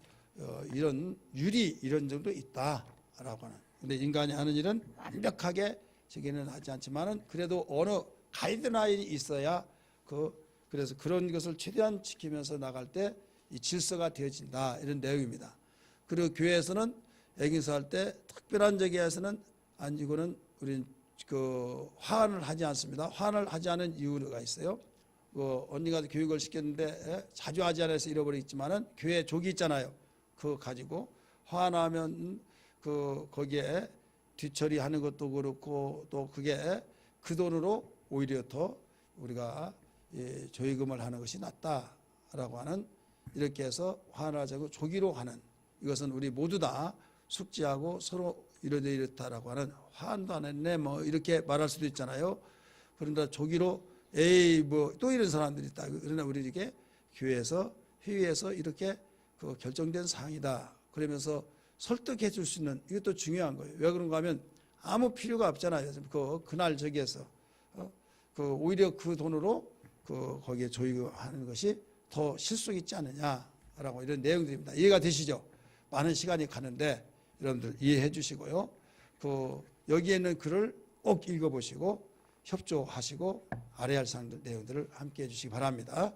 이런 유리 이런 정도 있다라고 하는. 근데 인간이 하는 일은 완벽하게 저기는 하지 않지만은 그래도 어느 가이드라인이 있어야 그래서 그런 것을 최대한 지키면서 나갈 때 이 질서가 되어진다, 이런 내용입니다. 그리고 교회에서는 애경사할 때 특별한 저기에서는 이거는 우리는 화환을 하지 않습니다. 화환을 하지 않은 이유가 있어요. 언니가 교육을 시켰는데 자주 하지 않아서 잃어버리겠지만은 교회 조기 있잖아요. 그거 가지고 화환하면 거기에 뒤처리하는 것도 그렇고, 또 그게 그 돈으로 오히려 더 우리가 조의금을 하는 것이 낫다라고 하는, 이렇게 해서 화환하자고 조기로 하는, 이것은 우리 모두 다 숙지하고 서로 이렇다라고 하는, 화환도 안 했네 뭐 이렇게 말할 수도 있잖아요. 그런데 조기로 뭐 또 이런 사람들이 있다. 그러나 우리 이렇게 교회에서 회의에서 이렇게 결정된 사항이다, 그러면서 설득해 줄 수 있는, 이것도 중요한 거예요. 왜 그런가 하면 아무 필요가 없잖아요. 그날 저기에서 오히려 그 돈으로 거기에 조의하는 것이 더 실속 있지 않느냐라고, 이런 내용들입니다. 이해가 되시죠? 많은 시간이 가는데 여러분들 이해해 주시고요. 여기에 있는 글을 꼭 읽어보시고 협조하시고 아래할 사항들 내용들을 함께 해주시기 바랍니다.